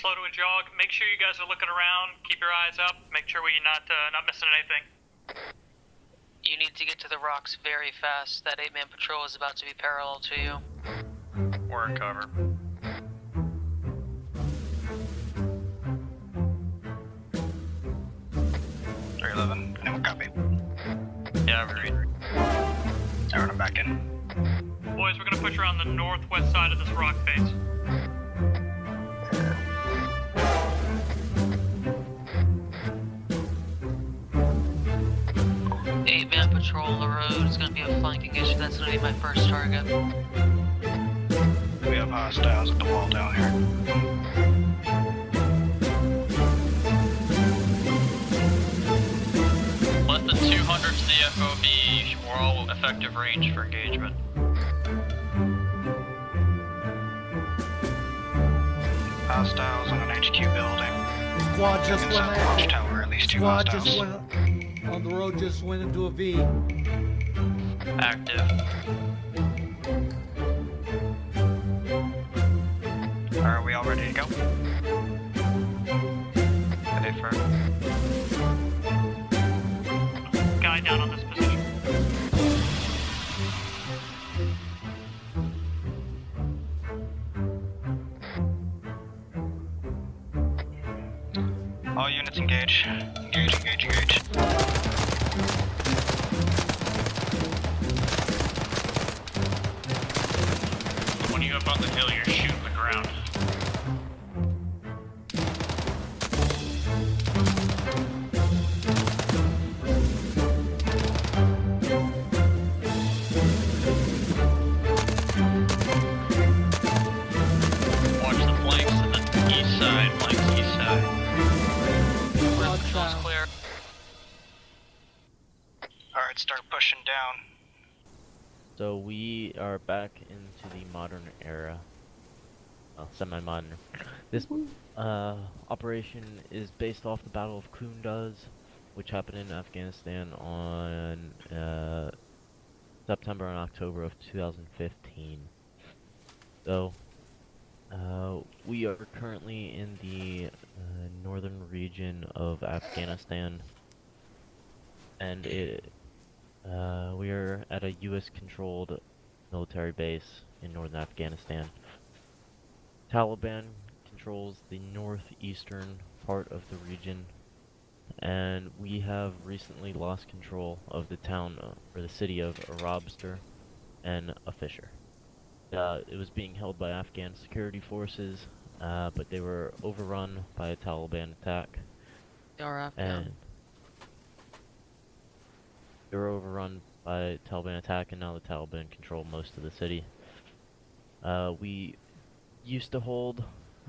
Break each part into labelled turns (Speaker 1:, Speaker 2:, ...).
Speaker 1: slow to a jog. Make sure you guys are looking around. Keep your eyes up. Make sure we're not missing anything.
Speaker 2: You need to get to the rocks very fast. That 8-man patrol is about to be parallel to you.
Speaker 1: We're in cover.
Speaker 3: Anyone copy?
Speaker 1: Yeah, we read.
Speaker 3: Alright, I'm back in.
Speaker 1: Boys, we're gonna push around the northwest side of this rock face.
Speaker 2: Eight-man patrol the road is gonna be a flanking issue. That's gonna be my first target.
Speaker 3: We have hostiles at the wall down here.
Speaker 1: Less than 200 to the FOB. We're all effective range for engagement.
Speaker 3: Hostiles on an HQ building.
Speaker 4: Squad just went
Speaker 3: Inside the
Speaker 4: after.
Speaker 3: watchtower, at least 2
Speaker 4: Squad
Speaker 3: hostiles.
Speaker 4: just went on the road. Just went into a V.
Speaker 1: Active.
Speaker 3: Are we all ready to go? Ready for
Speaker 1: Guy down on this position.
Speaker 3: all units engage. Engage.
Speaker 1: When you up on the hill, you're shooting the ground. Watch the flanks to the east side. Flanks east side.
Speaker 4: Squad
Speaker 2: Patrol's
Speaker 4: down.
Speaker 2: clear.
Speaker 3: Alright, start pushing down.
Speaker 5: So we are back into the modern era. Well, semi-modern. This operation is based off the Battle of Kunduz, which happened in Afghanistan on September and October of 2015. So we are currently in the northern region of Afghanistan, and we are at a U.S.-controlled military base in northern Afghanistan. Taliban controls the northeastern part of the region, and we have recently lost control of the town, or the city of Arobster and a Fisher. It was being held by Afghan security forces, but they were overrun by a Taliban attack.
Speaker 2: They are up,
Speaker 5: And they were overrun by a Taliban attack, and now the Taliban control most of the city. We used to hold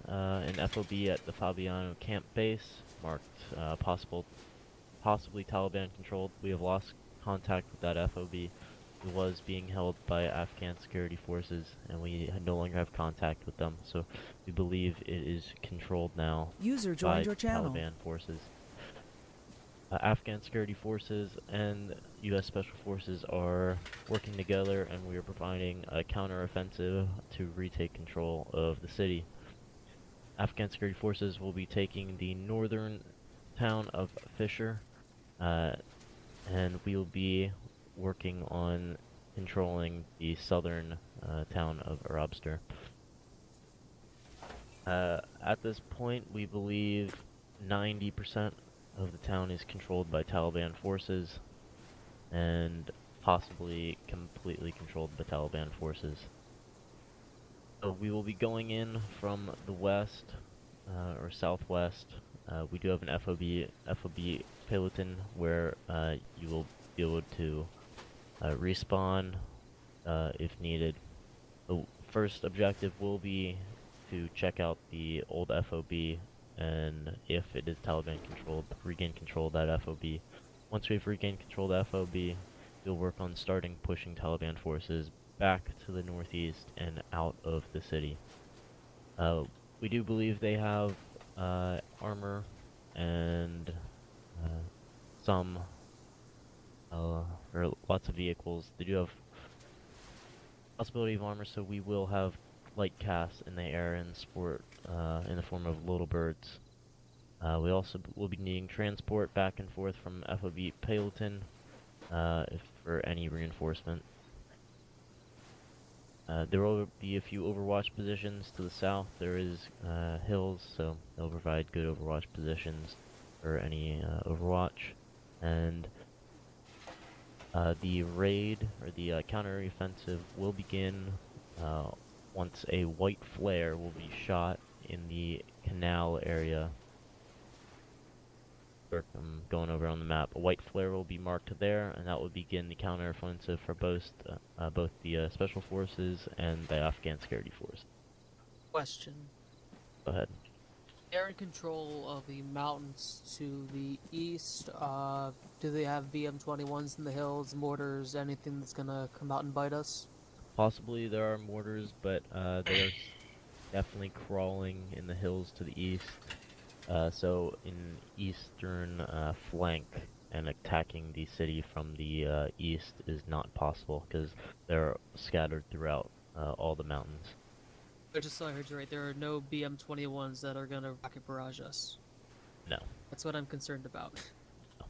Speaker 5: an FOB at the Fabiano camp base, marked possibly Taliban controlled. We have lost contact with that FOB. It was being held by Afghan security forces, and we no longer have contact with them, so we believe it is controlled now
Speaker 6: User
Speaker 5: by
Speaker 6: joined your channel.
Speaker 5: Taliban forces. Afghan security forces and U.S. Special Forces are working together, and we are providing a counter-offensive to retake control of the city. Afghan security forces will be taking the northern town of Fisher, and we will be working on controlling the southern town of Arobster. At this point, we believe 90% of the town is controlled by Taliban forces, and possibly completely controlled by Taliban forces. So we will be going in from the west, or southwest. We do have an FOB peloton where you will be able to respawn if needed. The first objective will be to check out the old FOB, and if it is Taliban controlled, regain control of that FOB. Once we've regained control of the FOB, we'll work on starting pushing Taliban forces back to the northeast and out of the city. We do believe they have armor and some or lots of vehicles. They do have possibility of armor, so we will have light casts in the air and sport in the form of little birds. We also will be needing transport back and forth from FOB Paleton if for any reinforcement. There will be a few overwatch positions to the south. There is hills, so they'll provide good overwatch positions for any overwatch. And the raid, or the counter-offensive, will begin once a white flare will be shot in the canal area. I'm going over on the map. A white flare will be marked there, and that will begin the counter-offensive for both the Special Forces and the Afghan Security Force.
Speaker 2: Question.
Speaker 5: Go ahead.
Speaker 2: They're in control of the mountains to the east. Do they have BM-21s in the hills, mortars, anything that's gonna come out and bite us?
Speaker 5: Possibly there are mortars, but they are definitely crawling in the hills to the east. So in eastern flank and attacking the city from the east is not possible because they're scattered throughout all the mountains.
Speaker 2: I just so I heard you right. There are no BM-21s that are gonna rocket barrage us.
Speaker 5: No.
Speaker 2: That's what I'm concerned about.
Speaker 5: No.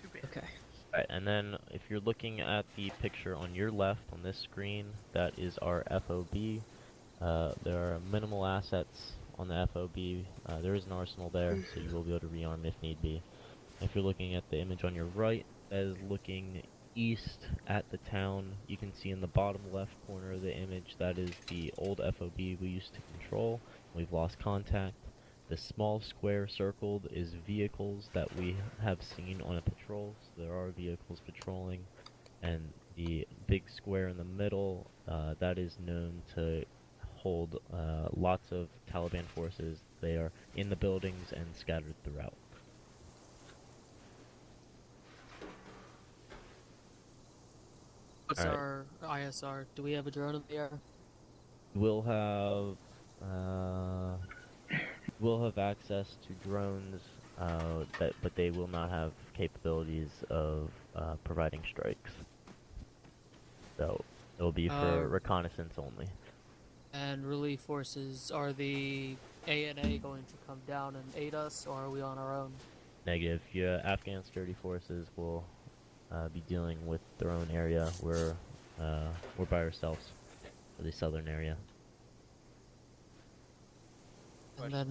Speaker 2: Too bad. Okay.
Speaker 5: Alright, and then if you're looking at the picture on your left on this screen, that is our FOB. There are minimal assets on the FOB. There is an arsenal there, so you will be able to rearm if need be. If you're looking at the image on your right, that is looking east at the town. You can see in the bottom left corner of the image, that is the old FOB we used to control. We've lost contact. The small square circled is vehicles that we have seen on a patrol, so there are vehicles patrolling. And the big square in the middle, that is known to hold lots of Taliban forces. They are in the buildings and scattered throughout.
Speaker 2: What's
Speaker 5: All right.
Speaker 2: our ISR? Do we have a drone in the air?
Speaker 5: We'll have access to drones, but they will not have capabilities of providing strikes. So it'll be for reconnaissance only.
Speaker 2: And relief forces, are the ANA going to come down and aid us, or are we on our own?
Speaker 5: Negative. Your Afghan security forces will be dealing with their own area. We're by ourselves for the southern area.
Speaker 2: And then,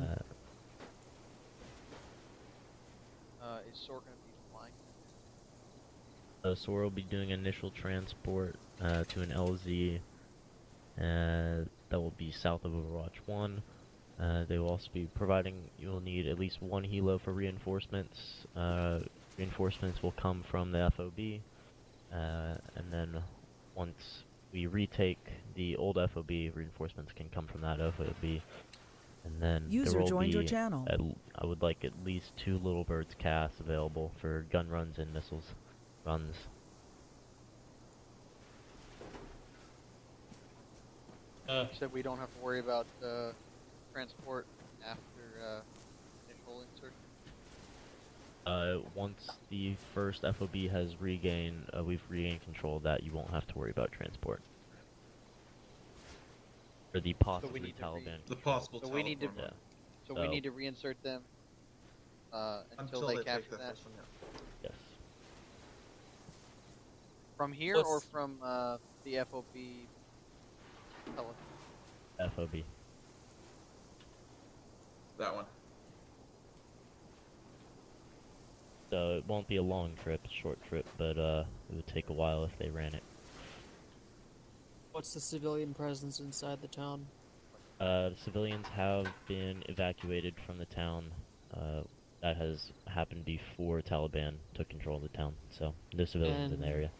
Speaker 6: Is SOAR going to be flying?
Speaker 5: SOAR will be doing initial transport to an LZ that will be south of Overwatch 1. They will also be providing, you will need at least one helo for reinforcements. Reinforcements will come from the FOB, and then once we retake the old FOB, reinforcements can come from that FOB. And then
Speaker 7: User
Speaker 5: there will
Speaker 7: joined
Speaker 5: be,
Speaker 7: your channel.
Speaker 5: I would like at least 2 Little Birds casts available for gun runs and missiles runs.
Speaker 6: You said we don't have to worry about transport after initial insertion?
Speaker 5: Once the first FOB has regained, we've regained control of that, you won't have to worry about transport. Or the possibly
Speaker 6: need to
Speaker 5: Taliban.
Speaker 8: The possible
Speaker 6: So we need to-
Speaker 8: Taliban.
Speaker 5: Yeah.
Speaker 6: So
Speaker 5: So-
Speaker 6: we need to reinsert them until they capture
Speaker 8: take
Speaker 6: that.
Speaker 8: first one, yeah.
Speaker 5: Yes.
Speaker 6: From here or
Speaker 2: What's-
Speaker 6: from the FOB?
Speaker 5: FOB.
Speaker 8: That one.
Speaker 5: So it won't be a long trip, a short trip, but it would take a while if they ran it.
Speaker 2: what's the civilian presence inside the town?
Speaker 5: Civilians have been evacuated from the town. That has happened before Taliban took control of the town, so no civilians in the
Speaker 2: And-
Speaker 5: area.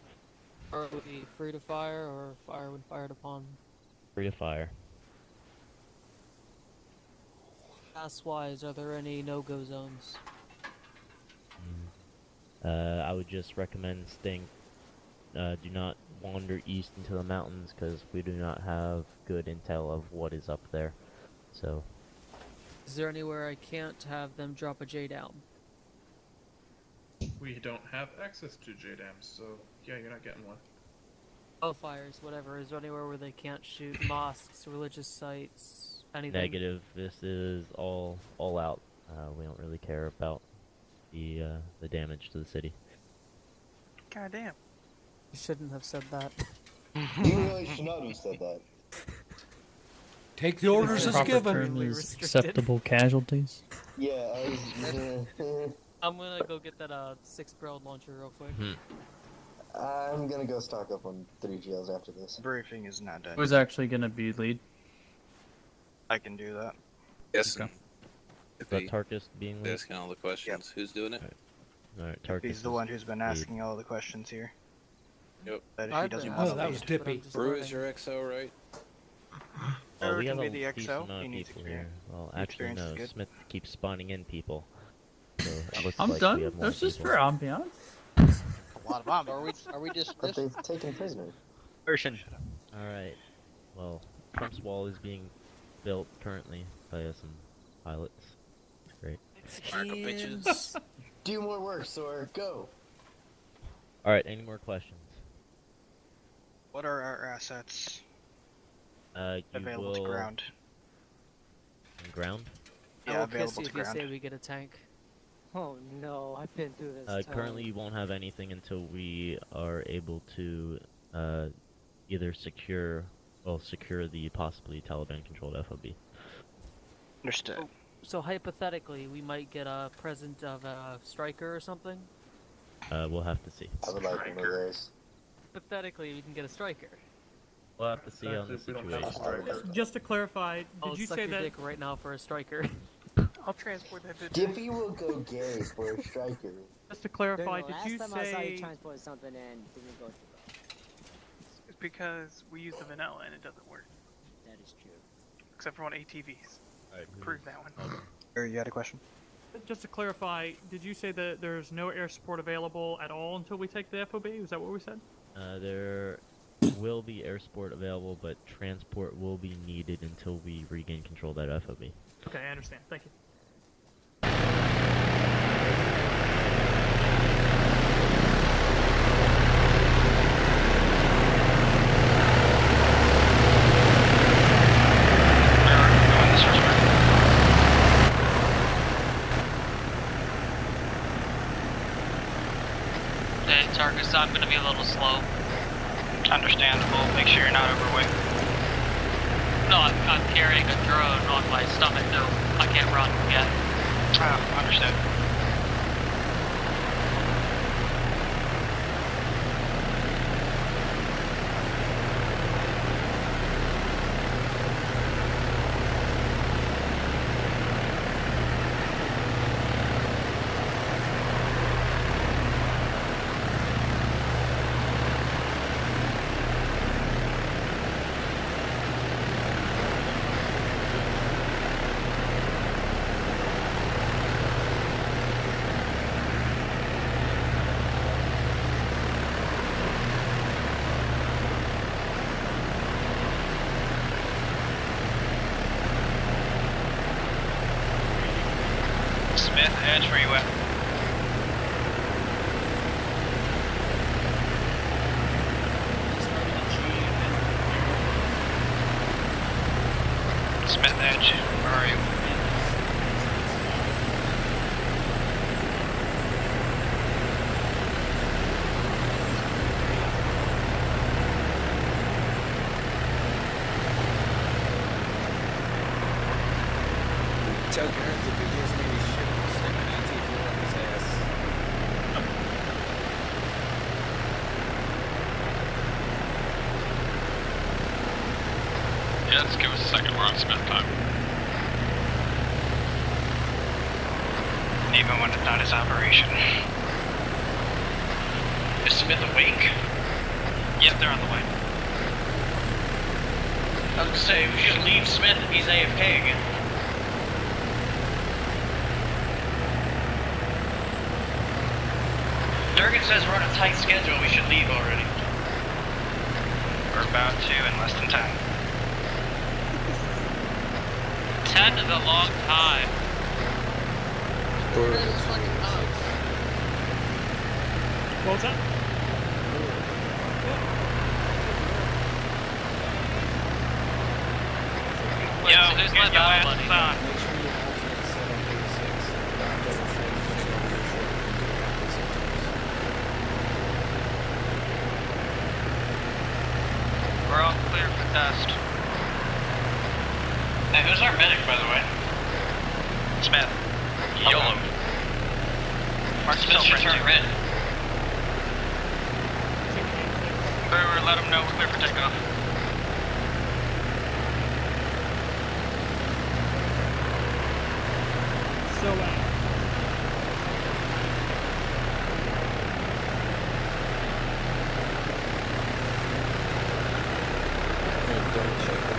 Speaker 2: Are we free to fire, or fire when fired upon?
Speaker 5: Free to fire.
Speaker 2: Pass-wise, are there any no-go zones?
Speaker 5: I would just recommend staying. Do not wander east into the mountains because we do not have good intel of what is up there. So
Speaker 2: Is there anywhere I can't have them drop a J down?
Speaker 8: We don't have access to JDAMs, so yeah, you're not getting one.
Speaker 2: Fires, whatever. Is there anywhere where they can't shoot mosques, religious sites, anything?
Speaker 5: Negative. This is all out. We don't really care about the damage to the city.
Speaker 3: God damn.
Speaker 2: You shouldn't have said that.
Speaker 7: You really should not have said that.
Speaker 4: Take the orders as
Speaker 8: Proper
Speaker 4: given.
Speaker 8: term is
Speaker 2: Restricted.
Speaker 8: acceptable casualties.
Speaker 7: Yeah,
Speaker 2: I'm gonna go get that 6-barrel launcher real quick.
Speaker 7: I'm gonna go stock up on 3 GLs after this.
Speaker 3: Briefing is not done.
Speaker 8: Who's actually gonna be lead?
Speaker 3: I can do that.
Speaker 9: Yes.
Speaker 8: Okay.
Speaker 9: If
Speaker 5: But
Speaker 9: he
Speaker 5: Tarkus being lead.
Speaker 9: asking all the questions, who's doing it?
Speaker 5: Alright, Tarkus.
Speaker 3: He's the
Speaker 5: is
Speaker 3: one who's been
Speaker 5: lead.
Speaker 3: asking all the questions here.
Speaker 9: Yep.
Speaker 3: But if
Speaker 2: I've
Speaker 3: he doesn't
Speaker 2: been
Speaker 3: want
Speaker 4: Oh,
Speaker 3: to
Speaker 4: that
Speaker 3: lead,
Speaker 4: was Dippy.
Speaker 2: but I'm just
Speaker 9: Brew
Speaker 2: learning.
Speaker 9: is your XO, right?
Speaker 5: Well,
Speaker 3: Or
Speaker 5: we
Speaker 3: it
Speaker 5: have
Speaker 3: can
Speaker 5: a
Speaker 3: be the
Speaker 5: decent
Speaker 3: XO.
Speaker 5: amount
Speaker 3: He
Speaker 5: of
Speaker 3: needs
Speaker 5: people
Speaker 3: experience.
Speaker 5: here. Well,
Speaker 3: The
Speaker 5: actually
Speaker 3: experience
Speaker 5: no.
Speaker 3: is good.
Speaker 5: Smith keeps spawning in people. So it looks
Speaker 8: I'm
Speaker 5: like we
Speaker 8: done.
Speaker 5: have more
Speaker 8: That's just
Speaker 5: people.
Speaker 8: for ambiance.
Speaker 6: A lot of bombs. Are we
Speaker 7: But
Speaker 6: dismissed?
Speaker 7: they've taken prisoner.
Speaker 3: Version.
Speaker 5: Alright. Well, Trump's wall is being built currently by some pilots. Great.
Speaker 9: Marco bitches.
Speaker 7: Do more work, Sawyer. Go.
Speaker 5: Alright, any more questions?
Speaker 3: What are our assets
Speaker 5: You
Speaker 3: available
Speaker 5: will...
Speaker 3: to ground?
Speaker 5: On ground?
Speaker 2: I
Speaker 3: Yeah,
Speaker 2: will kiss
Speaker 3: available
Speaker 2: you
Speaker 3: to
Speaker 2: if you
Speaker 3: ground.
Speaker 2: say we get a tank.
Speaker 10: Oh no, I've been through this.
Speaker 5: Currently you won't have anything until we are able to either secure the possibly Taliban-controlled FOB.
Speaker 3: Understood.
Speaker 2: So hypothetically, we might get a present of a striker or something.
Speaker 5: We'll have to see.
Speaker 7: I would like one of those.
Speaker 2: Hypothetically, we can get a striker.
Speaker 5: We'll have to see on the situation.
Speaker 11: Just to clarify,
Speaker 2: I'll
Speaker 11: did you
Speaker 2: suck
Speaker 11: say
Speaker 2: your
Speaker 11: that?
Speaker 2: dick right now for a striker.
Speaker 3: I'll transport that bitch.
Speaker 7: Dippy will go gay for a striker.
Speaker 11: Just to clarify,
Speaker 10: No,
Speaker 11: did
Speaker 10: last
Speaker 11: you
Speaker 10: time I saw you
Speaker 11: say?
Speaker 10: transport something and didn't go through.
Speaker 11: It's because we use the vanilla and it doesn't work,
Speaker 10: That is true.
Speaker 11: except for on ATVs. Prove that one.
Speaker 3: You had a question?
Speaker 11: Just to clarify, did you say that there's no air support available at all until we take the FOB? Is that what we said?
Speaker 5: There will be air support available, but transport will be needed until we regain control of that FOB.
Speaker 11: Okay, I understand. Thank you.
Speaker 3: Going this way.
Speaker 1: Hey, Tarkus, I'm gonna be a little slow.
Speaker 3: Understandable. Make sure you're not overweight.
Speaker 1: No, I'm carrying a drone on my stomach, though. I can't run yet.
Speaker 3: Oh, understood. Smith, Edge, where you at? Smith, Edge, where are you?
Speaker 9: Tell Garrett if he gives me any shit, I'll stick an AT4 up his ass.
Speaker 1: Yeah, just give us a second. We're on Smith time.
Speaker 3: Even when it's not his operation.
Speaker 1: Is Smith awake? Yep, they're on the way. I was gonna say, we should leave Smith if he's AFK again. Durgan says we're on a tight schedule. We should leave already.
Speaker 3: We're about to in less than 10.
Speaker 1: 10 is a long time.
Speaker 11: What was that?
Speaker 1: who's my battle buddy?
Speaker 9: Make sure you alternate 786. Doesn't transmit over your shoulder.
Speaker 3: We're all clear for test.
Speaker 1: Hey, who's our medic, by the way?
Speaker 3: Smith.
Speaker 1: YOLO.
Speaker 3: Mark
Speaker 1: Smith
Speaker 3: yourself
Speaker 1: should turn red.
Speaker 3: Brewer, let them know we're clear for takeoff.
Speaker 11: So,
Speaker 9: And don't check it.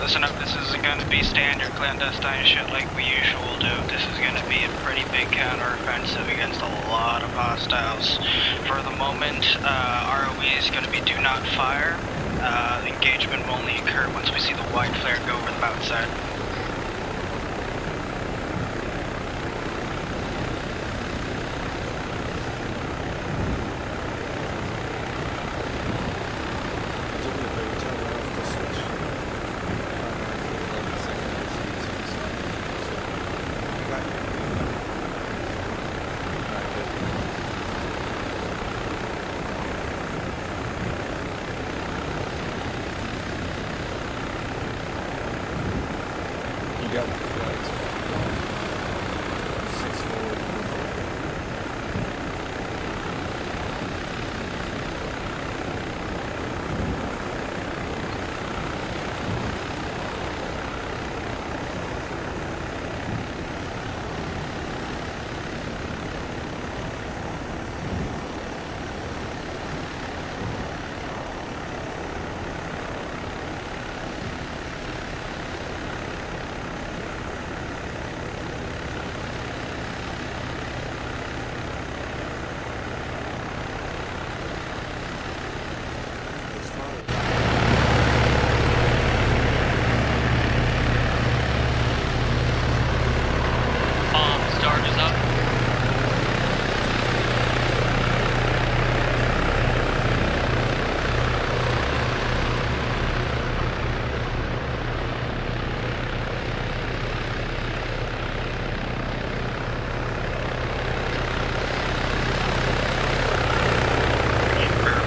Speaker 3: Listen up, this isn't going to be standard clandestine shit like we usually do. This is going to be a pretty big counteroffensive against a lot of hostiles. For the moment, ROE is going to be do not fire. Engagement will only occur once we see the white flare go over the mountainside.
Speaker 9: got my flags back on. 6 forward.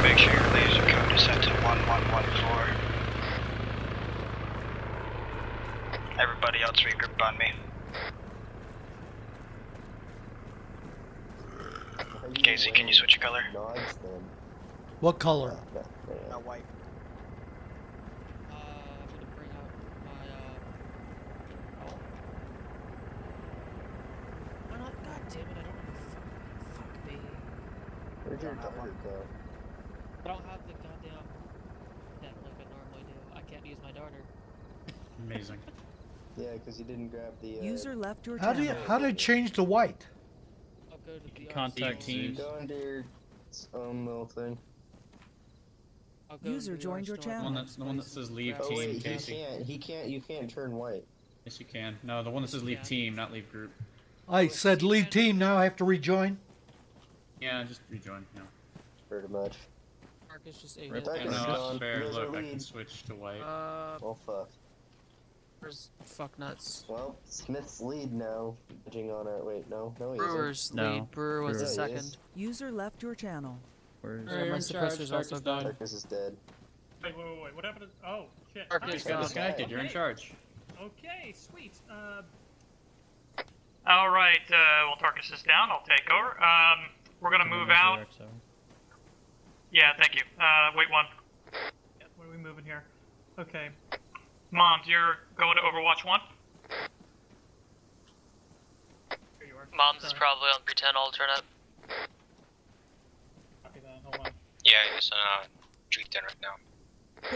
Speaker 9: Make sure your laser code is set to 1114. Everybody else regroup on me. Casey, can you switch your color?
Speaker 4: What color?
Speaker 6: White.
Speaker 2: I'm gonna bring out my, Why not? God damn it, I don't have fuck me.
Speaker 7: Where'd your daughter go?
Speaker 2: I don't have the goddamn that like I normally do. I can't use my darter.
Speaker 8: Amazing.
Speaker 7: Yeah, because you didn't grab the.
Speaker 12: User left your
Speaker 4: How do you
Speaker 12: channel.
Speaker 4: how to change to white?
Speaker 2: I'll go to the
Speaker 8: Contact teams.
Speaker 7: Go into your own little thing.
Speaker 2: I'll go
Speaker 12: User
Speaker 2: to the
Speaker 12: joined your
Speaker 2: store.
Speaker 12: channel.
Speaker 8: The one that says leave
Speaker 7: Oh
Speaker 8: team,
Speaker 7: wait,
Speaker 8: Casey.
Speaker 7: he can't. You can't turn white.
Speaker 8: Yes, you can. No, the one that says leave team, not leave group.
Speaker 4: I said leave team. Now I have to rejoin.
Speaker 8: Yeah, just rejoin. Yeah.
Speaker 7: Pretty much.
Speaker 2: Marcus just ate
Speaker 8: Rip
Speaker 2: it.
Speaker 7: Marcus
Speaker 8: and
Speaker 7: is
Speaker 8: not
Speaker 7: gone.
Speaker 8: fair.
Speaker 7: User
Speaker 8: Look, I
Speaker 7: lead.
Speaker 8: can switch to white.
Speaker 7: Well, fuck.
Speaker 2: Where's fuck nuts?
Speaker 7: Well, Smith's lead now. Judging on our wait, no, he
Speaker 2: Brewer's
Speaker 7: isn't.
Speaker 8: No.
Speaker 2: lead. Brewer was the
Speaker 7: Yeah, he
Speaker 2: second.
Speaker 7: is.
Speaker 12: User left your channel.
Speaker 8: Where's
Speaker 2: My suppressor's also gone.
Speaker 7: Marcus is dead.
Speaker 11: Wait. What happened to... Oh, shit.
Speaker 2: Marcus
Speaker 8: Just got
Speaker 2: got
Speaker 8: disconnected. You're in
Speaker 11: Okay.
Speaker 8: charge.
Speaker 11: Okay, sweet. Alright, well, Tarkus is down. I'll take over. We're gonna move out. Yeah, thank you. Wait one. Yeah, what are we moving here? Okay. Moms, you're going to Overwatch 1? Here you are.
Speaker 1: Mom's is probably on 310 alternate.
Speaker 11: Copy that, hold on.
Speaker 13: Yeah, he's on 310 right now.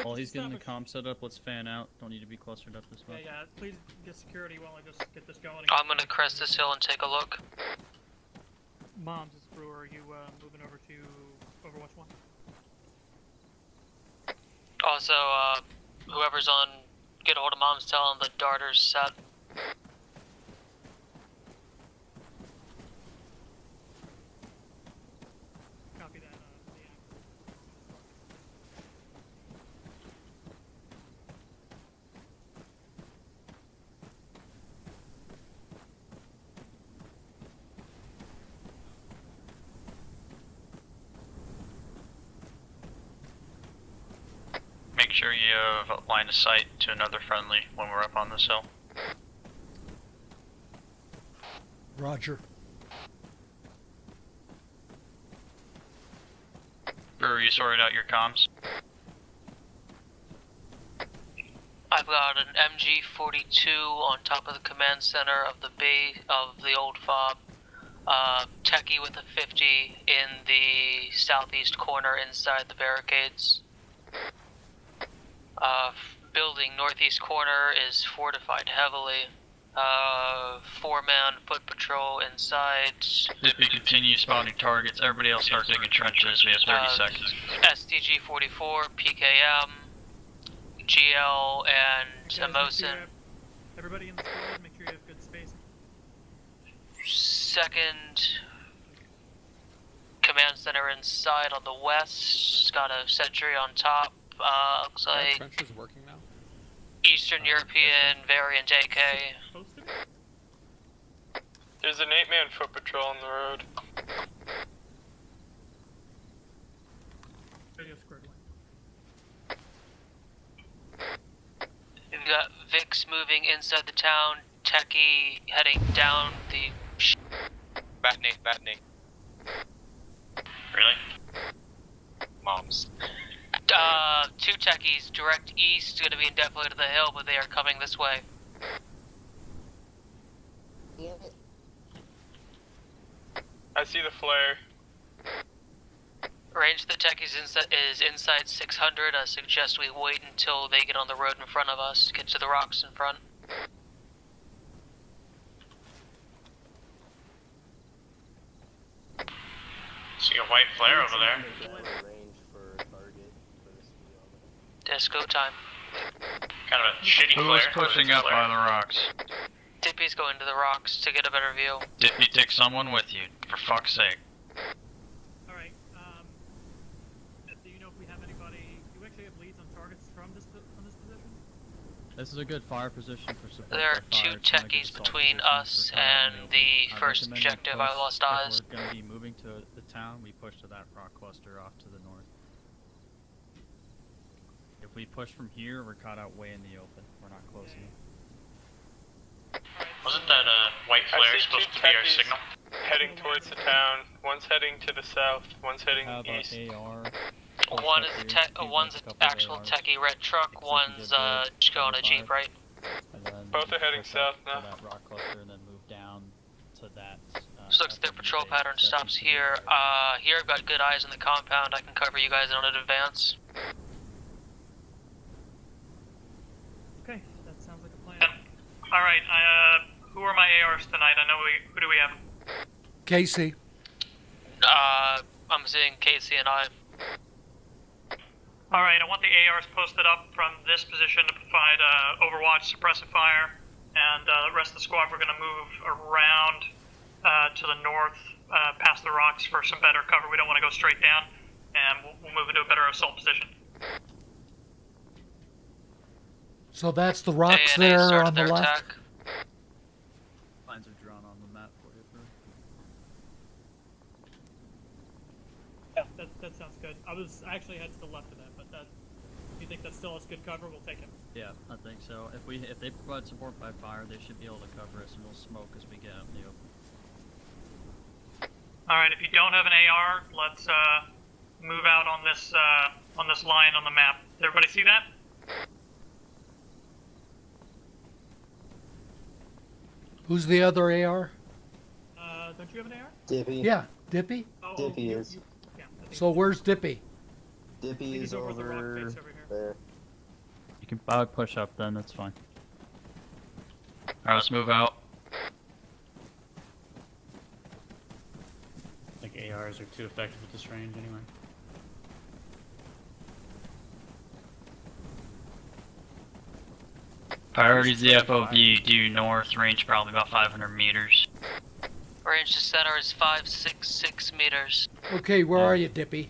Speaker 8: While he's getting the comm set up, let's fan out. Don't need to be clustered up this much.
Speaker 11: Yeah, please get security while I just get this going.
Speaker 1: I'm gonna crest this hill and take a look.
Speaker 11: Moms, it's Brewer. Are you moving over to Overwatch 1?
Speaker 1: Also, whoever's on, get a hold of Mom's, tell him the darter's set.
Speaker 11: Copy that.
Speaker 1: Make sure you have a line of sight to another friendly when we're up on this hill.
Speaker 4: Roger.
Speaker 1: Brewer, you sorted out your comms? I've got an MG-42 on top of the command center of the base of the old fob. Techie with a 50 in the southeast corner inside the barricades. Building northeast corner is fortified heavily. 4-man foot patrol inside. If we continue spotting targets, everybody else start digging trenches. We have 30 seconds. SDG-44, PKM, GL, and Amosin.
Speaker 11: Everybody in the squad, make sure you have good spacing.
Speaker 1: Second command center inside on the west. It's got a sentry on top. Looks like
Speaker 14: trench is working now.
Speaker 1: Eastern European variant AK.
Speaker 15: There's an 8-man foot patrol on the road.
Speaker 11: Radio squared away.
Speaker 1: We've got Vix moving inside the town. Techie heading down the.
Speaker 13: Batney.
Speaker 1: Really?
Speaker 13: Moms.
Speaker 1: 2 techies direct east, gonna be in defilade to the hill, but they are coming this way.
Speaker 15: I see the flare.
Speaker 1: Range of the techies is inside 600. I suggest we wait until they get on the road in front of us, get to the rocks in front. See a white flare over there. Disco time. Kind of a shitty flare. Who's pushing up by the rocks? Dippy's going to the rocks to get a better view. Dippy, take someone with you, for fuck's sake.
Speaker 11: Alright, do you know if we have anybody, do we actually have leads on targets from this position?
Speaker 8: This is a good fire position for support.
Speaker 1: There are 2 techies between us and the first objective. I lost eyes.
Speaker 8: We're going to be moving to the town. We push to that rock cluster off to the north. If we push from here, we're caught out way in the open. We're not close enough.
Speaker 1: Wasn't that white flare supposed to be our signal?
Speaker 15: Heading towards the town. One's heading to the south. One's heading east.
Speaker 8: AR?
Speaker 1: One is one's an actual techie red truck. One's just going a jeep, right?
Speaker 15: Both are heading south now.
Speaker 8: That rock cluster and then move down to that.
Speaker 1: So looks their patrol pattern stops here. Here I've got good eyes on the compound. I can cover you guys on an advance.
Speaker 11: Okay, that sounds like a plan. Alright, who are my ARs tonight? I know who do we have?
Speaker 4: Casey.
Speaker 1: I'm seeing Casey and I.
Speaker 11: Alright, I want the ARs posted up from this position to provide overwatch, suppressive fire, and the rest of the squad we're going to move around to the north, past the rocks for some better cover. We don't want to go straight down, and we'll move into a better assault position.
Speaker 4: So that's the rocks there on the left?
Speaker 1: Attack.
Speaker 8: Lines are drawn on the map for you, bro.
Speaker 11: Yeah, that sounds good. I actually had to the left of that, but if you think that's still as good cover, we'll take it.
Speaker 8: Yeah, I think so. If they provide support by fire, they should be able to cover us, and we'll smoke as we get out in the open.
Speaker 11: Alright, if you don't have an AR, let's move out on this line on the map. Does everybody see that?
Speaker 4: Who's the other AR?
Speaker 11: Don't you have an AR?
Speaker 7: Dippy.
Speaker 4: Yeah, Dippy?
Speaker 7: Dippy is.
Speaker 11: Yeah,
Speaker 4: So where's Dippy?
Speaker 7: Dippy is
Speaker 11: over the rock face over here.
Speaker 7: there.
Speaker 8: You can push up then, that's fine. Alright, let's move out.
Speaker 14: Like ARs are too effective at this range anyway.
Speaker 8: Priority's the FOB due north, range probably about 500 meters.
Speaker 1: Range to center is 566 meters.
Speaker 4: Okay, where are you, Dippy?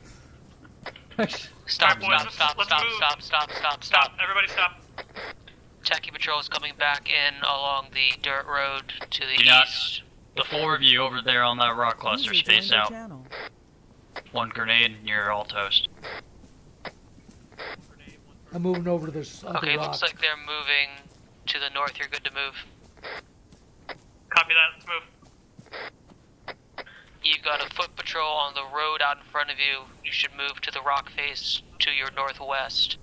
Speaker 1: Stop,
Speaker 11: boys,
Speaker 1: stop,
Speaker 11: let's
Speaker 1: stop,
Speaker 11: move.
Speaker 1: stop, stop, stop,
Speaker 11: Stop, everybody stop.
Speaker 1: Techie patrol is coming back in along the dirt road to the
Speaker 8: Do not-
Speaker 1: east.
Speaker 8: The four of you over there on that rock cluster,
Speaker 12: User joined
Speaker 8: space
Speaker 12: your
Speaker 8: out.
Speaker 12: channel.
Speaker 8: One grenade and you're all toast.
Speaker 4: I'm moving over to this other
Speaker 1: Okay,
Speaker 4: rock.
Speaker 1: looks like they're moving to the north. You're good to move.
Speaker 11: Copy that, let's move.
Speaker 1: You've got a foot patrol on the road out in front of you. You should move to the rock face to your northwest.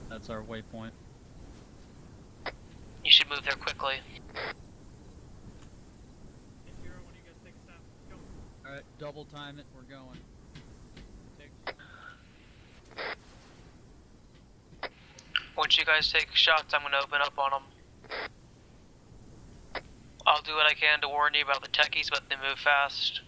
Speaker 8: That's our waypoint.
Speaker 1: You should move there quickly.
Speaker 8: Alright, double time it, we're going.
Speaker 1: Once you guys take shots, I'm going to open up on them. I'll do what I can to warn you about the techies, but they move fast.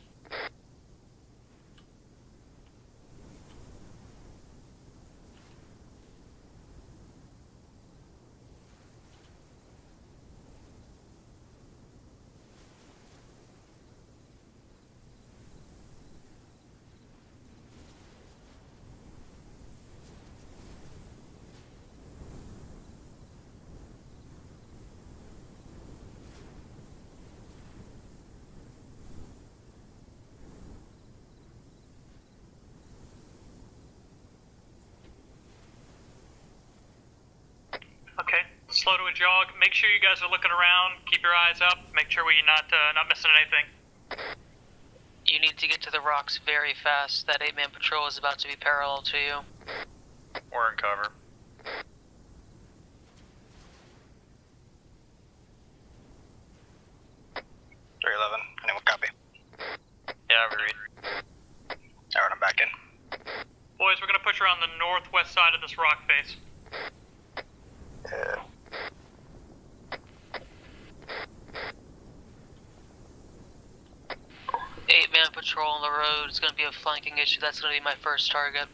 Speaker 11: Okay, slow to a jog. Make sure you guys are looking around. Keep your eyes up. Make sure we're not missing anything.
Speaker 1: You need to get to the rocks very fast. That 8-man patrol is about to be parallel to you.
Speaker 8: We're in cover.
Speaker 3: Anyone copy?
Speaker 8: Yeah, we read.
Speaker 3: Alright, I'm back in.
Speaker 11: Boys, we're gonna push around the northwest side of this rock face.
Speaker 3: Yeah.
Speaker 1: Eight-man patrol on the road is going to be a flanking issue. That's going to be my first target.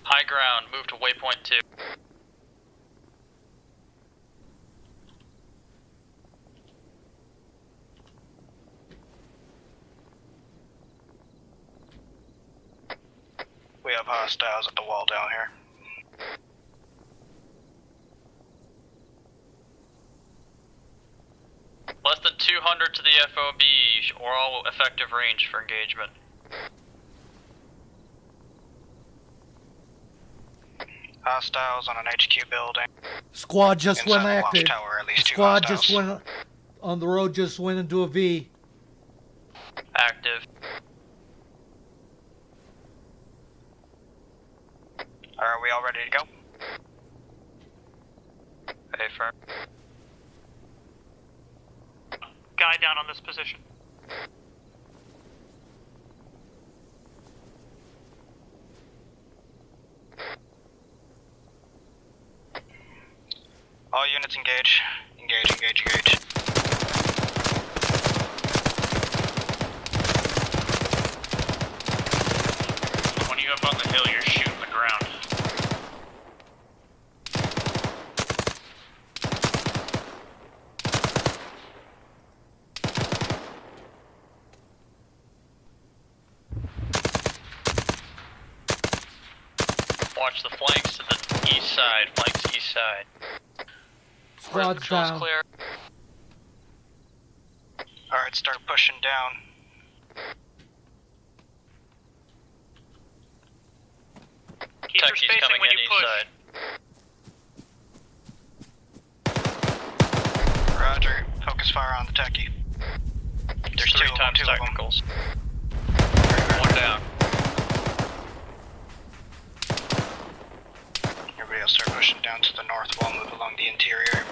Speaker 8: High ground, move to waypoint 2.
Speaker 3: We have hostiles at the wall down here.
Speaker 8: Less than 200 to the FOB, or all effective range for engagement.
Speaker 3: Hostiles on an HQ building.
Speaker 4: Squad just
Speaker 3: Inside
Speaker 4: went
Speaker 3: the
Speaker 4: active.
Speaker 3: watchtower, at least two
Speaker 4: Squad
Speaker 3: hostiles.
Speaker 4: just went on the road. Just went into a V.
Speaker 8: Active.
Speaker 3: Are we all ready to go?
Speaker 8: Hey, firm.
Speaker 11: Guy down on this position.
Speaker 3: All units engage. Engage, engage, engage.
Speaker 15: When you up on the hill, you're shooting the ground.
Speaker 8: Watch the flanks to the east side, flanks east side.
Speaker 4: Squad's
Speaker 1: Patrol's
Speaker 4: down.
Speaker 1: clear.
Speaker 3: Alright, start pushing down.
Speaker 11: your spacing when you push.
Speaker 3: Roger. Focus fire on the techie. There's two technicals.
Speaker 13: One down.
Speaker 3: Everybody else start pushing down to the north wall, move along the interior.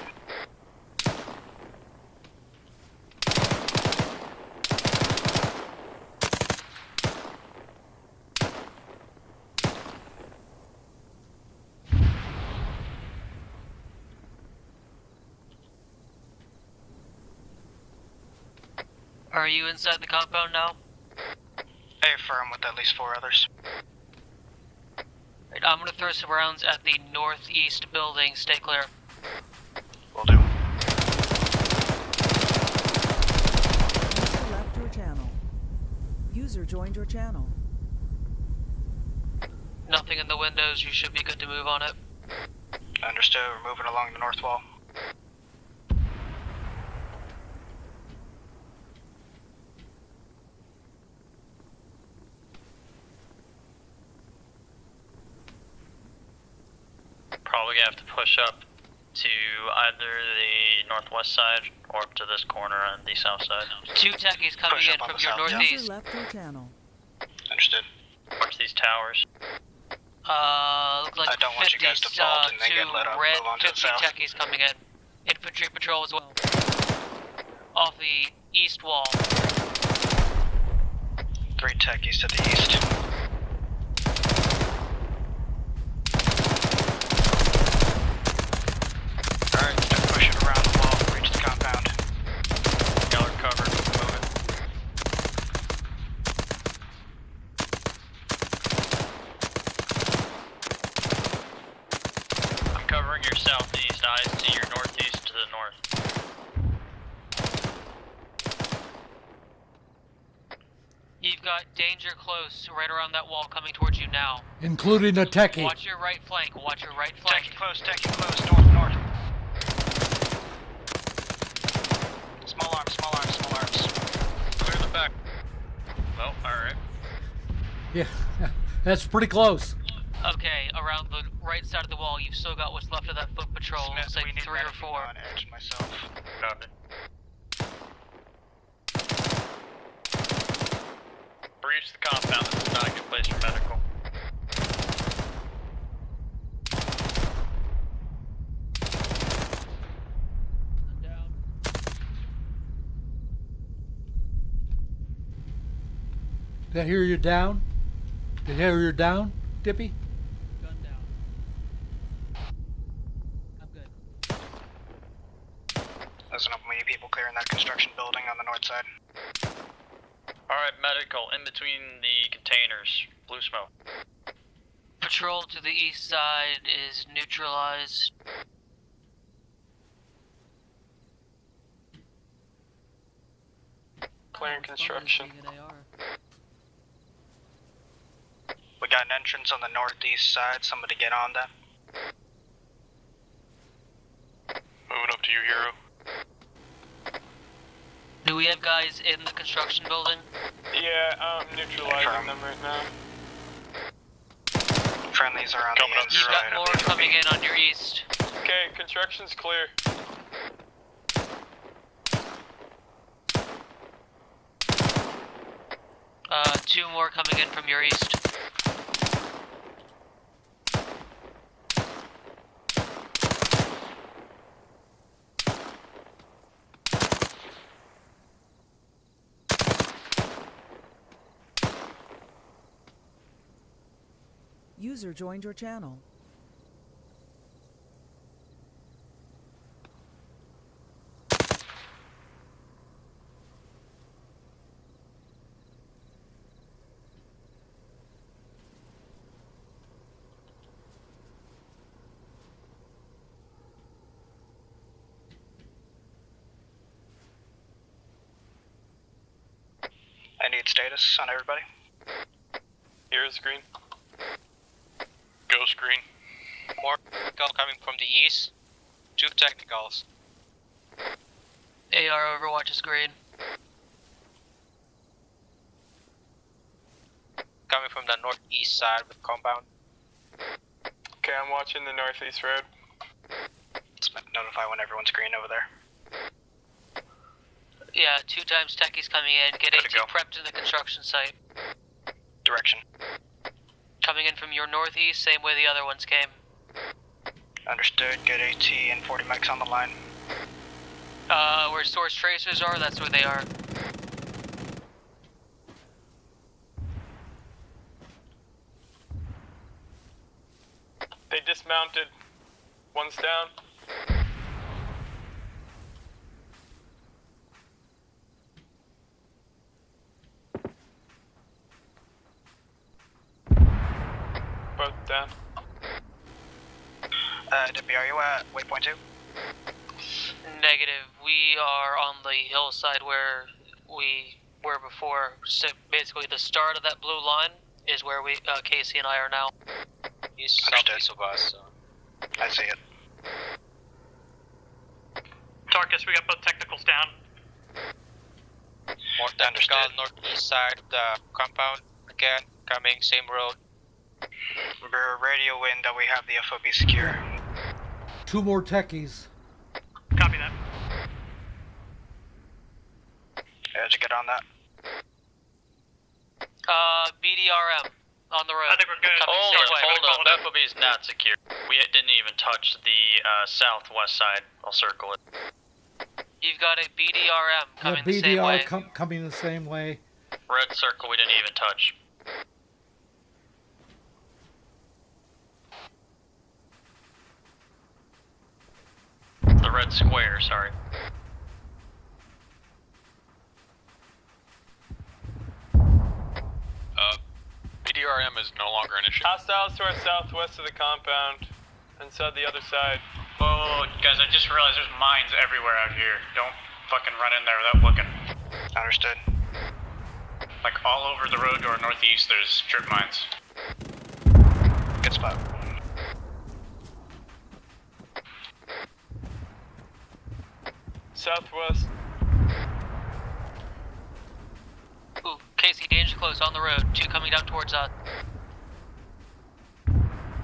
Speaker 1: Are you inside the compound now?
Speaker 3: I affirm with at least 4 others.
Speaker 1: Right, I'm gonna throw some rounds at the northeast building. Stay clear.
Speaker 3: Will do.
Speaker 12: User left your channel. User joined your channel.
Speaker 1: Nothing in the windows. You should be good to move on it.
Speaker 3: Understood. We're moving along the north wall.
Speaker 8: Probably gonna have to push up to either the northwest side or up to this corner on the south side.
Speaker 1: 2 techies coming in from your northeast.
Speaker 12: User left your channel.
Speaker 3: Understood.
Speaker 8: Watch these towers.
Speaker 1: Looks like
Speaker 3: I don't want you guys to fall and they get let up.
Speaker 1: red
Speaker 3: Move on to the
Speaker 1: 50
Speaker 3: south.
Speaker 1: techies coming in. Infantry patrol as well. Off the east wall.
Speaker 3: 3 techies to the east. Alright, start pushing around the wall, reach the compound.
Speaker 8: Y'all are covered, moving. I'm covering your southeast, eyes to your northeast to the north.
Speaker 1: You've got danger close, right around that wall coming towards you now.
Speaker 4: Including the techie.
Speaker 1: Watch your right flank, watch your right flank.
Speaker 3: Techie close, north. Small arms.
Speaker 8: Clear the back. Well, alright.
Speaker 4: Yeah, that's pretty close.
Speaker 1: Okay, around the right side of the wall, you've still got what's left of that foot patrol.
Speaker 3: Smith,
Speaker 1: Looks like
Speaker 3: we need
Speaker 1: 3 or
Speaker 3: medic
Speaker 1: 4.
Speaker 3: on edge myself.
Speaker 8: Copy. Breach the compound, this is not a good place for medical.
Speaker 4: Did I hear you down? Did I hear you down, Dippy?
Speaker 2: Gun down. I'm good.
Speaker 3: There's enough many people clearing that construction building on the north side.
Speaker 8: Alright, medical, in between the containers. Blue smoke.
Speaker 1: Patrol to the east side is neutralized.
Speaker 15: Clearing construction.
Speaker 3: We got an entrance on the northeast side. Somebody get on that.
Speaker 15: Moving up to your hero.
Speaker 1: Do we have guys in the construction building?
Speaker 15: Yeah, I'm neutralizing them right now.
Speaker 3: Friendlies are on the
Speaker 1: You've
Speaker 3: inside.
Speaker 1: got more coming in on your east.
Speaker 15: Okay, construction's clear.
Speaker 1: 2 more coming in from your east.
Speaker 12: User joined your channel.
Speaker 3: I need status on everybody.
Speaker 15: Here's green. Ghost green.
Speaker 13: More technical coming from the east. 2 technicals.
Speaker 1: AR Overwatch is green.
Speaker 13: Coming from the northeast side with compound.
Speaker 15: Okay, I'm watching the northeast road.
Speaker 3: Let's notify when everyone's green over there.
Speaker 1: Yeah, 2 times techies coming in. Get AT prepped in the construction site.
Speaker 3: Direction.
Speaker 1: Coming in from your northeast, same way the other ones came.
Speaker 3: Understood. Get AT and 40 mechs on the line.
Speaker 1: Where source tracers are, that's where they are.
Speaker 15: They dismounted. One's down. Both down.
Speaker 3: Deputy, are you at waypoint 2?
Speaker 1: Negative. We are on the hillside where we were before. So basically, the start of that blue line is where we, Casey and I are now.
Speaker 13: He's southeast of us, so.
Speaker 3: I see it.
Speaker 11: Tarkus, we got both technicals down.
Speaker 13: More technical, northeast side of the compound. Again, coming, same road.
Speaker 3: We're radio in that we have the FOB secure.
Speaker 4: 2 more techies.
Speaker 11: Copy that.
Speaker 3: Yeah, did you get on that?
Speaker 1: BDRM on the road.
Speaker 11: I think we're good.
Speaker 8: Hold up. FOB is not secure. We didn't even touch the southwest side. I'll circle it.
Speaker 1: You've got a BDRM coming the same way.
Speaker 4: Coming the same way.
Speaker 8: Red circle we didn't even touch. The red square, sorry.
Speaker 15: BDRM is no longer an issue. Hostiles to our southwest of the compound, inside the other side.
Speaker 14: Whoa, guys, I just realized there's mines everywhere out here. Don't fucking run in there without looking.
Speaker 3: Understood.
Speaker 14: Like all over the road to our northeast, there's strip mines.
Speaker 3: Good spot.
Speaker 15: Southwest.
Speaker 1: Ooh, Casey, danger close on the road. 2 coming down towards us.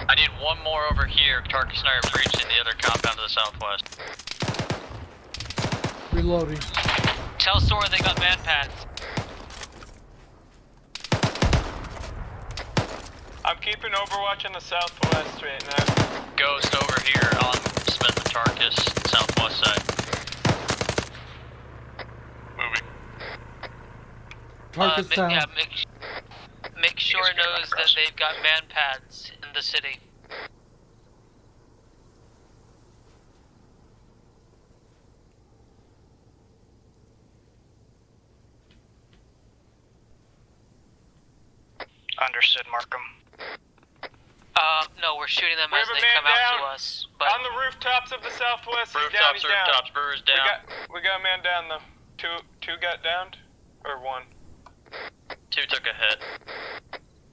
Speaker 8: I need one more over here. Tarkus and I are breaching the other compound to the southwest.
Speaker 4: Reloading.
Speaker 1: Tell Sora they got man pads.
Speaker 15: I'm keeping overwatch in the southwest right now.
Speaker 8: Ghost over here on Smith and Tarkus, southwest side.
Speaker 15: Moving.
Speaker 4: Tarkus down.
Speaker 1: Yeah, make sure knows that they've got man pads in the city.
Speaker 3: Understood, Markham.
Speaker 1: No, we're shooting them
Speaker 15: We
Speaker 1: as
Speaker 15: have a
Speaker 1: they
Speaker 15: man
Speaker 1: come out
Speaker 15: down.
Speaker 1: to us. But
Speaker 15: On the rooftops of the southwest, he's down, he's
Speaker 8: Rooftops,
Speaker 15: down.
Speaker 8: Brewer's down.
Speaker 15: We got a man down though. Two got downed? Or 1?
Speaker 8: 2 took a hit.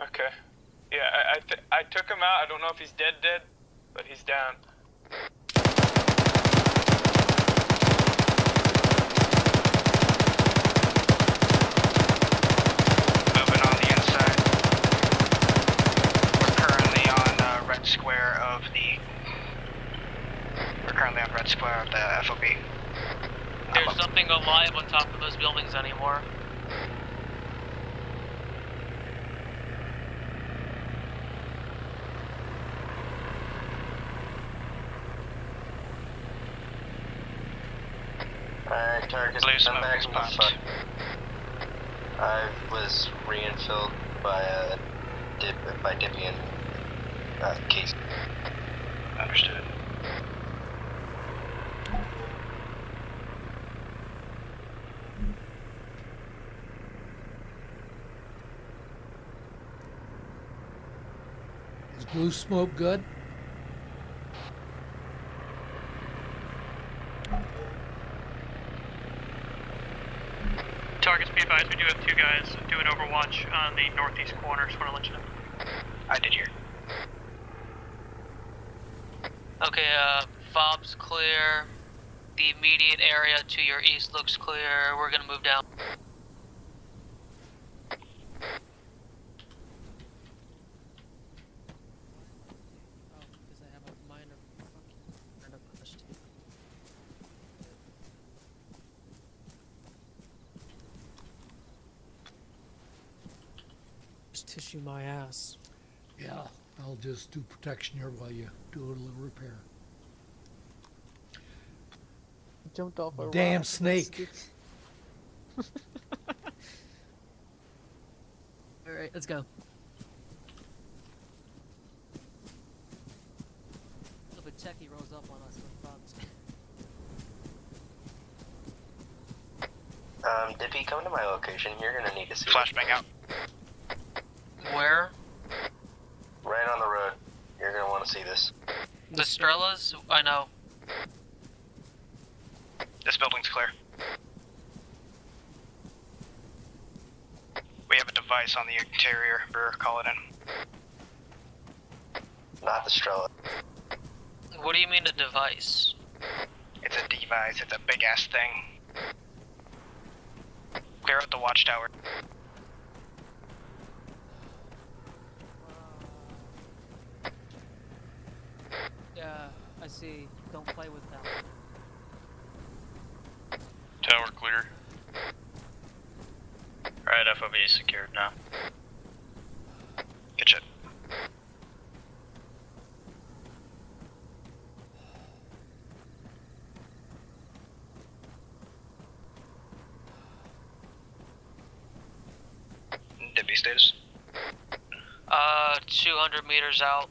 Speaker 15: Okay. Yeah, I took him out. I don't know if he's dead, but he's down.
Speaker 3: Moving on the inside. We're currently on red square of the. We're currently on red square of the FOB.
Speaker 1: there's nothing alive on top of those buildings anymore.
Speaker 7: Alright, Tarkus, come back to the front. I was re-infilled by Dippy and Casey.
Speaker 3: Understood.
Speaker 4: Is blue smoke good?
Speaker 11: Targets, be advised, we do have 2 guys doing overwatch on the northeast corner. Just want to let you know.
Speaker 3: I did hear.
Speaker 1: Okay, fob's clear. The immediate area to your east looks clear. We're gonna move down.
Speaker 2: tissue my ass.
Speaker 4: Yeah, I'll just do protection here while you do a little repair.
Speaker 2: Jumped off a
Speaker 4: Damn
Speaker 2: rock.
Speaker 4: snake.
Speaker 2: Alright, let's go. If a techie rolls up on us, we're fucked.
Speaker 7: Dippy, come to my location. You're gonna need to see
Speaker 3: Flashbang out.
Speaker 1: Where?
Speaker 7: Right on the road. You're gonna want to see this.
Speaker 1: The Strellas? I know.
Speaker 3: This building's clear. We have a device on the interior. Brewer, call it in.
Speaker 7: Not the Strela.
Speaker 1: What do you mean a device?
Speaker 3: It's a device. It's a big ass thing. Clear out the watchtower.
Speaker 2: Yeah, I see. Don't play with that.
Speaker 15: Tower clear.
Speaker 8: Alright, FOB is secured now.
Speaker 3: Good shit. Dippy status.
Speaker 1: 200 meters out.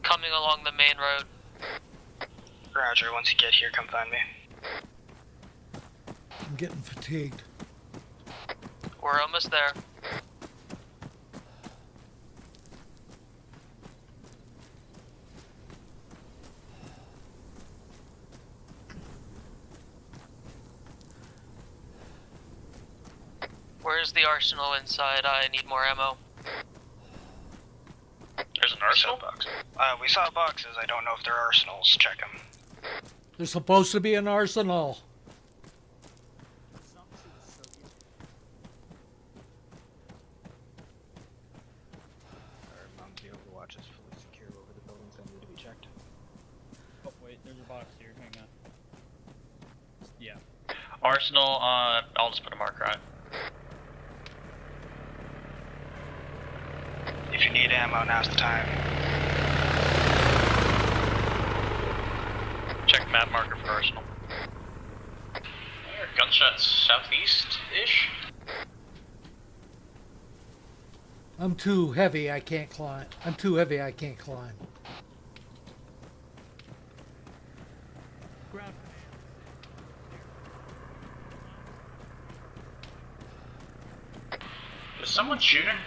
Speaker 1: Coming along the main road.
Speaker 3: Roger, once you get here, come find me.
Speaker 4: I'm getting fatigued.
Speaker 1: We're almost there. Where's the arsenal inside? I need more ammo.
Speaker 8: There's an arsenal?
Speaker 3: We saw boxes. I don't know if they're arsenals. Check them.
Speaker 4: There's supposed to be an arsenal.
Speaker 3: The Overwatch is fully secure over the buildings that need to be checked.
Speaker 16: Oh, wait, there's a box here. Hang on. Yeah.
Speaker 8: Arsenal, I'll just put a marker on it.
Speaker 3: If you need ammo, now's the time.
Speaker 8: Check map marker for arsenal. Gunshots southeast-ish?
Speaker 4: I'm too heavy, I can't climb. I'm too heavy, I can't climb.
Speaker 14: Is someone shooting?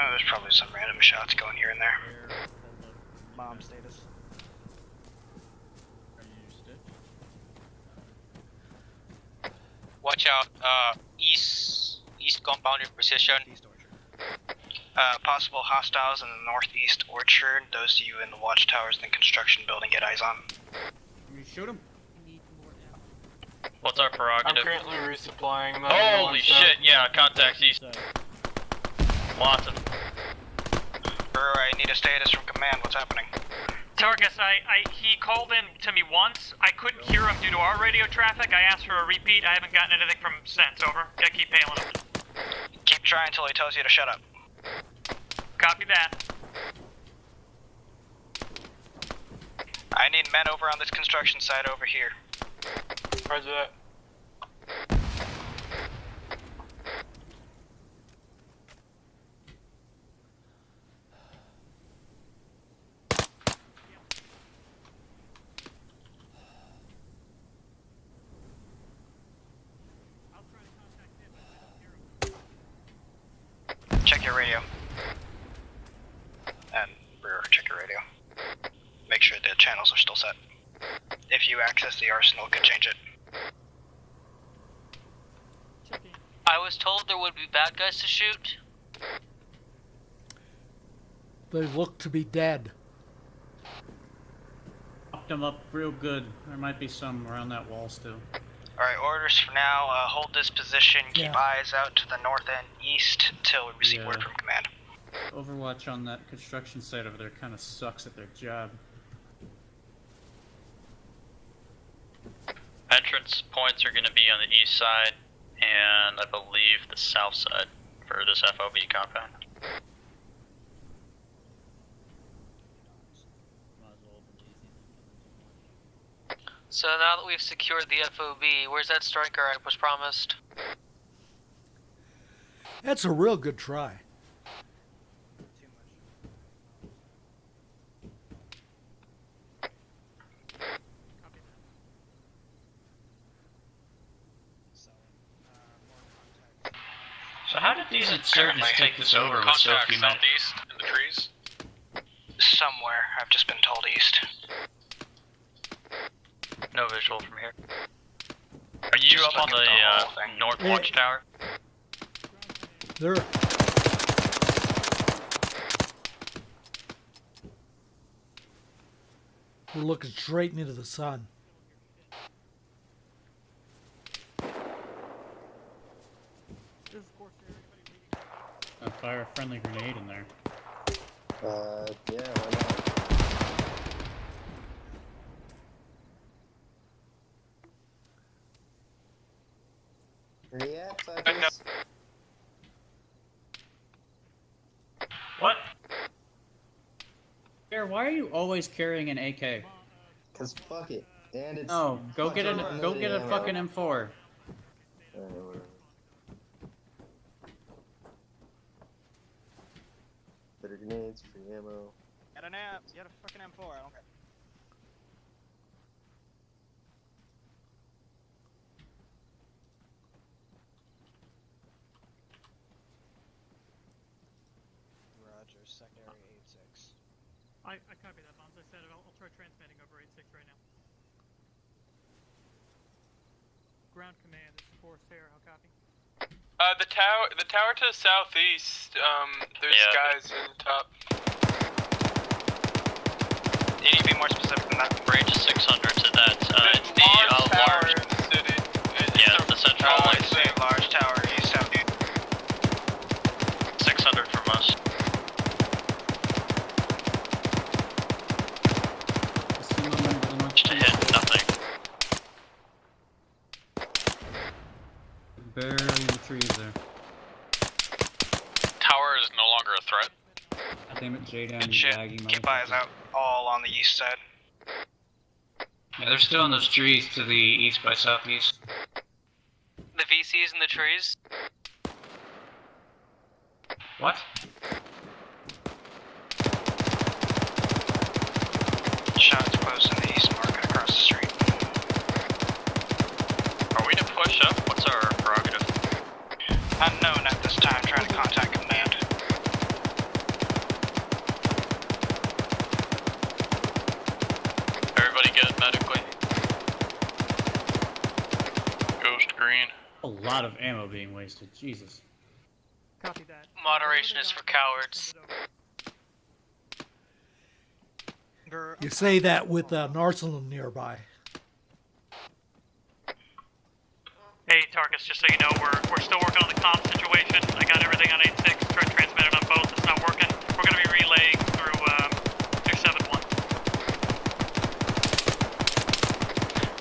Speaker 3: There's probably some random shots going here and there. Bomb status.
Speaker 13: Watch out, east compound in position.
Speaker 3: Possible hostiles in the northeast orchard. Those of you in the watchtowers and the construction building, get eyes on.
Speaker 16: You shoot him.
Speaker 8: What's our prerogative?
Speaker 15: I'm currently resupplying them.
Speaker 8: Holy shit, yeah, contacts east. Lots of them.
Speaker 3: Brewer, I need a status from command. What's happening?
Speaker 11: Targus, he called in to me once. I couldn't hear him due to our radio traffic. I asked for a repeat. I haven't gotten anything from him since. Over. Gotta keep hailing him.
Speaker 3: Keep trying until he tells you to shut up.
Speaker 11: Copy that.
Speaker 3: I need men over on this construction site over here.
Speaker 15: Roger that.
Speaker 3: Check your radio. And Brewer, check your radio. Make sure the channels are still set. If you access the arsenal, could change it.
Speaker 1: I was told there would be bad guys to shoot.
Speaker 4: They look to be dead.
Speaker 16: Popped them up real good. There might be some around that wall still.
Speaker 3: Alright, orders for now. Hold this position. Keep eyes out to the north and east until we receive word from command.
Speaker 16: Overwatch on that construction site over there kind of sucks at their job.
Speaker 8: Entrance points are going to be on the east side and I believe the south side for this FOB compound.
Speaker 1: So now that we've secured the FOB, where's that striker I was promised?
Speaker 4: That's a real good try.
Speaker 14: So how did these insurgents take this over with so few men?
Speaker 3: Southeast in the trees. Somewhere. I've just been told east.
Speaker 8: No visual from here. Are you up on the north watchtower?
Speaker 4: They're... We're looking straight into the sun.
Speaker 16: Fire a friendly grenade in there.
Speaker 7: Yeah, why not? React, I guess.
Speaker 14: What?
Speaker 16: Bear, why are you always carrying an AK?
Speaker 7: Cause fuck it. And it's
Speaker 16: No, go get a fucking M4.
Speaker 7: Better grenades, free ammo.
Speaker 6: Get an app. Get a fucking M4. I don't care. Roger, secondary 86.
Speaker 11: I copy that, Bombs. I said it. I'll try transmitting over 86 right now. Ground command, this is Force Air. How copy?
Speaker 15: The tower to the southeast, there's guys in the top.
Speaker 3: You need to be more specific than that.
Speaker 8: Range 600 to that,
Speaker 15: the large tower in the city.
Speaker 8: Yeah, the central
Speaker 3: I say large tower, east, south.
Speaker 8: 600 from us. To hit, nothing.
Speaker 16: Barely in the trees there.
Speaker 3: Tower is no longer a threat.
Speaker 16: God damn it, J-Down,
Speaker 3: Good
Speaker 16: you
Speaker 3: shit.
Speaker 16: lagging
Speaker 3: Keep eyes out. All on the east side.
Speaker 14: Yeah, they're still in those trees to the east by southeast.
Speaker 1: The VC's in the trees?
Speaker 14: What?
Speaker 3: Shots close in the east market across the street.
Speaker 8: Are we to push up? What's our prerogative?
Speaker 3: Unknown at this time, trying to contact command.
Speaker 8: Everybody good medically?
Speaker 15: Ghost green.
Speaker 16: A lot of ammo being wasted. Jesus.
Speaker 11: Copy that.
Speaker 1: Moderation is for cowards.
Speaker 4: You say that with an arsenal nearby.
Speaker 11: Hey, Tarkus, just so you know, we're still working on the comm situation. I got everything on 86. Tried to transmit it on both. It's not working. We're going to be relaying through 271.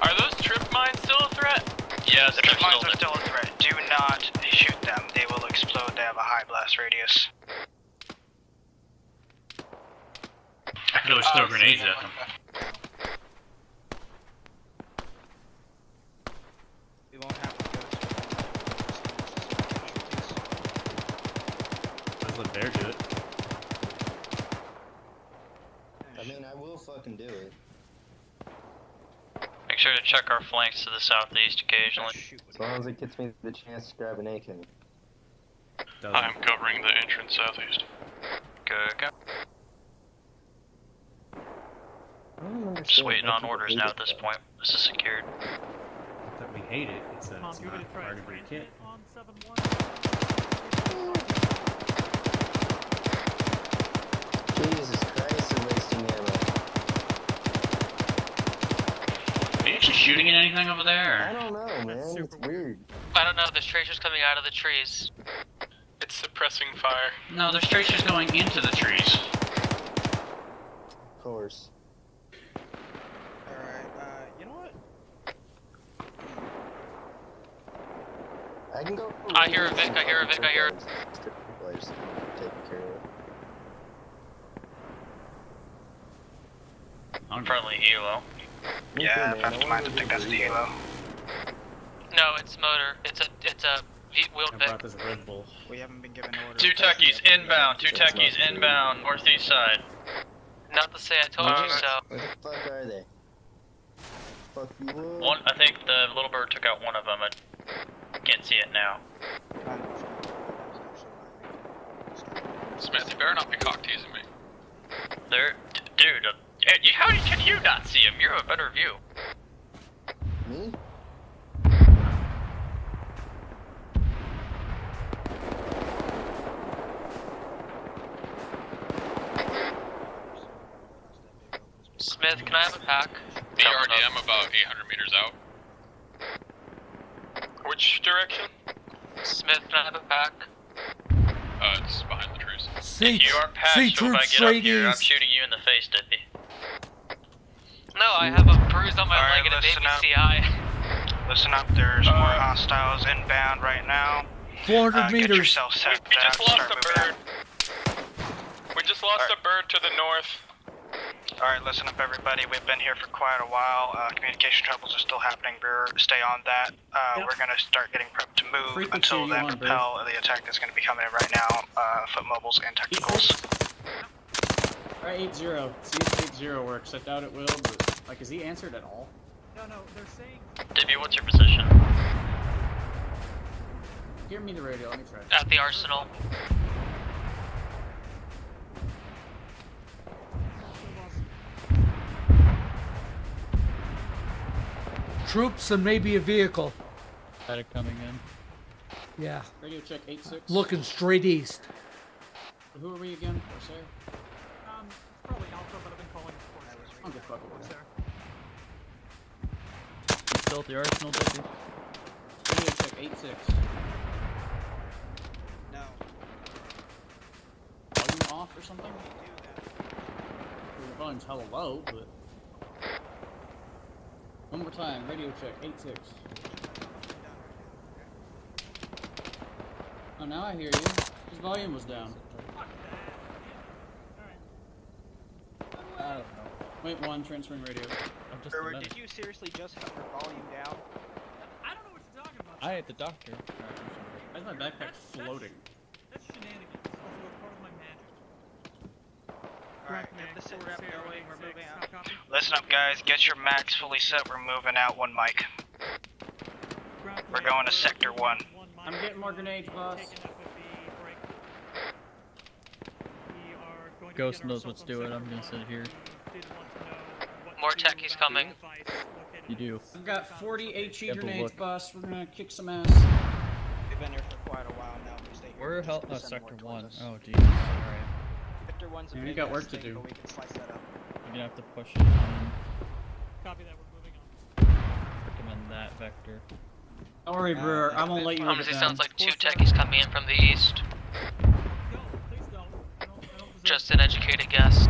Speaker 15: Are those trip mines still a threat?
Speaker 8: Yes,
Speaker 3: The trip mines are still a threat. Do not shoot them. They will explode. They have a high blast radius.
Speaker 14: I could always throw grenades at them.
Speaker 6: We won't have to go
Speaker 16: Let's let Bear do it.
Speaker 7: I mean, I will fucking do it.
Speaker 8: Make sure to check our flanks to the southeast occasionally.
Speaker 7: As long as it gets me the chance to grab an AK.
Speaker 15: I'm covering the entrance southeast.
Speaker 8: Good, go. Just waiting on orders now at this point. This is secured.
Speaker 16: Not that we hate it, it's that it's not part of your kit.
Speaker 7: Jesus Christ, they're wasting ammo.
Speaker 14: Are you actually shooting at anything over there?
Speaker 7: I don't know, man. It's weird.
Speaker 1: I don't know, there's tracers coming out of the trees.
Speaker 15: It's suppressing fire.
Speaker 14: No, there's tracers going into the trees.
Speaker 7: Of course.
Speaker 6: Alright, you know what?
Speaker 7: I can go.
Speaker 1: I hear a Vic, I hear a Vic, I hear it.
Speaker 7: I just take care of it.
Speaker 8: I'm friendly helo.
Speaker 3: Yeah, if I have to mind, I think that's the helo.
Speaker 1: No, it's motor. It's a wheeled Vic.
Speaker 9: This Red Bull.
Speaker 3: We haven't been given orders.
Speaker 8: 2 techies inbound, 2 techies inbound, northeast side.
Speaker 1: Not to say I told you so.
Speaker 7: Where the fuck are they? Fuck you up.
Speaker 8: One, I think the little bird took out one of them. I can't see it now.
Speaker 15: Smith, you better not be cock teasing me.
Speaker 8: There, dude. How can you not see him? You have a better view.
Speaker 7: Me?
Speaker 1: Smith, can I have a pack?
Speaker 15: BRDM about 800 meters out. Which direction?
Speaker 1: Smith, can I have a pack?
Speaker 15: It's behind the trees.
Speaker 8: If you aren't patched, so if I get up here, I'm shooting you in the face, Dippy.
Speaker 1: No, I have a bruise on my leg and a baby CI.
Speaker 3: Listen up, there's more hostiles inbound right now.
Speaker 4: 400 meters.
Speaker 3: Get yourself set
Speaker 15: We just lost
Speaker 3: start
Speaker 15: a
Speaker 3: moving
Speaker 15: bird.
Speaker 3: out.
Speaker 15: We just lost a bird to the north.
Speaker 3: Alright, listen up everybody, we've been here for quite a while, communication troubles are still happening, stay on that. We're gonna start getting prepped to move until then propel the attack that's gonna be coming in right now, foot mobiles and technicals.
Speaker 9: Alright, 8-0. See if 8-0 works. I doubt it will, but, like, is he answered at all?
Speaker 16: No, they're saying...
Speaker 8: Dippy, what's your position?
Speaker 9: Give me the radio, let me try.
Speaker 1: At the arsenal.
Speaker 4: Troops and maybe a vehicle.
Speaker 16: Static coming in.
Speaker 4: Yeah.
Speaker 9: Radio check 8-6.
Speaker 4: Looking straight east.
Speaker 9: Who are we again? Corsair?
Speaker 16: It's probably Alpha, but I've been calling Corsair.
Speaker 9: I don't give a fuck about
Speaker 16: Corsair.
Speaker 2: Still at the arsenal, Dippy?
Speaker 9: Radio check 8-6.
Speaker 3: No.
Speaker 9: Volume off or something? The volume's hella low, but... One more time, radio check 8-6. Oh, now I hear you. His volume was down.
Speaker 16: I don't know.
Speaker 9: Wait, 1, transferring radio.
Speaker 16: I'm just
Speaker 3: Erwin, did you seriously just have your volume down?
Speaker 16: I don't know what you're talking about. I ate the doctor.
Speaker 9: Why is my backpack floating?
Speaker 16: That's shenanigans. Also, it's part of my magic.
Speaker 3: Alright, get the sit rep going, we're moving out. Listen up guys, get your max fully set, we're moving out 1 mic. We're going to sector 1.
Speaker 9: I'm getting more grenades, boss.
Speaker 2: Ghost knows what to do it. I'm gonna sit here.
Speaker 1: More techies coming.
Speaker 2: You do.
Speaker 9: I've got 40 HE grenades,
Speaker 2: look.
Speaker 9: boss. We're gonna kick some ass.
Speaker 3: We've been here for quite a while now.
Speaker 2: We're sector 1. Oh, Jesus. Alright.
Speaker 3: Sector 1's a
Speaker 9: Yeah,
Speaker 3: big
Speaker 9: you got work
Speaker 3: ass
Speaker 9: to
Speaker 3: thing,
Speaker 9: do.
Speaker 3: but we can slice that up.
Speaker 2: You're gonna have to push it on.
Speaker 16: Copy that, we're moving on.
Speaker 2: Recommend that vector.
Speaker 9: Don't worry, Brewer. I won't let you live it
Speaker 1: Honestly,
Speaker 9: down.
Speaker 1: sounds like 2 techies coming in from the east.
Speaker 16: No, please don't. I don't
Speaker 1: Just an educated guess.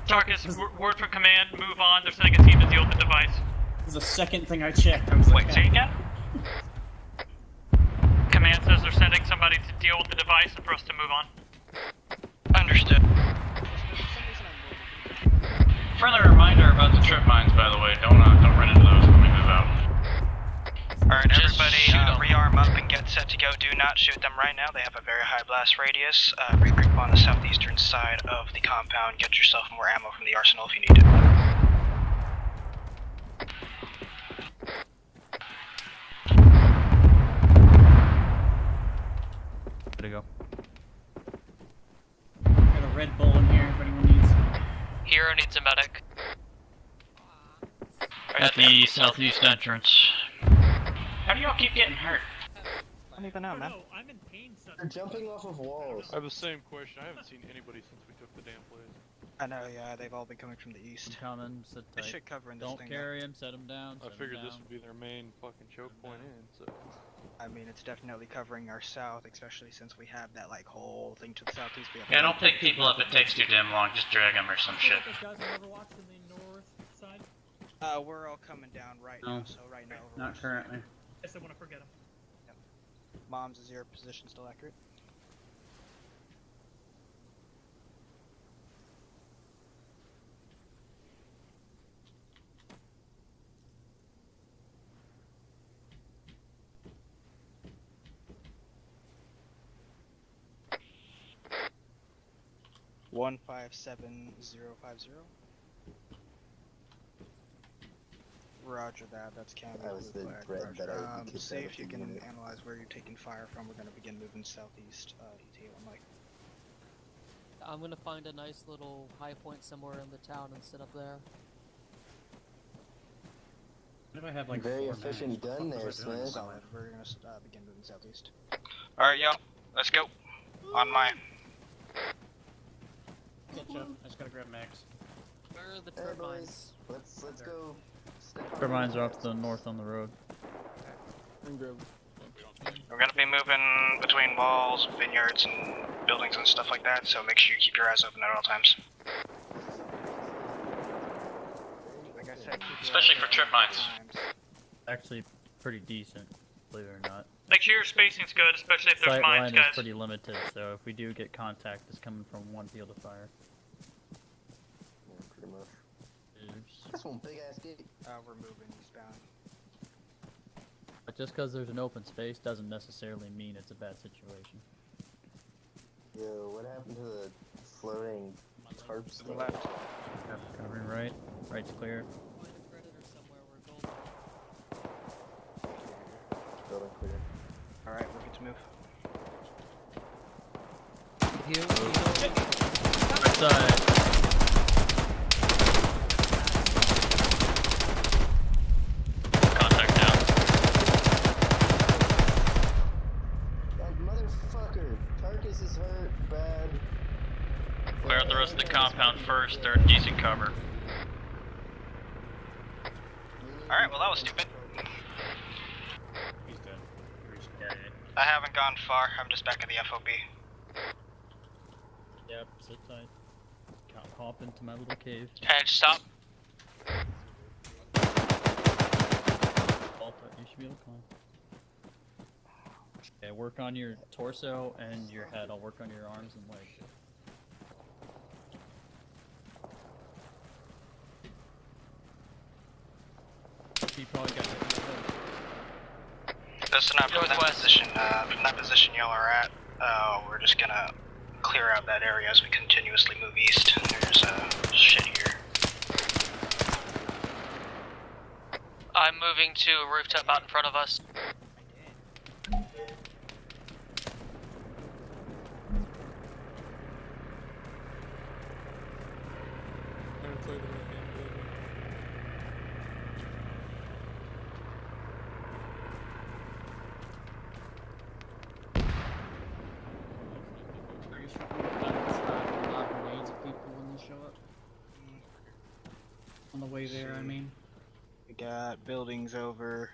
Speaker 11: Tarkus, word from command, move on. They're sending a team to deal with the device.
Speaker 9: This is the second thing I checked. I was
Speaker 11: Wait,
Speaker 9: like,
Speaker 11: say again? Command says they're sending somebody to deal with the device and for us to move on.
Speaker 3: Understood.
Speaker 14: Friendly reminder about the trip mines, by the way. Don't run into those when we move out.
Speaker 3: Alright, everybody, rearm up and get set to go. Do not shoot them right now. They have a very high blast radius. Regroup on the southeastern side of the compound. Get yourself more ammo from the arsenal if you need it.
Speaker 2: Way to go.
Speaker 9: got a Red Bull in here if anyone needs.
Speaker 1: Hero needs a medic.
Speaker 8: At the southeast entrance.
Speaker 14: How do y'all keep getting hurt?
Speaker 3: I don't even know, man.
Speaker 16: I'm in pain suddenly.
Speaker 7: They're jumping off of walls.
Speaker 15: I have the same question. I haven't seen anybody since we took the damn place.
Speaker 3: I know, yeah, they've all been coming from the east.
Speaker 2: I'm coming, sit
Speaker 3: They
Speaker 2: tight.
Speaker 3: should cover in this
Speaker 2: Don't
Speaker 3: thing.
Speaker 2: carry him, set him down.
Speaker 15: I figured this would be their main fucking choke point in, so.
Speaker 3: I mean, it's definitely covering our south, especially since we have that, like, whole thing to the southeast. We have
Speaker 14: Yeah, don't pick people up. It takes too damn long. Just drag them or some shit.
Speaker 16: Those guys on Overwatch in the north side?
Speaker 3: We're all coming down right now, so right now.
Speaker 9: Not currently.
Speaker 16: Guess I want to forget them.
Speaker 3: Moms, is your position still accurate? One 57050. Roger that. That's Canada.
Speaker 7: That was the thread that I would be kicked
Speaker 3: See
Speaker 7: out
Speaker 3: if
Speaker 7: of
Speaker 3: you
Speaker 7: the
Speaker 3: can
Speaker 7: unit.
Speaker 3: analyze where you're taking fire from. We're going to begin moving southeast. ETA on Mike.
Speaker 2: I'm gonna find a nice little high point somewhere in the town and sit up there.
Speaker 16: What if I have like
Speaker 7: Very
Speaker 16: 4
Speaker 7: efficient
Speaker 16: mags?
Speaker 7: gun
Speaker 16: What the
Speaker 7: there,
Speaker 16: fuck was I doing?
Speaker 7: Smith.
Speaker 3: Solid. We're going to begin moving southeast.
Speaker 14: Alright, yo, let's go. On my.
Speaker 16: Catch up. I just gotta grab mags.
Speaker 2: Where are the
Speaker 7: Hey,
Speaker 2: turbines?
Speaker 7: boys. Let's go. Step on
Speaker 16: Turbines
Speaker 7: the
Speaker 16: are off to the north on the road.
Speaker 3: We're going to be moving between walls, vineyards, and buildings and stuff like that, so make sure you keep your eyes open at all times. Like I said,
Speaker 14: Especially for trip mines.
Speaker 16: Actually, pretty decent, believe it or not.
Speaker 11: Make sure your spacing's good, especially if there's
Speaker 16: Sight
Speaker 11: mines,
Speaker 16: line is
Speaker 11: guys.
Speaker 16: pretty limited, so if we do get contact, it's coming from one field of fire.
Speaker 7: Yeah, pretty much.
Speaker 16: Oops.
Speaker 7: That's one big ass dick.
Speaker 3: we're moving eastbound.
Speaker 16: But just because there's an open space doesn't necessarily mean it's a bad situation.
Speaker 7: Yo, what happened to the floating tarps thing?
Speaker 3: Left.
Speaker 16: Covering right. Right's clear.
Speaker 2: Find a predator somewhere where gold.
Speaker 7: Building clear.
Speaker 3: Alright, we're good to move.
Speaker 16: Right side.
Speaker 8: Contact down.
Speaker 7: That motherfucker! Tarkus is hurt bad.
Speaker 8: Clear out the rest of the compound first. They're in decent cover.
Speaker 3: Alright, well that was stupid.
Speaker 16: He's dead.
Speaker 3: I haven't gone far, I'm just back at the FOB.
Speaker 16: Yep, sit tight. Can't hop into my little cave.
Speaker 1: Edge, stop.
Speaker 16: Alta, you should be able to climb. Okay, work on your torso and your head. I'll work on your arms and legs. You probably got it.
Speaker 3: That's not from that
Speaker 1: Northwest.
Speaker 3: position. From that position y'all are at, we're just gonna clear out that area as we continuously move east. There's shit here.
Speaker 1: I'm moving to a rooftop out in front of us.
Speaker 16: Grenades at people when they show up. On the way there, I mean.
Speaker 3: We got buildings over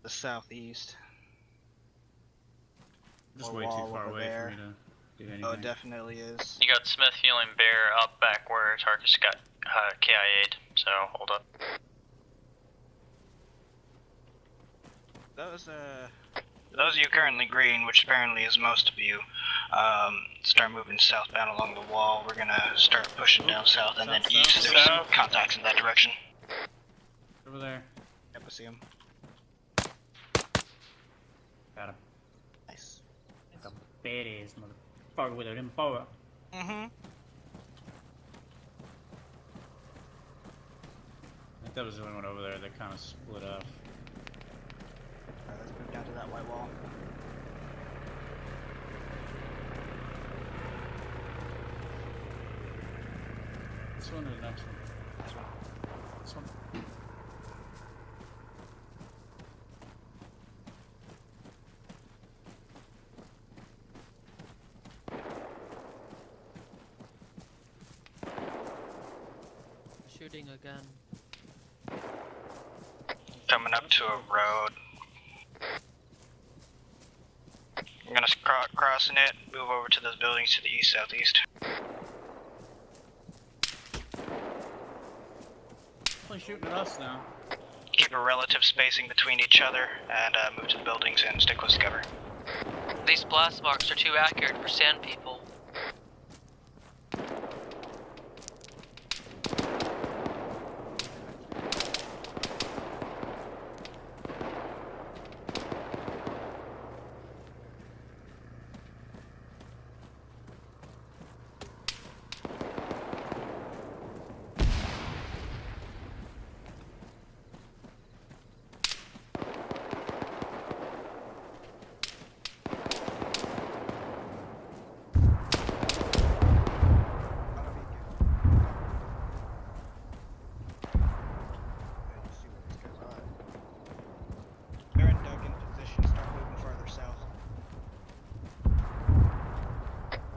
Speaker 3: the southeast.
Speaker 16: Just
Speaker 3: More
Speaker 16: way too
Speaker 3: wall
Speaker 16: far
Speaker 3: over
Speaker 16: away
Speaker 3: there.
Speaker 16: for me to do anything.
Speaker 3: Oh, it definitely is.
Speaker 8: You got Smith healing Bear up back where Tarkus got KIA'd, so hold up.
Speaker 3: Those of you currently green, which apparently is most of you, start moving southbound along the wall. We're gonna start pushing down south and then east. There's some contacts in that direction.
Speaker 16: Over there.
Speaker 3: Yep, I see him.
Speaker 16: Got him.
Speaker 3: Nice.
Speaker 16: Like a badass motherfucker with an M4.
Speaker 3: Mm-hmm.
Speaker 16: I think that was the only one over there that kind of split off.
Speaker 3: Alright, let's move down to that white wall.
Speaker 16: This one or the next one?
Speaker 3: This one.
Speaker 16: This one.
Speaker 2: Shooting again.
Speaker 3: Coming up to a road. I'm gonna crossing it, move over to those buildings to the east southeast.
Speaker 16: Only shooting at us now.
Speaker 3: Keep keep a relative spacing between each other and move to the buildings and stay close to cover.
Speaker 1: These blast marks are too accurate for sand people.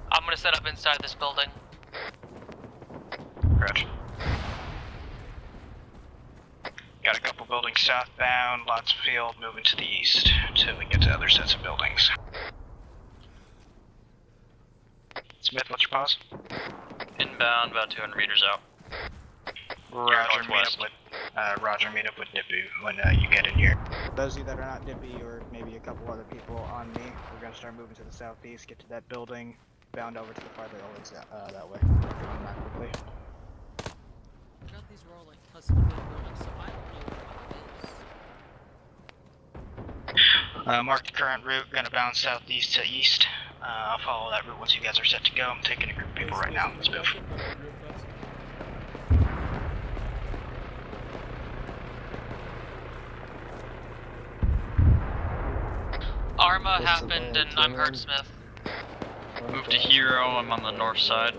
Speaker 1: I'm gonna set up inside this building.
Speaker 3: Roger. Got a couple buildings southbound, lots of field, moving to the east until we get to other sets of buildings. Smith, what's your pause?
Speaker 8: Inbound, about 200 meters out.
Speaker 3: Roger, meet up with Dippy when you get in here.
Speaker 17: Those of you that are not Dippy, or maybe a couple other people on me, we're gonna start moving to the southeast, get to that building, bound over to the farther buildings that way. Going back quickly.
Speaker 2: I got these were all like custom made buildings, so I don't know what it is.
Speaker 3: Mark the current route, gonna bounce southeast to east. I'll follow that route once you guys are set to go. I'm taking a group of people right now. Let's move.
Speaker 1: Arma happened and I'm hurt, Smith.
Speaker 8: Move to Hero, I'm on the north side.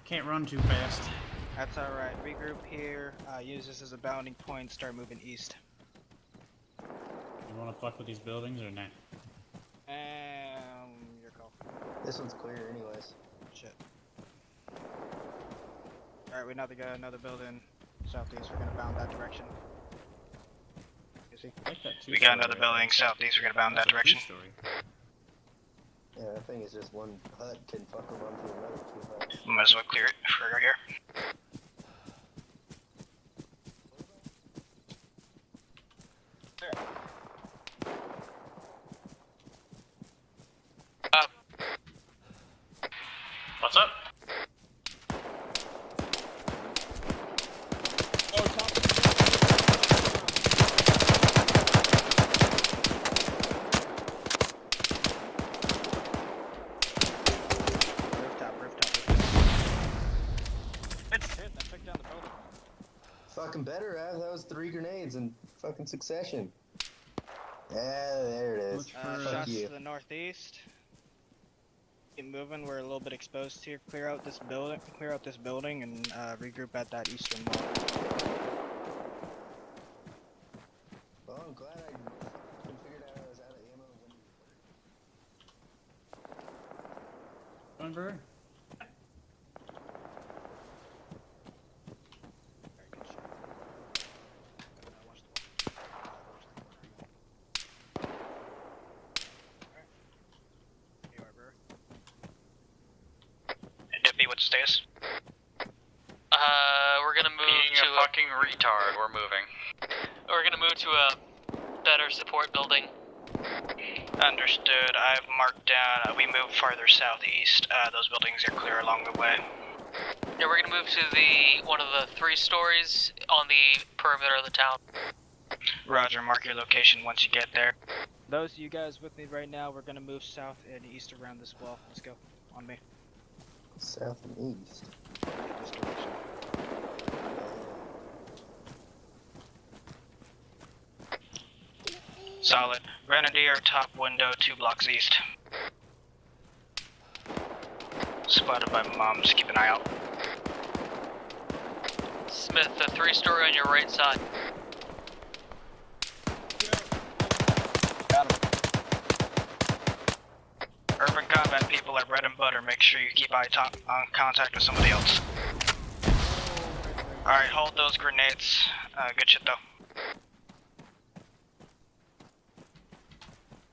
Speaker 16: Can't run too fast.
Speaker 17: That's alright. Regroup here, use this as a bounding point, start moving east.
Speaker 16: You wanna fuck with these buildings or nah?
Speaker 17: Your call.
Speaker 7: This one's clear anyways.
Speaker 17: Shit. Alright, we now got another building southeast, we're gonna bound that direction. You see?
Speaker 3: We got another building southeast, we're gonna bound that direction.
Speaker 7: Yeah, I think it's just one hut can fuck around to another two huts.
Speaker 3: Might as well clear it for right here.
Speaker 14: What's up?
Speaker 7: Fucking better, that was 3 grenades in fucking succession. Yeah, there it is.
Speaker 17: Shots to the northeast. Keep moving, we're a little bit exposed here. Clear out this building, and regroup at that eastern wall.
Speaker 7: Well, I'm glad I figured out I was out of ammo when
Speaker 16: Remember?
Speaker 3: What's the status?
Speaker 1: We're gonna move
Speaker 8: Being
Speaker 1: to
Speaker 8: a fucking retard, we're moving.
Speaker 1: We're gonna move to a better support building.
Speaker 3: Understood. I've marked down. We move farther southeast. Those buildings are clear along the way.
Speaker 1: Yeah, we're gonna move to the one of the 3 stories on the perimeter of the town.
Speaker 3: Roger. Mark your location once you get there.
Speaker 17: Those of you guys with me right now, we're gonna move south and east around this wall. Let's go. On me.
Speaker 7: South and east.
Speaker 17: This direction.
Speaker 3: Solid. Grenadier, top window, 2 blocks east. Spotted by mom, just keep an eye out.
Speaker 1: Smith, the 3-story on your right side.
Speaker 3: Got him. Urban combat people are bread and butter. Make sure you keep eye on contact with somebody else. Alright, hold those grenades. Good shit though.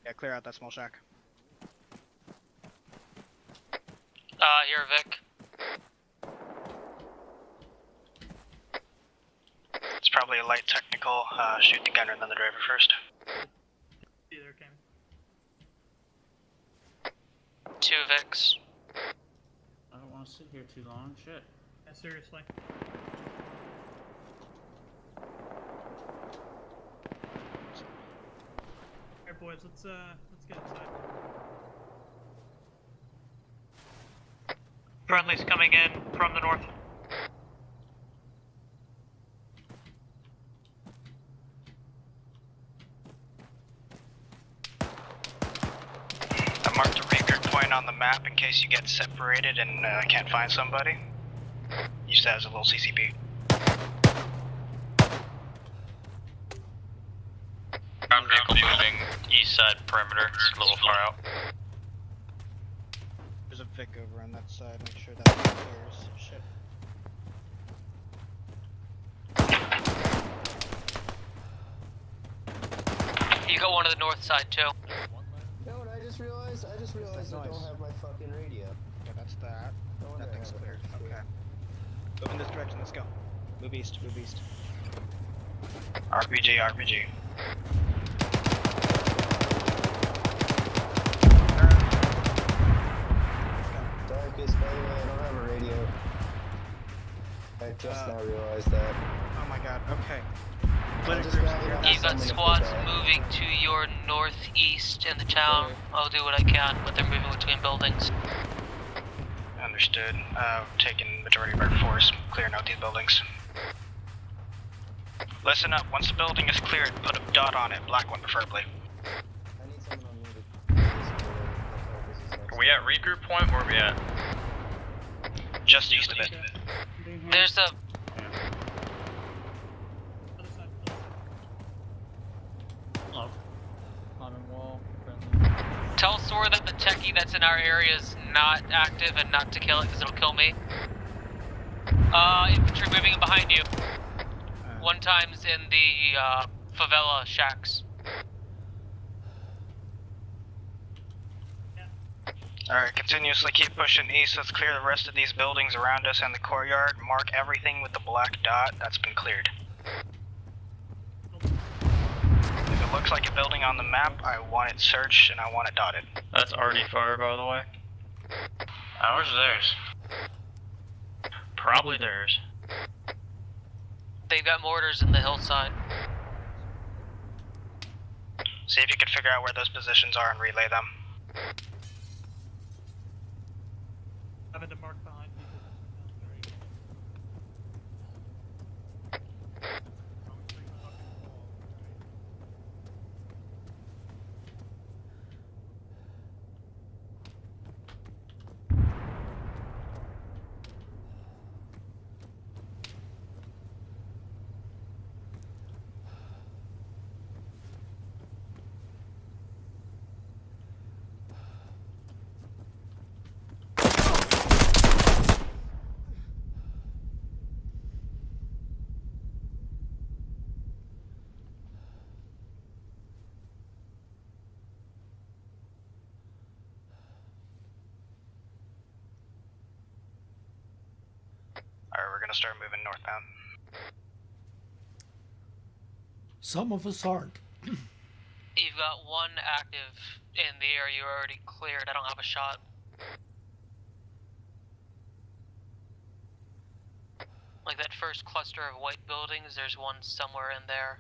Speaker 17: Yeah, clear out that small shack.
Speaker 1: Here, Vic.
Speaker 3: It's probably a light technical. Shoot the gunner and then the driver first.
Speaker 11: Either came.
Speaker 1: 2 Vics.
Speaker 16: I don't want to sit here too long. Shit.
Speaker 11: Yeah, seriously. Alright, boys, let's get inside. Friendly's coming in from the north.
Speaker 3: I marked a regroup point on the map in case you get separated and can't find somebody. Use that as a little CCP.
Speaker 8: Ground vehicle moving east side perimeter, it's a little far out.
Speaker 17: There's a Vic over on that side, make sure that clears. Shit.
Speaker 1: You got one to the north side too.
Speaker 7: You know what I just realized? I don't have my fucking radio.
Speaker 17: Yeah, that's that. That thing's cleared. Okay. Move in this direction, let's go. Move east, move east.
Speaker 3: RPG, RPG.
Speaker 7: Darkest, by the way, I don't have a radio. I just now realized that.
Speaker 17: Oh my god, okay.
Speaker 1: You've got squads moving to your northeast in the town. I'll do what I can, but they're moving between buildings.
Speaker 3: Understood. Taking majority of our force, clearing out these buildings. Listen up, once the building is cleared, put a dot on it, black one preferably.
Speaker 7: I need someone on me.
Speaker 8: Are we at regroup point? Where are we at?
Speaker 3: Just east of it.
Speaker 1: There's a...
Speaker 16: Hello. Common wall. Friendly.
Speaker 1: Tell Sora that the techie that's in our area is not active and not to kill it because it'll kill me. Infantry moving in behind you. One time's in the favela shacks.
Speaker 3: Alright, continuously keep pushing east. Let's clear the rest of these buildings around us and the courtyard. Mark everything with the black dot. That's been cleared. If it looks like a building on the map, I want it searched and I want it dotted.
Speaker 8: That's already fire, by the way. Ours or theirs? Probably theirs.
Speaker 1: They've got mortars in the hillside.
Speaker 3: See if you can figure out where those positions are and relay them.
Speaker 11: Having to mark behind people.
Speaker 3: Alright, we're gonna start moving northbound.
Speaker 4: Some of us aren't.
Speaker 1: You've got one active in the area you already cleared. I don't have a shot. Like that first cluster of white buildings, there's one somewhere in there.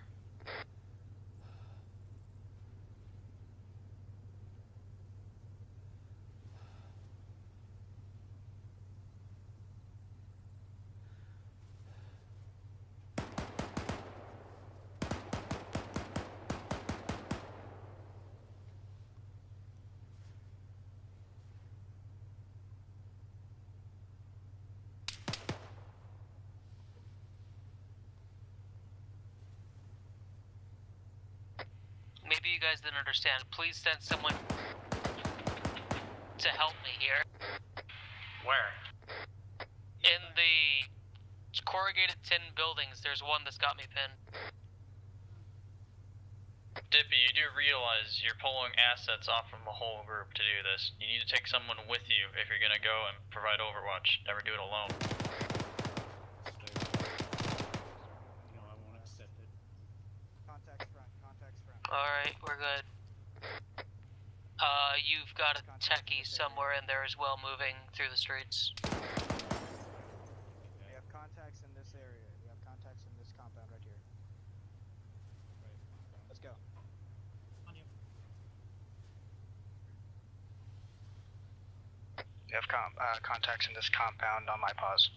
Speaker 1: Maybe you guys didn't understand. Please send someone to help me here.
Speaker 14: Where?
Speaker 1: In the corrugated tin buildings, there's one that's got me pinned.
Speaker 8: Dippy, you do realize you're pulling assets off from the whole group to do this. You need to take someone with you if you're gonna go and provide overwatch. Never do it alone.
Speaker 16: No, I won't accept it.
Speaker 17: Contacts front, contacts front.
Speaker 1: Alright, we're good. You've got a techie somewhere in there as well moving through the streets.
Speaker 17: We have contacts in this area. We have contacts in this compound right here. Let's go.
Speaker 16: On you.
Speaker 17: We have contacts in this compound on my pause.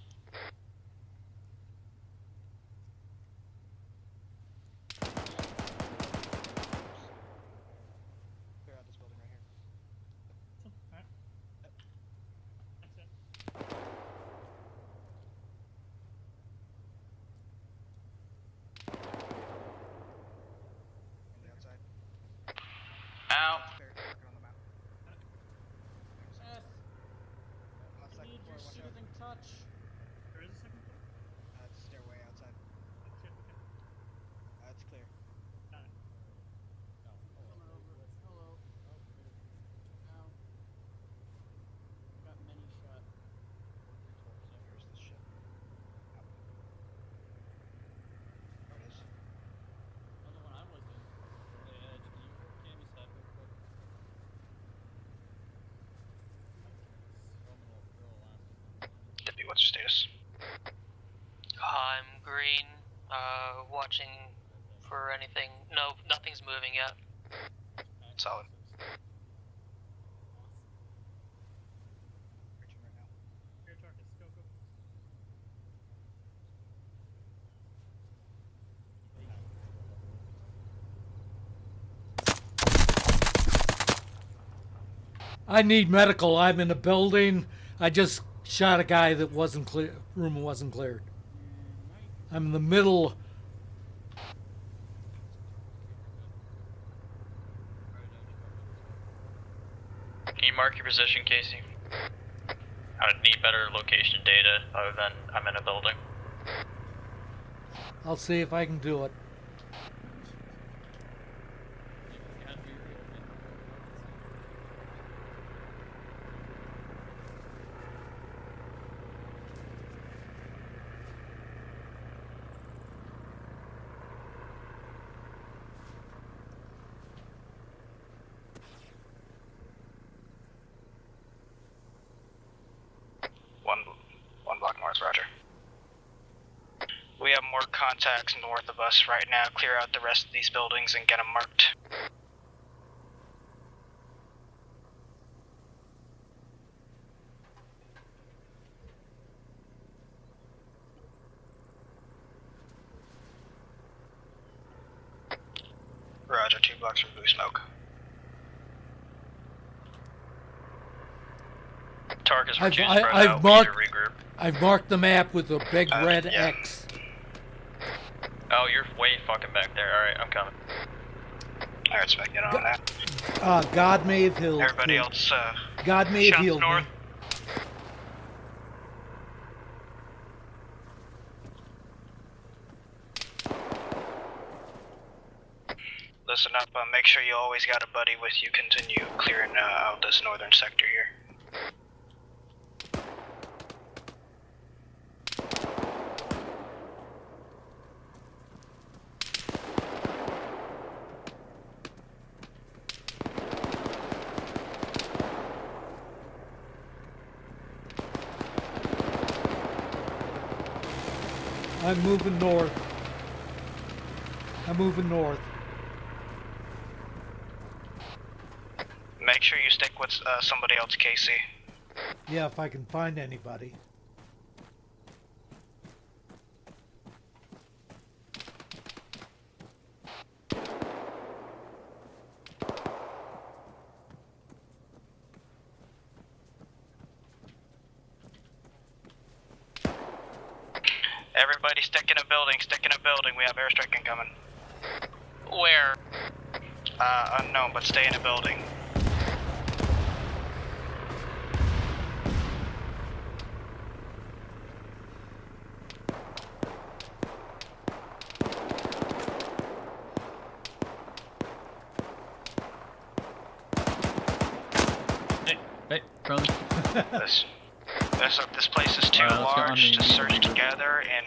Speaker 17: Clear out this building right here.
Speaker 16: Alright. That's it.
Speaker 17: On the outside.
Speaker 8: Ow.
Speaker 17: Clear. Working on the map.
Speaker 16: Yes.
Speaker 17: On the second
Speaker 16: Need
Speaker 17: floor,
Speaker 16: your
Speaker 17: watch out.
Speaker 16: soothing touch. There is a second floor?
Speaker 17: It's a stairway outside.
Speaker 16: Shit, okay.
Speaker 17: It's clear.
Speaker 16: Got it. Coming over. Hello. Ow. Got many shot.
Speaker 17: Here's this shit. There it is.
Speaker 16: Oh, the one I was in. The edge. Can you hold Cammy's head real quick?
Speaker 17: Dippy, what's your status?
Speaker 1: I'm green, watching for anything. No, nothing's moving yet.
Speaker 17: Solid. Reaching right now.
Speaker 16: Clear targets. Go, go.
Speaker 4: I need medical. I'm in a building. I just shot a guy that wasn't clear. Room wasn't cleared. I'm in the middle.
Speaker 8: Can you mark your position, Casey? I would need better location data other than I'm in a building.
Speaker 4: I'll see if I can do it.
Speaker 17: One block north, roger. We have more contacts north of us right now. Clear out the rest of these buildings and get them marked. Roger, 2 blocks from blue smoke.
Speaker 8: Targets were too spread out. We need to regroup.
Speaker 4: I've marked the map with a big red
Speaker 8: yeah.
Speaker 4: X.
Speaker 8: Oh, you're way fucking back there. Alright, I'm coming.
Speaker 17: Alright, so I get on that.
Speaker 4: God may have healed.
Speaker 17: Everybody else,
Speaker 4: God may have healed
Speaker 11: north.
Speaker 4: me.
Speaker 17: Listen up, make sure you always got a buddy with you. Continue clearing out this northern sector here.
Speaker 4: I'm moving north. I'm moving north.
Speaker 17: Make sure you stick with somebody else, Casey.
Speaker 4: Yeah, if I can find anybody.
Speaker 17: Everybody stick in a building, stick in a building. We have airstrike incoming.
Speaker 1: Where?
Speaker 17: Unknown, but stay in a building.
Speaker 3: This place is too large to search together and.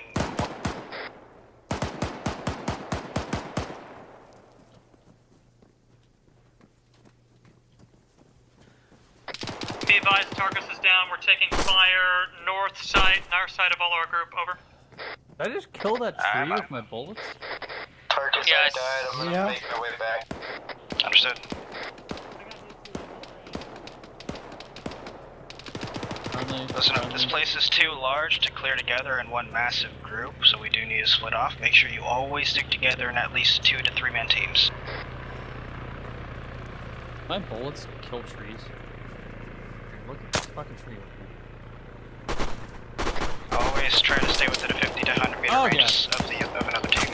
Speaker 11: Be advised, Tarkus is down. We're taking fire north side of all our group. Over.
Speaker 16: Did I just kill that tree with my bullets?
Speaker 13: Tarkus, I died. I'm gonna make my way back.
Speaker 3: Understood. Listen up, this place is too large to clear together in one massive group, so we do need to split off. Make sure you always stick together in at least 2 to 3 man teams.
Speaker 16: My bullets kill trees. Look at this fucking tree over here.
Speaker 3: Always try to stay within a 50 to 100 meter radius of another team.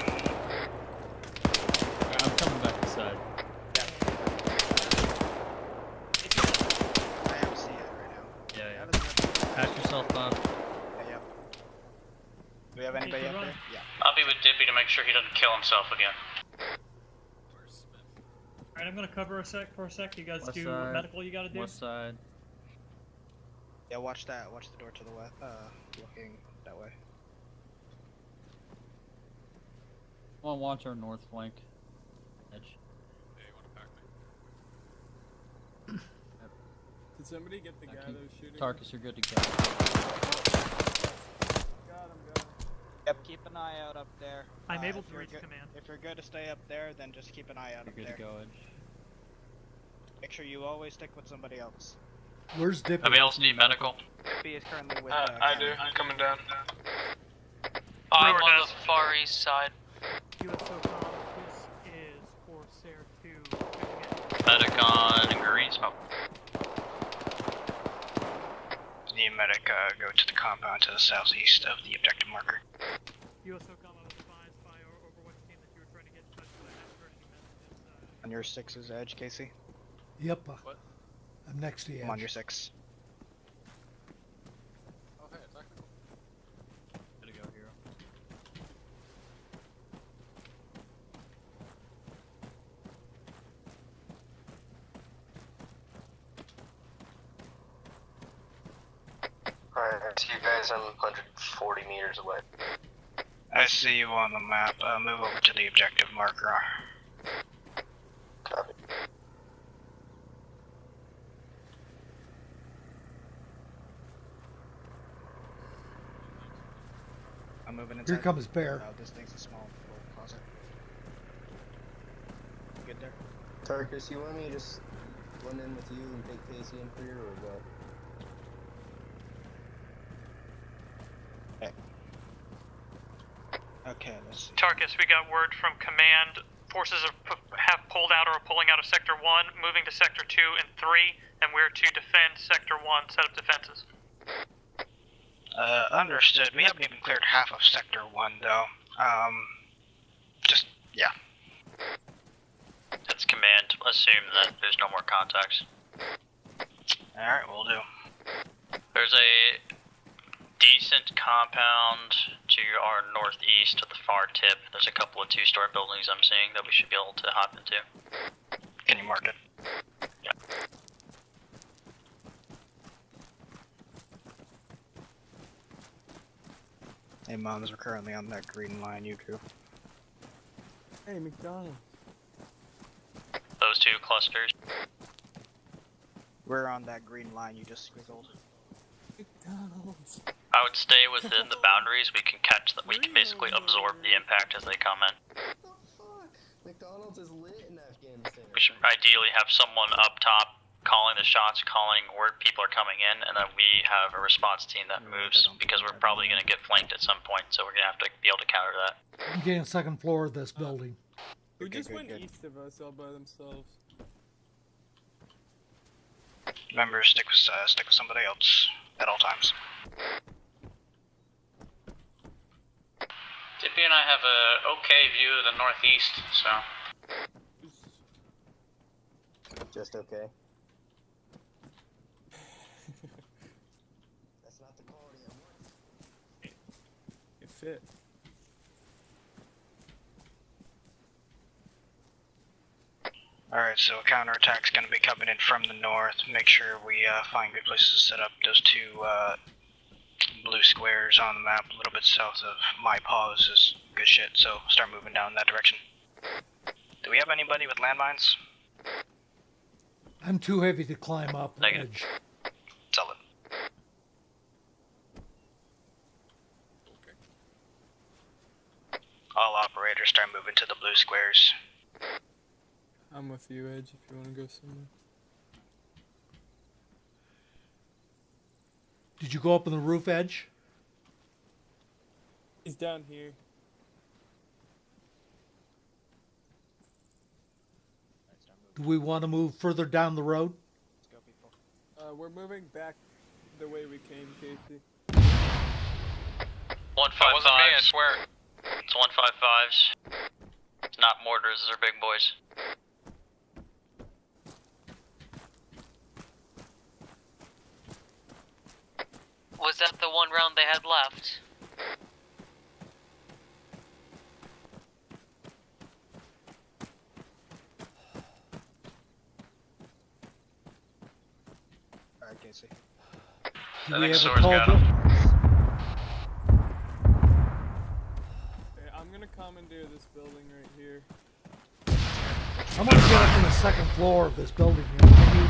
Speaker 16: I'm coming back inside.
Speaker 17: I am seeing it right now.
Speaker 16: Yeah. Patch yourself up.
Speaker 17: Yep. Do we have anybody up there? Yeah.
Speaker 14: I'll be with Dippy to make sure he doesn't kill himself again.
Speaker 11: Alright, I'm gonna cover for a sec. You guys
Speaker 16: West
Speaker 11: do
Speaker 16: side.
Speaker 11: what medical you gotta do.
Speaker 16: West side.
Speaker 17: Yeah, watch that. Watch the door to the west. Looking that way.
Speaker 16: I want to watch our north flank. Edge.
Speaker 15: Did somebody get the guy that was shooting?
Speaker 16: Tarkus, you're good to go.
Speaker 15: Got him.
Speaker 17: Yep, keep an eye out up there.
Speaker 11: I'm able
Speaker 17: if
Speaker 11: to
Speaker 17: you're
Speaker 11: reach
Speaker 17: good-
Speaker 11: command.
Speaker 17: If you're good to stay up there, then just keep an eye out
Speaker 16: You're
Speaker 17: up
Speaker 16: good
Speaker 17: there.
Speaker 16: to go, Edge.
Speaker 17: Make sure you always stick with somebody else.
Speaker 4: Where's Dippy?
Speaker 8: Anybody else need medical?
Speaker 17: Dippy is currently with.
Speaker 15: I do. I'm coming down.
Speaker 1: I'm on the far east side.
Speaker 11: USO com, this is Corsair 2.
Speaker 8: Medic on green smoke.
Speaker 3: Need medic, go to the compound to the southeast of the objective marker.
Speaker 11: USO com, I was advised by our Overwatch team that you were trying to get in touch, but I haven't heard any messages.
Speaker 17: On your 6's edge, Casey.
Speaker 4: Yep. I'm next to you.
Speaker 17: I'm on your 6.
Speaker 15: Oh, hey, technical.
Speaker 16: Good to go, hero.
Speaker 7: Alright, I see you guys. I'm 140 meters away.
Speaker 3: I see you on the map. Move over to the objective marker.
Speaker 7: Copy.
Speaker 17: I'm moving inside.
Speaker 4: Here comes Bear.
Speaker 17: This thing's a small little closet. You good there?
Speaker 7: Tarkus, you want me to just blend in with you and take Casey in for you, or what?
Speaker 17: Okay, let's see.
Speaker 11: Tarkus, we got word from command. Forces have pulled out or are pulling out of Sector 1, moving to Sector 2 and 3, and we're to defend Sector 1, set up defenses.
Speaker 3: Understood. We haven't even cleared half of Sector 1, though. Yeah.
Speaker 8: That's command. Assume that there's no more contacts.
Speaker 3: Alright, we'll do.
Speaker 8: There's a decent compound to our northeast at the far tip. There's a couple of 2-story buildings I'm seeing that we should be able to hop into.
Speaker 3: Can you mark it?
Speaker 8: Yeah.
Speaker 17: Hey, Moms, we're currently on that green line you drew.
Speaker 15: Hey, McDonald's.
Speaker 8: Those 2 clusters.
Speaker 17: We're on that green line you just squiggled.
Speaker 15: McDonald's.
Speaker 8: I would stay within the boundaries. We can catch them. We can basically absorb the impact as they come in.
Speaker 7: What the fuck? McDonald's is lit in Afghanistan.
Speaker 8: We should ideally have someone up top calling the shots, calling where people are coming in, and then we have a response team that moves because we're probably going to get flanked at some point, so we're going to have to be able to counter that.
Speaker 4: I'm getting second floor of this building.
Speaker 15: Who just went east of us all by themselves?
Speaker 3: Remember, stick with somebody else at all times.
Speaker 14: Dippy and I have a okay view of the northeast, so.
Speaker 7: Just okay. That's not the quality I want.
Speaker 15: It fit.
Speaker 17: Alright, so a counterattack's gonna be coming in from the north. Make sure we find good places to set up. Those two blue squares on the map a little bit south of my paws is good shit, so start moving down that direction. Do we have anybody with landmines?
Speaker 4: I'm too heavy to climb up the
Speaker 8: Negative.
Speaker 4: edge.
Speaker 17: Solid. All operators start moving to the blue squares.
Speaker 15: I'm with you, Edge, if you want to go somewhere.
Speaker 4: Did you go up on the roof edge?
Speaker 15: He's down here.
Speaker 4: Do we want to move further down the road?
Speaker 17: Let's go, people.
Speaker 15: We're moving back the way we came, Casey.
Speaker 8: 155s.
Speaker 13: That wasn't me, I swear.
Speaker 8: It's 155s. It's not mortars, these are big boys.
Speaker 1: Was that the one round they had left?
Speaker 17: Alright, Casey.
Speaker 4: Do we have a call bill?
Speaker 15: Okay, I'm gonna commandeer this building right here.
Speaker 4: I'm gonna get up on the second floor of this building here. I need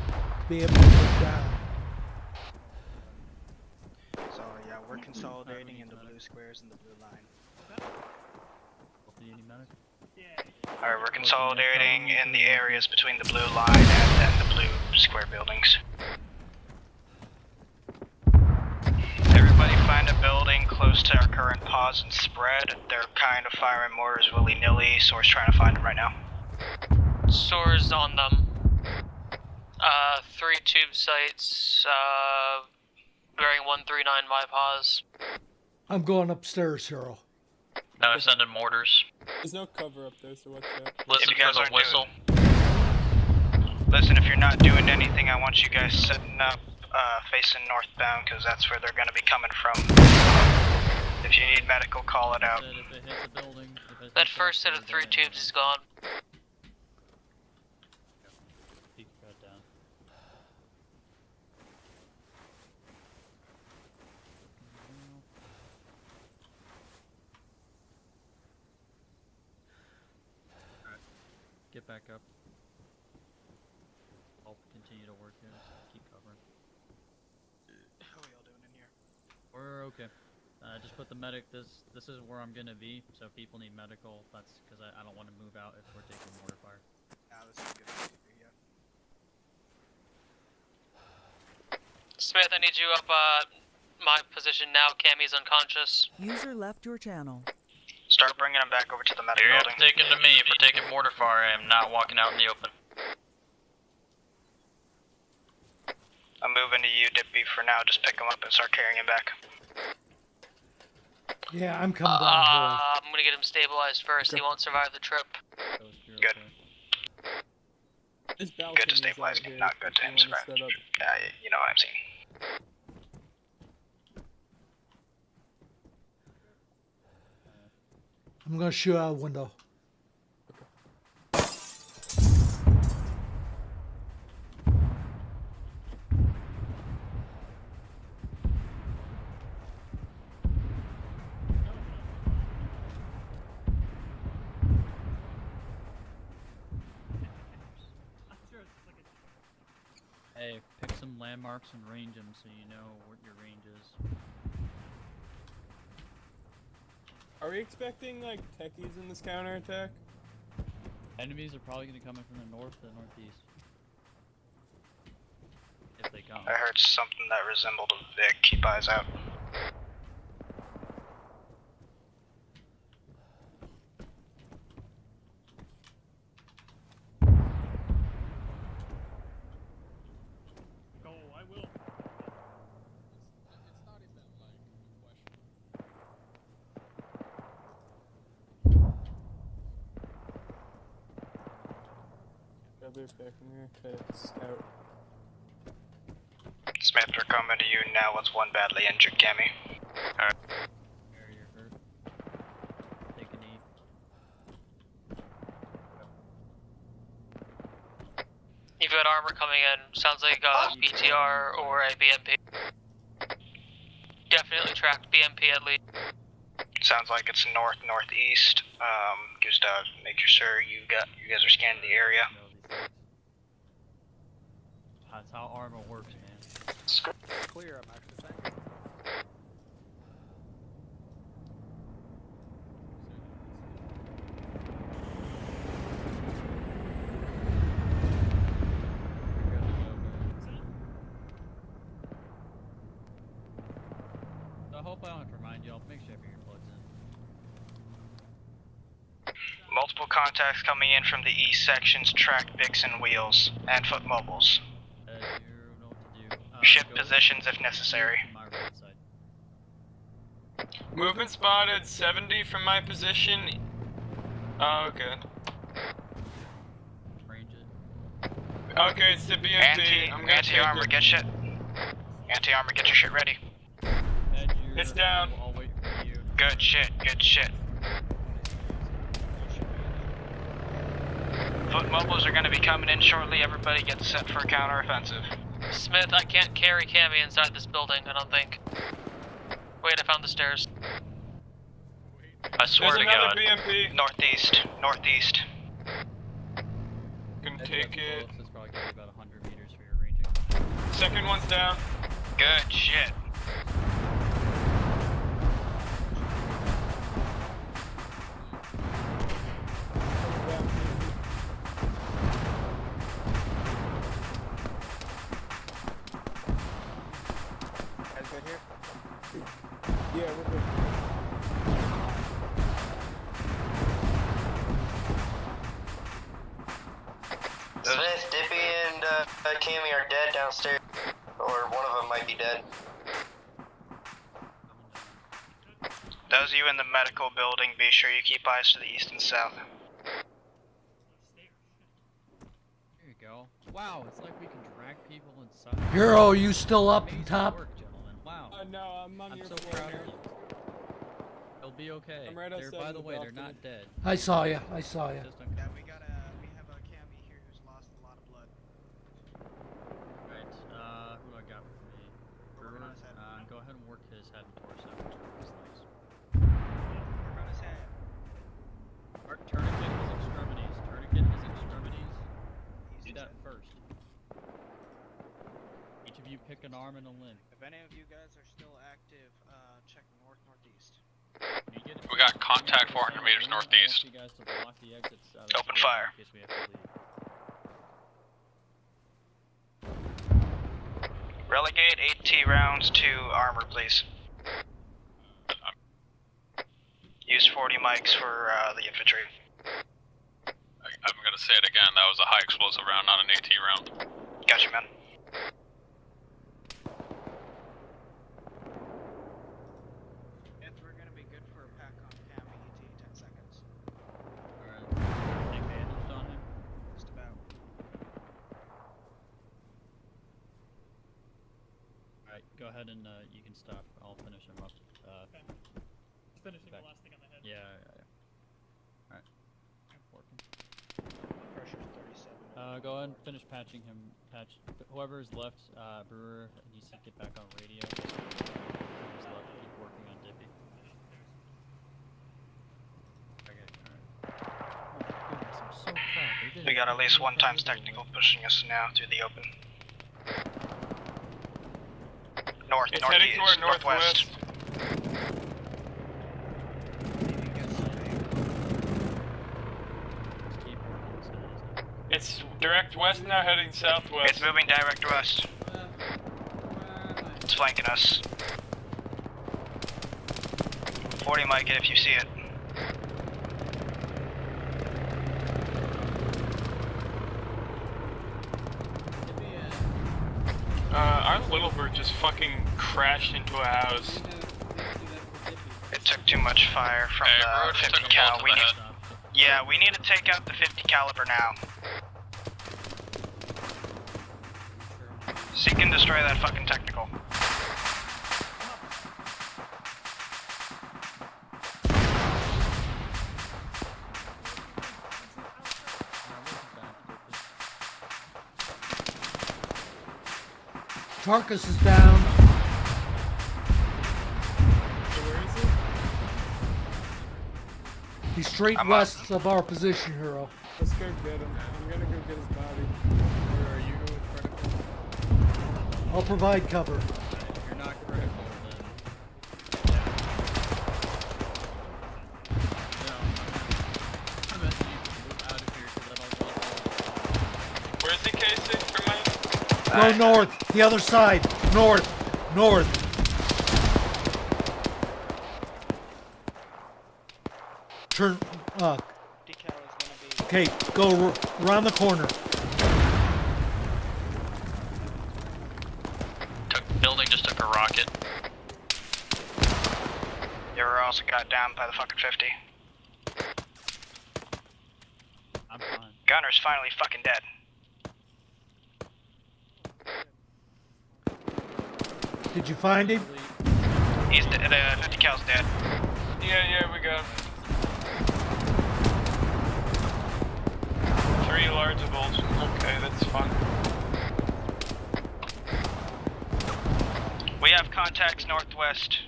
Speaker 4: to be able to move down.
Speaker 17: So yeah, we're consolidating in the blue squares and the blue line. Alright, we're consolidating in the areas between the blue line and then the blue square buildings. Everybody find a building close to our current pause and spread. They're kind of firing mortars willy-nilly, so we're trying to find them right now.
Speaker 1: Soars on them. 3 tube sites, bearing 139 my pause.
Speaker 4: I'm going upstairs, Cheryl.
Speaker 8: Now sending mortars.
Speaker 15: There's no cover up there, so watch out.
Speaker 8: Listen
Speaker 17: If you guys
Speaker 8: for the
Speaker 17: aren't
Speaker 8: whistle.
Speaker 17: Listen, if you're not doing anything, I want you guys setting up facing northbound, because that's where they're going to be coming from. If you need medical, call it out.
Speaker 1: That first set of 3 tubes is gone.
Speaker 16: Get back up. I'll continue to work here. Keep covering.
Speaker 17: How are y'all doing in here?
Speaker 16: We're okay. Just put the medic. This is where I'm gonna be. So if people need medical, that's because I don't want to move out if we're taking mortar fire.
Speaker 17: Nah, this is good. Yeah.
Speaker 1: Smith, I need you up my position now. Cammy's unconscious.
Speaker 12: User left your channel.
Speaker 17: Start bringing them back over to the medical
Speaker 8: You have
Speaker 17: building.
Speaker 8: to take it to me. If we're taking mortar fire, I am not walking out in the open.
Speaker 17: I'm moving to you, Dippy, for now. Just pick him up and start carrying him back.
Speaker 4: Yeah, I'm coming down here.
Speaker 1: I'm gonna get him stabilized first. He won't survive the trip.
Speaker 17: Good.
Speaker 15: This
Speaker 17: Good to stabilize him, not good to him survive. Yeah, you know what I'm saying.
Speaker 4: I'm gonna shoot out a window.
Speaker 16: Hey, pick some landmarks and range them so you know what your range is.
Speaker 15: Are we expecting like techies in this counterattack?
Speaker 16: Enemies are probably going to come in from the north to the northeast. If they come.
Speaker 17: I heard something that resembled a Vic. Keep eyes out.
Speaker 15: Grab their back in here, try to scout.
Speaker 17: Smith, we're coming to you now. What's one badly injured, Cammy?
Speaker 8: Alright.
Speaker 16: Area hurt. Take a knee.
Speaker 1: We've got armor coming in. Sounds like BTR or a BMP. Definitely tracked BMP at least.
Speaker 17: Sounds like it's northeast. Gustav, make sure you guys are scanning the area.
Speaker 16: That's how armor works, man.
Speaker 6: Clear, I'm actually saying.
Speaker 16: So I hope I don't have to remind y'all. Make sure you have your earplugs in.
Speaker 17: Multiple contacts coming in from the east sections, tracked Vixen wheels, and foot mobiles.
Speaker 16: You know what to do.
Speaker 17: Shift positions if necessary.
Speaker 16: My right side.
Speaker 15: Movement spotted 70 from my position. Oh, okay.
Speaker 16: Range it.
Speaker 15: Okay, it's the BMP. I'm gonna
Speaker 17: Anti-armor, get shit. Anti-armor, get your shit ready.
Speaker 15: It's down.
Speaker 16: I'll wait for you.
Speaker 17: Good shit, good shit. Foot mobiles are gonna be coming in shortly. Everybody get set for a counter-offensive.
Speaker 1: Smith, I can't carry Cammy inside this building, I don't think. Wait, I found the stairs.
Speaker 8: I swear
Speaker 15: There's
Speaker 8: to
Speaker 15: another
Speaker 8: God.
Speaker 15: BMP.
Speaker 17: Northeast.
Speaker 15: Can take it.
Speaker 16: It's probably gonna be about 100 meters for your ranging.
Speaker 15: Second one's down.
Speaker 17: Good shit.
Speaker 6: Guys good here?
Speaker 9: Yeah, we're good.
Speaker 7: Smith, Dippy, and Cammy are dead downstairs. Or one of them might be dead.
Speaker 17: Those of you in the medical building, be sure you keep eyes to the east and south.
Speaker 16: There you go. Wow, it's like we can drag people inside.
Speaker 4: Hero, you still up
Speaker 16: Amazing
Speaker 4: on top?
Speaker 16: work, gentlemen. Wow.
Speaker 9: No, I'm on your
Speaker 16: so
Speaker 9: floor
Speaker 16: proud
Speaker 9: here.
Speaker 16: of you. They'll be okay.
Speaker 9: I'm right
Speaker 16: They're,
Speaker 9: outside
Speaker 16: by
Speaker 9: of
Speaker 16: the
Speaker 9: the
Speaker 16: way, they're
Speaker 9: balcony.
Speaker 16: not dead.
Speaker 4: I saw you. I saw you.
Speaker 16: Just okay.
Speaker 17: Yeah, we have a Cammy here who's lost a lot of blood.
Speaker 16: Right, who do I got with me? Brewer, go ahead and work his head and torso. His legs.
Speaker 17: Work on his head.
Speaker 16: Tourniquet his extremities. Tourniquet his extremities. Do that first. Each of you pick an arm and a limb.
Speaker 17: If any of you guys are still active, check northeast.
Speaker 14: We got contact 400 meters northeast.
Speaker 16: You guys to block the exits out of
Speaker 17: Open
Speaker 16: the
Speaker 17: fire.
Speaker 16: in case we have to leave.
Speaker 17: Relegate 8T rounds to armor, please. Use 40 mics for the infantry.
Speaker 14: I'm gonna say it again, that was a high explosive round, not an AT round.
Speaker 17: Gotcha, man. We're gonna be good for a pack on Cammy, ET, 10 seconds.
Speaker 16: Alright. Take bandaged on him.
Speaker 17: Just about.
Speaker 16: Alright, go ahead and you can stop. I'll finish him up.
Speaker 11: Finishing the last thing on the head.
Speaker 16: Yeah. Alright. Working.
Speaker 17: Pressure 37.
Speaker 16: Go ahead and finish patching him. Whoever is left, Brewer needs to get back on radio. Whoever's left, keep working on Dippy. Okay, alright. Oh my goodness, I'm so proud. They did
Speaker 17: We got at least one
Speaker 16: everything
Speaker 17: times
Speaker 16: they
Speaker 17: technical pushing us now through the open.
Speaker 15: It's heading toward
Speaker 17: northwest.
Speaker 15: It's direct west now, heading southwest.
Speaker 17: It's moving direct west. It's flanking us. 40 mic it if you see it.
Speaker 15: Our little bird just fucking crashed into a house.
Speaker 17: It took too much fire from the 50 cal. Yeah, we need to take out the 50 caliber now. Seek and destroy that fucking technical.
Speaker 4: Tarkus is down.
Speaker 15: Where is he?
Speaker 4: He's straight west of our position, Hero.
Speaker 15: Let's go get him. I'm gonna go get his body. Where are you? Critical?
Speaker 4: I'll provide cover.
Speaker 16: You're not critical, then. No, I'm gonna you move out of here because I don't want to.
Speaker 15: Where's he, Casey? Remind me?
Speaker 4: Go north. The other side. North. North. Turn. Okay, go around the corner.
Speaker 8: Building just took a rocket.
Speaker 17: You were also got down by the fucking 50.
Speaker 16: I'm fine.
Speaker 17: Gunner's finally fucking dead.
Speaker 4: Did you find him?
Speaker 17: He's dead. The 50 cal's dead.
Speaker 15: Yeah, we got him. 3 largeables. Okay, that's fun.
Speaker 17: We have contacts northwest.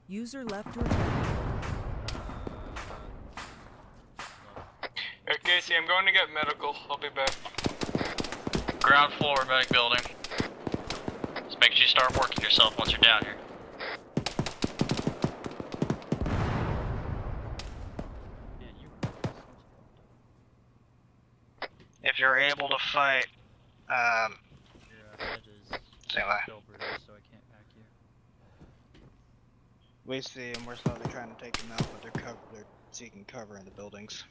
Speaker 12: User left your channel.
Speaker 15: Alright, Casey, I'm going to get medical. I'll be back.
Speaker 8: Ground floor, medic building. Just make sure you start working yourself once you're down here.
Speaker 17: If you're able to fight, say what?
Speaker 16: So I can't pack you.
Speaker 17: We see them. We're slowly trying to take them out, but they're seeking cover in the buildings.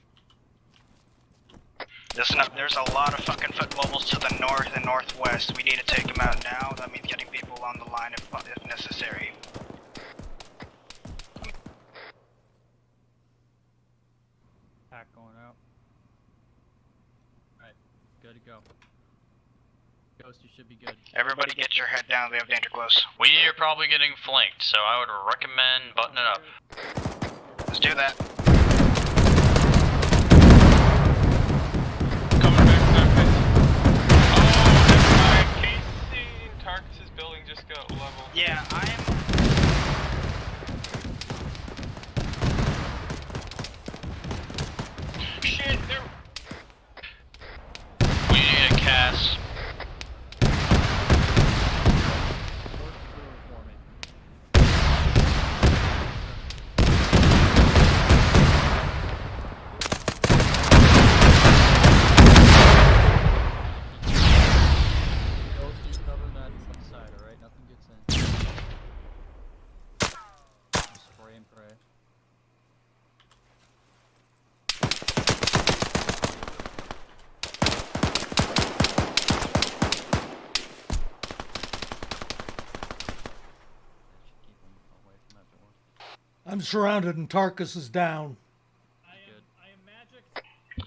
Speaker 17: Listen up, there's a lot of fucking foot mobiles to the north and northwest. We need to take them out now. That means getting people on the line if necessary.
Speaker 16: Pack going out. Alright, good to go. Ghost, you should be good.
Speaker 17: Everybody get your head down. We have danger close.
Speaker 8: We are probably getting flanked, so I would recommend buttoning it up.
Speaker 17: Let's do that.
Speaker 15: Coming back to that place. Oh, never mind. Casey and Tarkus' building just got leveled.
Speaker 17: Yeah, I am.
Speaker 15: Shit, they're.
Speaker 8: We need a cast.
Speaker 4: I'm surrounded and Tarkus is down.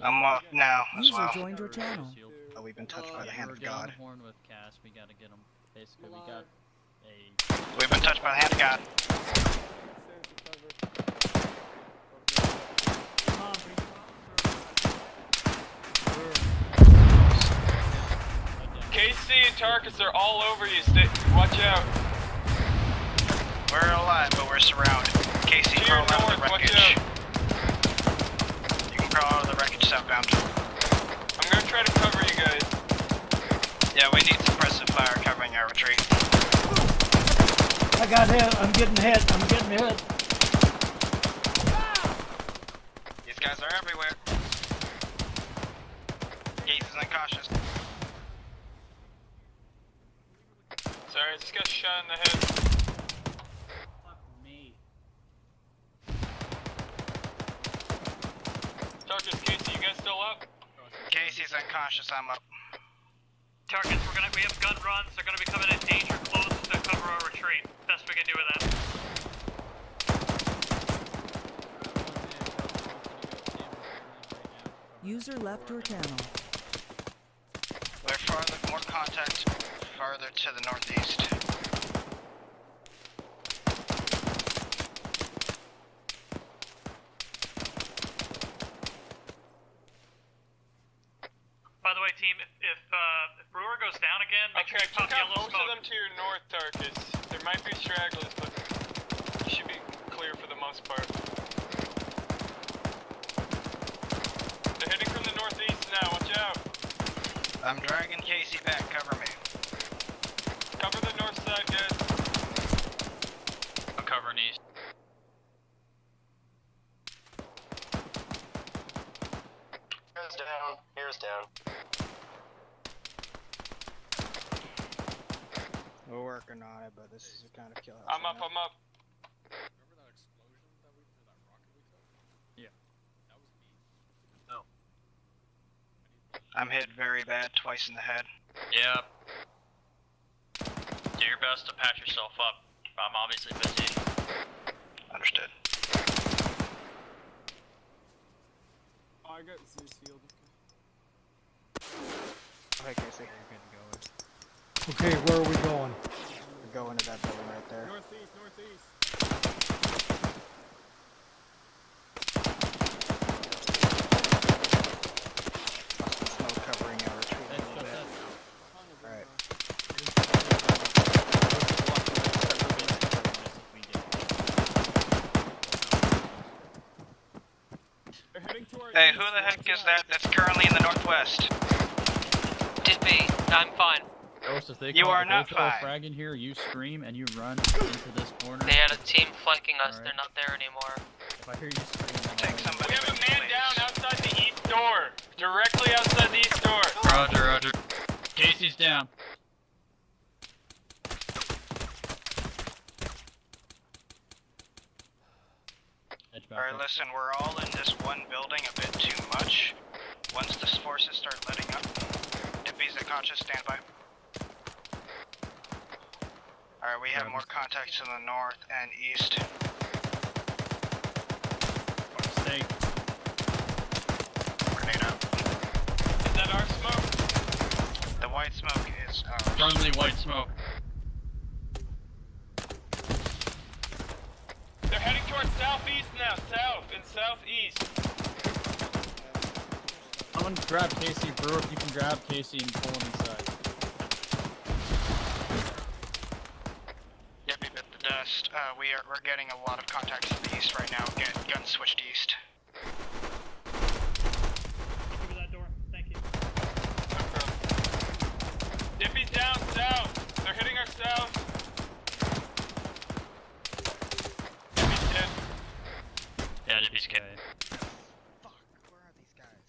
Speaker 17: I'm up now as
Speaker 12: User
Speaker 17: well.
Speaker 12: joined your channel.
Speaker 17: Oh, we've been touched by the hand of
Speaker 16: We're down
Speaker 17: God.
Speaker 16: horn with Cass. We gotta get him. Basically, we got a.
Speaker 17: We've been touched by the hand of God.
Speaker 15: Casey and Tarkus are all over you. Watch out.
Speaker 17: We're alive, but we're surrounded. Casey,
Speaker 15: To
Speaker 17: crawl
Speaker 15: your
Speaker 17: out of
Speaker 15: north,
Speaker 17: the
Speaker 15: watch
Speaker 17: wreckage.
Speaker 15: out.
Speaker 17: You can crawl out of the wreckage southbound.
Speaker 15: I'm gonna try to cover you guys.
Speaker 17: Yeah, we need suppressive fire covering our retreat.
Speaker 4: I got hit. I'm getting hit. I'm getting hit.
Speaker 17: These guys are everywhere. Casey's uncautious.
Speaker 15: Sorry, I just got shot in the head. Tarkus, Casey, you guys still up?
Speaker 17: Casey's unconscious, I'm up.
Speaker 11: Targets, we have gun runs. They're gonna be coming in danger close to cover our retreat. Best we can do with that.
Speaker 12: User left your channel.
Speaker 17: We're more contact farther to the northeast.
Speaker 11: By the way, team, if Brewer goes down again, make sure you pop
Speaker 15: took out
Speaker 11: yellow
Speaker 15: most
Speaker 11: smoke.
Speaker 15: of them to your north, Tarkus. There might be stragglers, but you should be clear for the most part. They're hitting from the northeast now, watch out.
Speaker 17: I'm dragging Casey back, cover me.
Speaker 15: Cover the north side, guys.
Speaker 8: I'm covering east.
Speaker 7: Here's down. Here's down.
Speaker 17: We're working on it, but this is a kind of killer.
Speaker 15: I'm up.
Speaker 9: Remember that explosion that rocket we took?
Speaker 16: Yeah.
Speaker 9: That was me.
Speaker 8: Oh.
Speaker 17: I'm hit very bad, twice in the head.
Speaker 8: Yeah. Do your best to patch yourself up. I'm obviously busy.
Speaker 17: Understood.
Speaker 9: Oh, I got Zeus field.
Speaker 17: Okay, Casey.
Speaker 4: Okay, where are we going?
Speaker 17: We're going to that building right there.
Speaker 9: Northeast.
Speaker 17: Smoke covering our retreat a little bit. Alright. Hey, who the heck is that that's currently in the northwest?
Speaker 1: Dippy, I'm fine.
Speaker 16: Ghost, if they
Speaker 17: You
Speaker 16: call,
Speaker 17: are
Speaker 16: if
Speaker 17: not
Speaker 16: they throw a
Speaker 17: fine.
Speaker 16: frag in here, you scream and you run into this corner.
Speaker 1: They had a team flanking us,
Speaker 16: Alright.
Speaker 1: they're not there anymore.
Speaker 16: If I hear you scream, then
Speaker 17: Take somebody.
Speaker 15: We have a man down outside the east door. Directly outside the east door.
Speaker 8: Roger.
Speaker 16: Casey's down.
Speaker 17: Alright, listen, we're all in this one building a bit too much. Once the forces start letting up, Dippy's at conscious, stand by. Alright, we have more contacts to the north and east.
Speaker 16: Stay.
Speaker 17: Grenade out.
Speaker 15: Is that our smoke?
Speaker 17: The white smoke is ours.
Speaker 16: Friendly white smoke.
Speaker 15: They're heading towards southeast now. South and southeast.
Speaker 16: Someone grab Casey. Brewer, if you can grab Casey and pull him inside.
Speaker 17: Yep, you bit the dust. We're getting a lot of contacts to the east right now. Get guns switched east.
Speaker 11: Over that door. Thank you.
Speaker 15: Dippy's down south. They're hitting our south. Dippy's dead.
Speaker 8: Yeah, Dippy's kid.
Speaker 17: Fuck, where are these guys?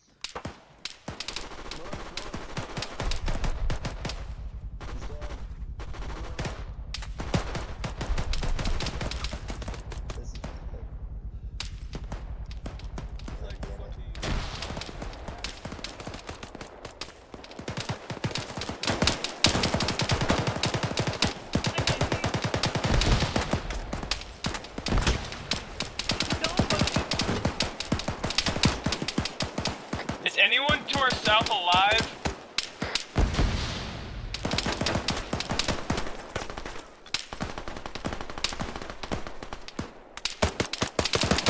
Speaker 15: Is anyone to our south alive?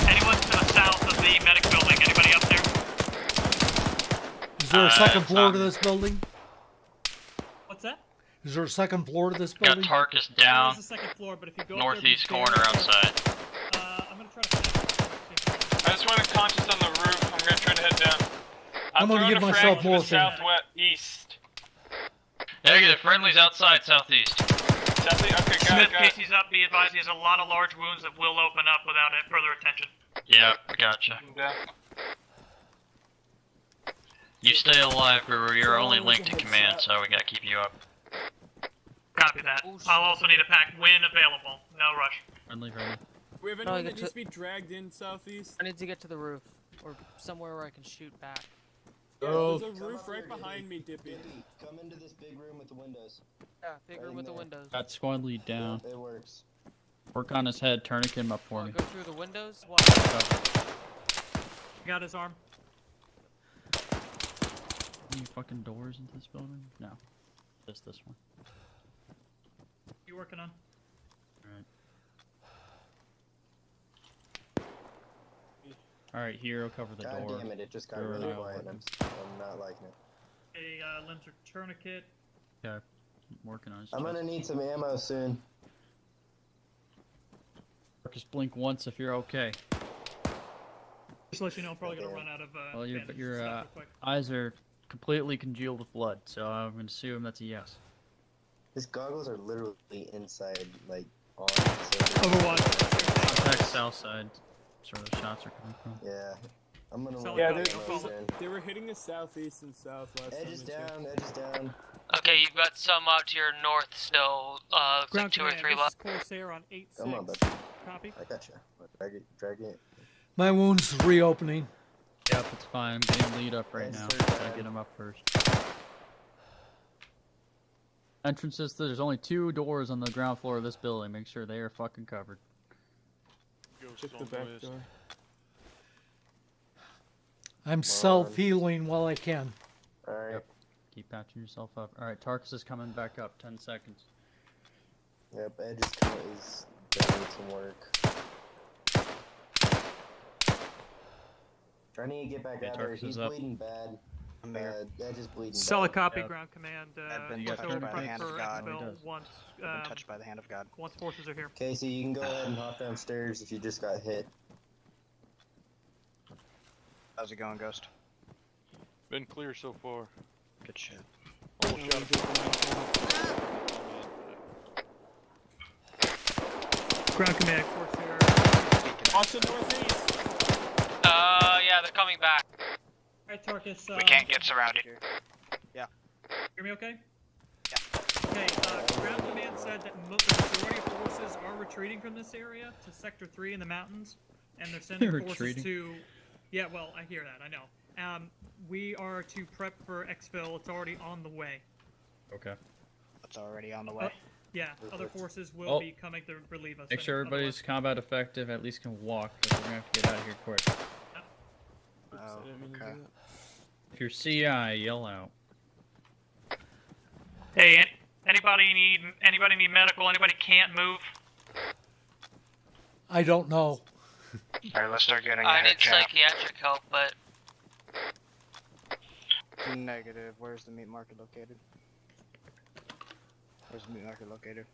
Speaker 11: Anyone to the south of the medic building? Anybody up there?
Speaker 4: Is there a second floor to this building?
Speaker 11: What's that?
Speaker 4: Is there a second floor to this
Speaker 8: Got
Speaker 4: building?
Speaker 8: Tarkus down.
Speaker 11: There's a second floor, but if you go up
Speaker 8: Northeast
Speaker 11: there,
Speaker 8: corner outside.
Speaker 11: I'm gonna try to find
Speaker 15: I just went unconscious on the roof. I'm gonna try to head down.
Speaker 4: I'm gonna
Speaker 15: throwing
Speaker 4: give
Speaker 15: a
Speaker 4: myself
Speaker 15: frag to the
Speaker 4: morphine.
Speaker 15: southwest east.
Speaker 8: Negative, friendly's outside, southeast.
Speaker 15: Southeast. Okay, got
Speaker 11: Smith,
Speaker 15: it. Got it.
Speaker 11: Casey's up. Be advised, he has a lot of large wounds that will open up without further attention.
Speaker 8: Yeah, gotcha.
Speaker 15: Yeah.
Speaker 8: You stay alive, Brewer. You're only linked to command, so we gotta keep you up.
Speaker 11: Copy that. I'll also need a pack when available. No rush.
Speaker 16: Friendly.
Speaker 9: We have
Speaker 2: No, I
Speaker 9: anyone that
Speaker 2: get
Speaker 9: needs
Speaker 2: to-
Speaker 9: to be dragged in southeast?
Speaker 2: I need to get to the roof, or somewhere where I can shoot back.
Speaker 9: Yeah,
Speaker 4: Oh.
Speaker 9: there's a roof right behind me, Dippy.
Speaker 7: Come into this big room with the windows.
Speaker 2: Yeah, big room
Speaker 7: in
Speaker 2: with the
Speaker 7: there.
Speaker 2: windows.
Speaker 16: Got squad lead down.
Speaker 7: It works.
Speaker 16: Work on his head. Tourniquet him up for me.
Speaker 2: Go through the windows? Why?
Speaker 11: Got his arm.
Speaker 16: Any fucking doors into this building? No. Just this one.
Speaker 11: You working on?
Speaker 16: Alright. Alright, Hero, cover the
Speaker 7: God
Speaker 16: door.
Speaker 7: damn it, it just got
Speaker 16: Brewer
Speaker 7: really
Speaker 16: and I will
Speaker 7: quiet.
Speaker 16: work
Speaker 7: I'm not liking it.
Speaker 11: A limbs or tourniquet.
Speaker 16: Yeah, I'm working on his
Speaker 7: I'm
Speaker 16: chest.
Speaker 7: gonna need some ammo soon.
Speaker 16: Just blink once if you're okay.
Speaker 11: Just to let you know, I'm probably gonna run out of.
Speaker 16: Well, your
Speaker 11: bandages real quick.
Speaker 16: eyes are completely congealed with blood, so I'm gonna assume that's a yes.
Speaker 7: His goggles are literally inside, like, on.
Speaker 11: Overwatch.
Speaker 16: Contact south side. That's where the shots are coming from.
Speaker 7: Yeah. I'm gonna
Speaker 11: So,
Speaker 7: run
Speaker 11: yeah,
Speaker 7: out
Speaker 11: they-
Speaker 7: of ammo soon.
Speaker 18: They were hitting the southeast and southwest.
Speaker 7: Edge is down, edge is down.
Speaker 1: Okay, you've got some out to your north still. Looks like
Speaker 11: Ground
Speaker 1: 2 or
Speaker 11: command,
Speaker 1: 3
Speaker 11: this
Speaker 1: left.
Speaker 11: is Corsair on 8-6.
Speaker 7: Come on, bud.
Speaker 11: Copy.
Speaker 7: I gotcha. Drag it.
Speaker 4: My wound's reopening.
Speaker 16: Yep, it's fine. I'm getting lead up right now. Gotta get him up first. Entrances, there's only 2 doors on the ground floor of this building. Make sure they are fucking covered.
Speaker 18: Check the back door.
Speaker 4: I'm self-healing while I can.
Speaker 7: Alright.
Speaker 16: Yep. Keep patching yourself up. Alright, Tarkus is coming back up. 10 seconds.
Speaker 7: Yep, Edge is doing some work. Trying to get back out there. He's bleeding bad. Edge is bleeding
Speaker 11: Solid
Speaker 7: bad.
Speaker 11: copy, ground command.
Speaker 17: I've been
Speaker 11: Corsair
Speaker 17: touched by the
Speaker 11: prep
Speaker 17: hand
Speaker 11: for
Speaker 17: of God.
Speaker 11: exfil once,
Speaker 17: I've been touched by the hand of God.
Speaker 11: once forces are here.
Speaker 7: Casey, you can go ahead and hop downstairs if you just got hit.
Speaker 17: How's it going, Ghost?
Speaker 15: Been clear so far.
Speaker 17: Good shit.
Speaker 15: Almost shot
Speaker 11: Ground command, Corsair.
Speaker 18: Watch the northeast.
Speaker 1: Yeah, they're coming back.
Speaker 11: Alright, Tarkus.
Speaker 17: We can't get surrounded. Yeah.
Speaker 11: Hear me okay?
Speaker 17: Yeah.
Speaker 11: Okay, ground command said that the majority of forces are retreating from this area to Sector 3 in the mountains, and they're sending forces
Speaker 16: Retreating?
Speaker 11: to... Yeah, well, I hear that, I know. We are to prep for exfil. It's already on the way.
Speaker 16: Okay.
Speaker 17: It's already on the way.
Speaker 11: Yeah, other forces will
Speaker 16: Oh.
Speaker 11: be coming to relieve us.
Speaker 16: Make sure everybody's combat effective, at least can walk, because we're gonna have to get out of here quick.
Speaker 17: Oh, okay.
Speaker 16: If you're CI, yell out.
Speaker 11: Hey, anybody need medical? Anybody can't move?
Speaker 4: I don't know.
Speaker 17: Alright, let's start getting
Speaker 1: I
Speaker 17: ahead,
Speaker 1: need
Speaker 17: chat.
Speaker 1: psychiatric help, but
Speaker 17: Negative. Where's the meat market located? Where's the meat market located?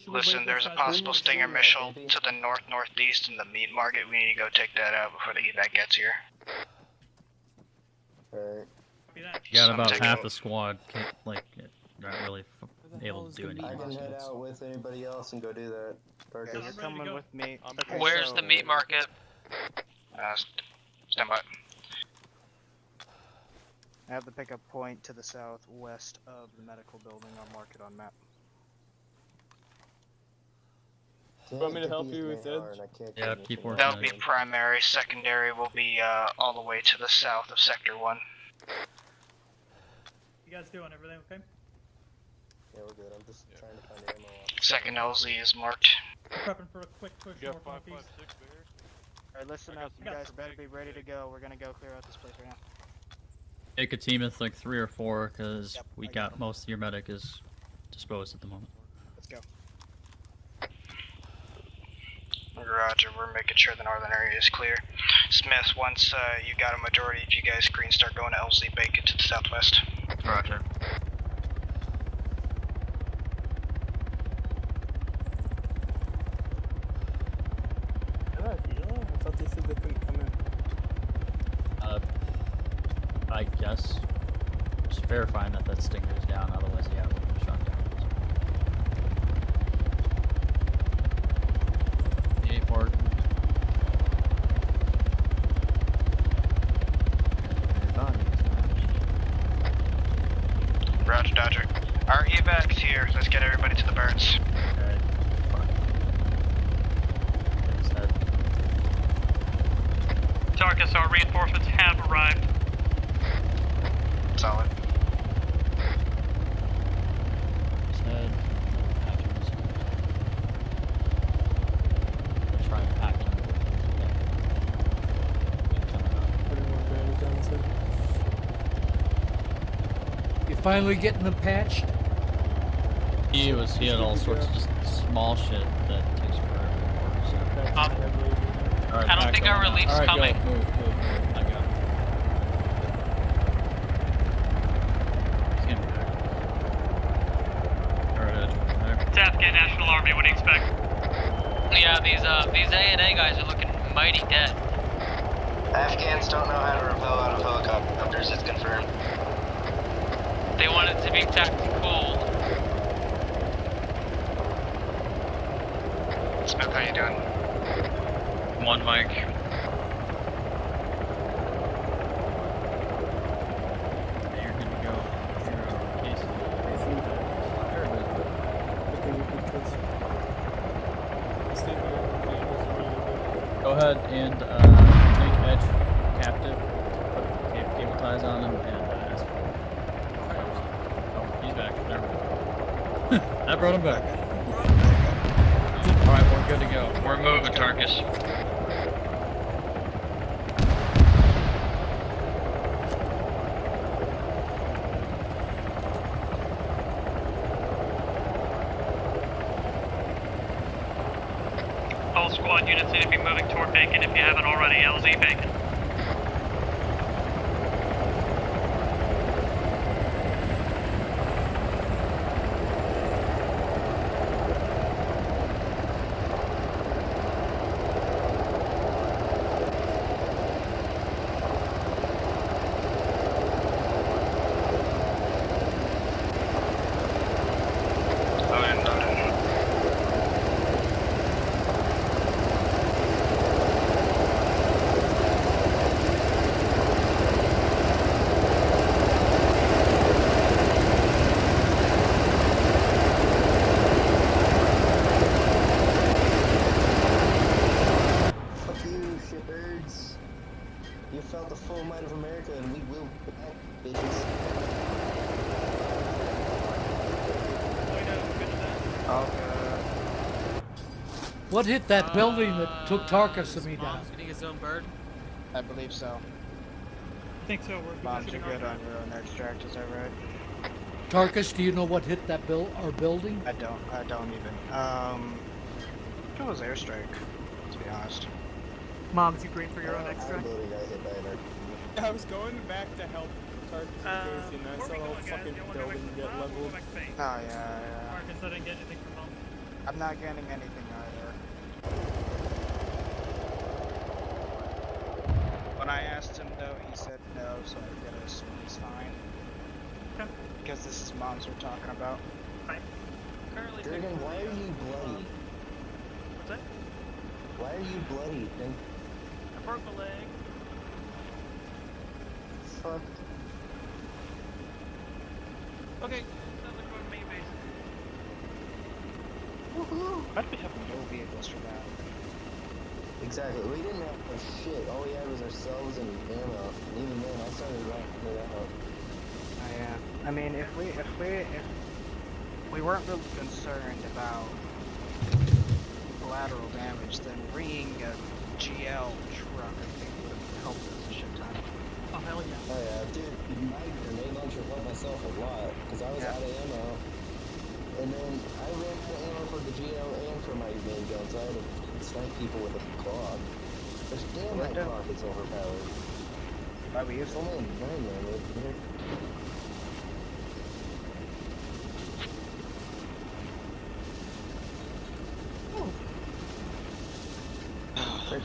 Speaker 17: Listen, there's a possible Stinger missile to the north-northeast in the meat market. We need to go take that out before the evac gets here.
Speaker 7: Alright.
Speaker 16: You got
Speaker 17: So I'm
Speaker 16: about
Speaker 17: taking-
Speaker 16: half the squad, can't, like, not really able to do
Speaker 7: I
Speaker 16: anything.
Speaker 7: can head out with anybody else and go do that.
Speaker 17: Yeah, you're
Speaker 7: Tarkus.
Speaker 17: coming with me. Okay,
Speaker 1: where's
Speaker 17: so-
Speaker 1: the meat market?
Speaker 17: Stand by. I have the pickup point to the southwest of the medical building. I'll mark it on map.
Speaker 18: Want me to help you with Edge?
Speaker 16: Yeah, keep working
Speaker 17: That'll
Speaker 16: on
Speaker 17: be
Speaker 16: it.
Speaker 17: primary. Secondary will be all the way to the south of Sector 1.
Speaker 11: You guys doing everything okay?
Speaker 7: Yeah, we're good. I'm just trying to find ammo.
Speaker 17: Second LZ is marked.
Speaker 11: We're prepping for a quick push
Speaker 15: You got
Speaker 11: north northeast.
Speaker 15: 556 there?
Speaker 17: Alright, listen up. You guys better be ready to go. We're gonna go clear out this place right now.
Speaker 16: Take a team of like 3 or 4, because
Speaker 17: Yep,
Speaker 16: we
Speaker 17: I
Speaker 16: got most of your medic is disposed at the moment.
Speaker 17: Let's go. Roger, we're making sure the northern area is clear. Smith, once you got a majority of you guys green, start going to LZ Bacon to the southwest.
Speaker 16: Roger.
Speaker 18: I thought they said they couldn't come in.
Speaker 16: I guess just verifying that Stinger is down, otherwise yeah, we'll be shot down. The A-port.
Speaker 17: Roger, Dodger. Our evac's here. Let's get everybody to the birds.
Speaker 16: Okay, fine. Thanks, Ed.
Speaker 11: Tarkus, our reinforcements have arrived.
Speaker 17: Solid.
Speaker 16: Ed. Try and pack him.
Speaker 4: You finally getting them patched?
Speaker 16: He had all sorts of just small shit that takes forever. Alright,
Speaker 1: I don't think our relief's
Speaker 16: Alright,
Speaker 1: coming.
Speaker 16: Go. Move. I got it. He's getting back. Alright, Edge. There.
Speaker 11: It's Afghan National Army, what do you expect?
Speaker 1: Yeah, these A&A guys are looking mighty dead.
Speaker 7: Afghans don't know how to repel out of helicopters, it's confirmed.
Speaker 1: They want it to be tactical.
Speaker 17: Smoke, how you doing?
Speaker 13: One mic.
Speaker 16: Yeah, you're good to go. You're case. Go ahead and take Edge captive. Put cable ties on him and ask for Oh, he's back. Never mind. I brought him back. Alright, we're good to go.
Speaker 13: We're moving, Tarkus.
Speaker 11: All squad units need to be moving toward Bacon if you haven't already. LZ Bacon.
Speaker 7: You felt the full might of America, and we will back, bitches.
Speaker 4: What hit that building that took Tarkus and me down?
Speaker 2: Mom's getting his own bird.
Speaker 6: I believe so.
Speaker 11: I think so. We're
Speaker 6: Bombs are good on your own extract, is that right?
Speaker 4: Tarkus, do you know what hit that our building?
Speaker 6: I don't even. It was airstrike, to be honest.
Speaker 11: Moms, you green for your own extract?
Speaker 9: I was going back to help Tarkus and I saw the whole fucking building get leveled.
Speaker 6: Oh, yeah.
Speaker 11: Marcus, I didn't get anything from Mom.
Speaker 6: I'm not getting anything either. When I asked him though, he said no, so I'm gonna assume he's fine.
Speaker 11: Okay.
Speaker 6: Because this is moms we're talking about.
Speaker 11: Fine. Currently
Speaker 7: Durgan, why are you bloody?
Speaker 11: What's that?
Speaker 7: Why are you bloody?
Speaker 11: I broke my leg.
Speaker 7: Fuck.
Speaker 11: Okay, sounds like we're on main base.
Speaker 6: Woohoo! Why do we have no vehicles for that?
Speaker 7: Exactly. We didn't have shit. All we had was ourselves and ammo. And even then, I started running it out.
Speaker 6: Oh, yeah. I mean, if we weren't really concerned about collateral damage, then bringing a GL truck, I think, would have helped us a shit ton.
Speaker 11: Oh, hell yeah.
Speaker 7: Oh, yeah. Dude, my grenade launcher helped myself a lot. Because I was out of ammo. And then I ran out of ammo for the GL and for my main gun, so I had to snipe people with a clock. But damn, that clock is overpowered.
Speaker 6: Why we use
Speaker 7: it? Only 9 damage.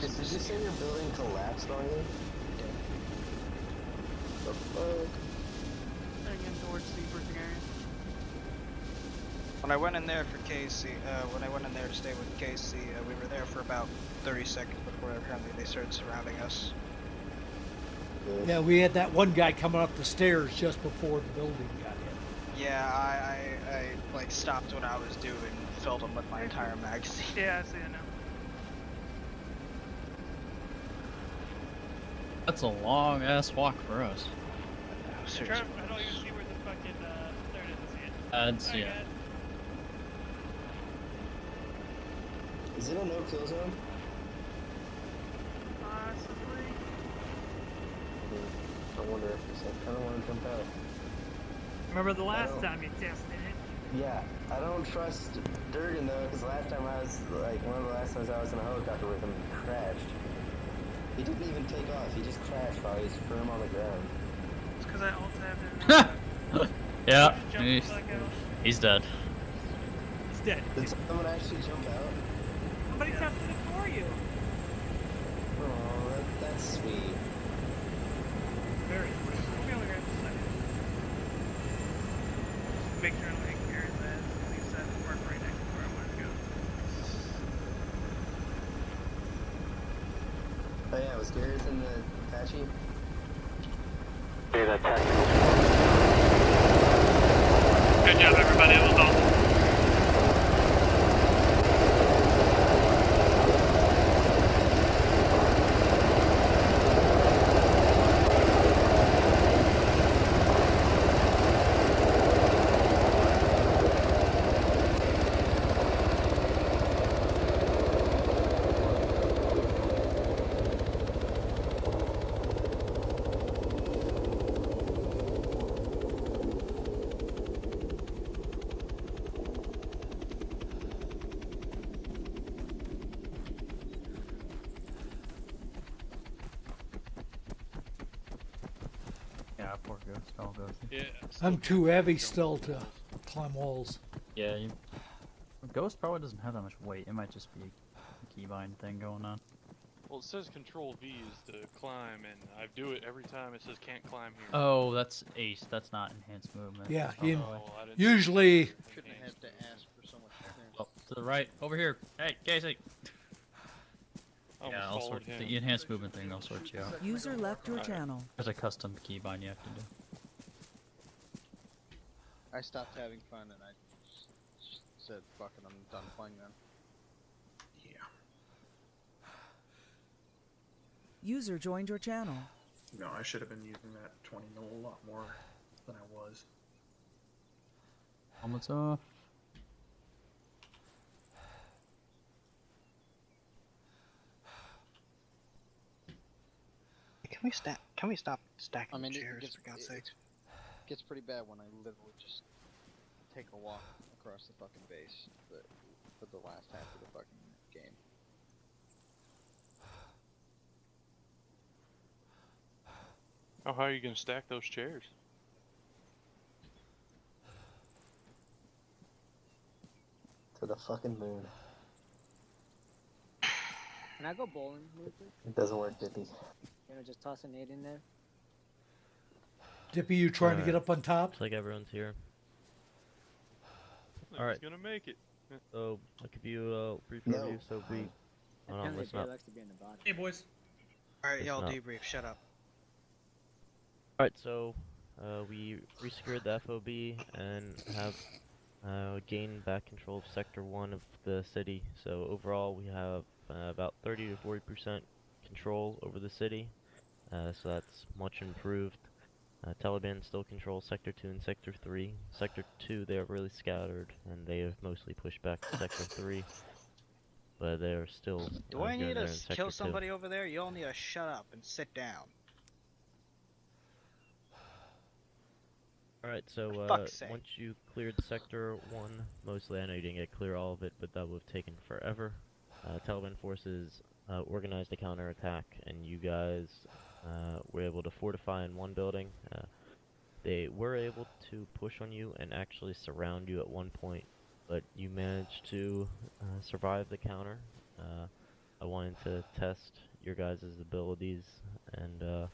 Speaker 7: Did you say your building collapsed on you?
Speaker 6: Yeah.
Speaker 7: The fuck?
Speaker 11: Again, towards the briefing area.
Speaker 6: When I went in there for Casey, when I went in there to stay with Casey, we were there for about 30 seconds before apparently they started surrounding us.
Speaker 4: Yeah, we had that one guy coming up the stairs just before the building got hit.
Speaker 6: Yeah, I like stopped what I was doing and filled him with my entire magazine.
Speaker 11: Yeah, I see it now.
Speaker 16: That's a long ass walk for us.
Speaker 11: Trev, I don't even see where the fucking, there it is, I see it.
Speaker 16: That's, yeah.
Speaker 7: Is it a no-kill zone?
Speaker 11: Possibly.
Speaker 7: I wonder if it's like, I don't want to jump out.
Speaker 11: Remember the last time you tested it?
Speaker 7: Yeah, I don't trust Durgan though, because last time I was like, one of the last as soon as I was in a helicopter with him, he crashed. He didn't even take off, he just crashed while he was firm on the ground.
Speaker 11: It's because I alt-tabbed him.
Speaker 16: Yeah, he's dead.
Speaker 11: He's dead.
Speaker 7: Did someone actually jump out?
Speaker 11: Somebody tested it for you.
Speaker 7: Oh, that's sweet.
Speaker 11: Very sweet. We'll be over here in a second. Make sure like Aaron's ass, he said to work right next to where I wanted to go.
Speaker 7: Oh yeah, was Gareth in the Apache?
Speaker 11: Good job, everybody. It was awesome.
Speaker 16: Yeah, poor Ghost. All Ghost.
Speaker 15: Yeah.
Speaker 4: I'm too heavy still to climb walls.
Speaker 16: Yeah, Ghost probably doesn't have that much weight. It might just be a keybind thing going on.
Speaker 15: Well, it says Control V is to climb, and I do it every time. It says can't climb here.
Speaker 16: Oh, that's Ace. That's not enhanced movement.
Speaker 4: Yeah,
Speaker 16: That's
Speaker 4: you,
Speaker 16: probably-
Speaker 4: usually.
Speaker 19: Shouldn't have to ask for so much clearance.
Speaker 16: Oh, to the right, over here. Hey, Casey.
Speaker 15: I
Speaker 16: Yeah,
Speaker 15: almost
Speaker 16: I'll sort
Speaker 15: followed him.
Speaker 16: the enhanced movement thing. I'll sort you out.
Speaker 12: User left your channel.
Speaker 16: There's a custom keybind you have to do.
Speaker 19: I stopped having fun and I just said, fuck it, I'm done playing then.
Speaker 12: User joined your channel.
Speaker 20: No, I should have been using that 20 mil a lot more than I was.
Speaker 16: Helmets off.
Speaker 6: Can we stop stacking
Speaker 19: I mean,
Speaker 6: chairs,
Speaker 19: it gets,
Speaker 6: for God's sakes?
Speaker 19: gets pretty bad when I literally just take a walk across the fucking base for the last half of the fucking game.
Speaker 15: Oh, how are you gonna stack those chairs?
Speaker 7: To the fucking moon.
Speaker 10: Can I go bowling really quick?
Speaker 7: It doesn't work, Dippy.
Speaker 10: Can I just toss a nade in there?
Speaker 4: Dippy, you trying to get up on top?
Speaker 5: Looks like everyone's here.
Speaker 15: Alright. Gonna make it.
Speaker 5: So, I'll give you a brief review. So we. Hold on,
Speaker 10: Apparently
Speaker 5: listen
Speaker 10: Jay
Speaker 5: up.
Speaker 10: likes to be in the bottom.
Speaker 11: Hey, boys.
Speaker 6: Alright, y'all
Speaker 5: Listen up.
Speaker 6: debrief. Shut up.
Speaker 5: Alright, so we resecured the FOB and have gained back control of Sector 1 of the city. So overall we have about 30 to 40% control over the city. So that's much improved. Taliban still controls Sector 2 and Sector 3. Sector 2 they are really scattered and they have mostly pushed back to Sector 3. But they are still
Speaker 6: Do I
Speaker 5: here
Speaker 6: need
Speaker 5: and there
Speaker 6: to
Speaker 5: in Sector
Speaker 6: kill
Speaker 5: 2.
Speaker 6: somebody over there? You all need to shut up and sit down.
Speaker 5: Alright, so
Speaker 6: fuck's sake.
Speaker 5: once you cleared Sector 1, mostly I know you didn't get clear all of it, but that would have taken forever. Taliban forces organized a counterattack, and you guys were able to fortify in one building. They were able to push on you and actually surround you at one point, but you managed to survive the counter. I wanted to test your guys' abilities, and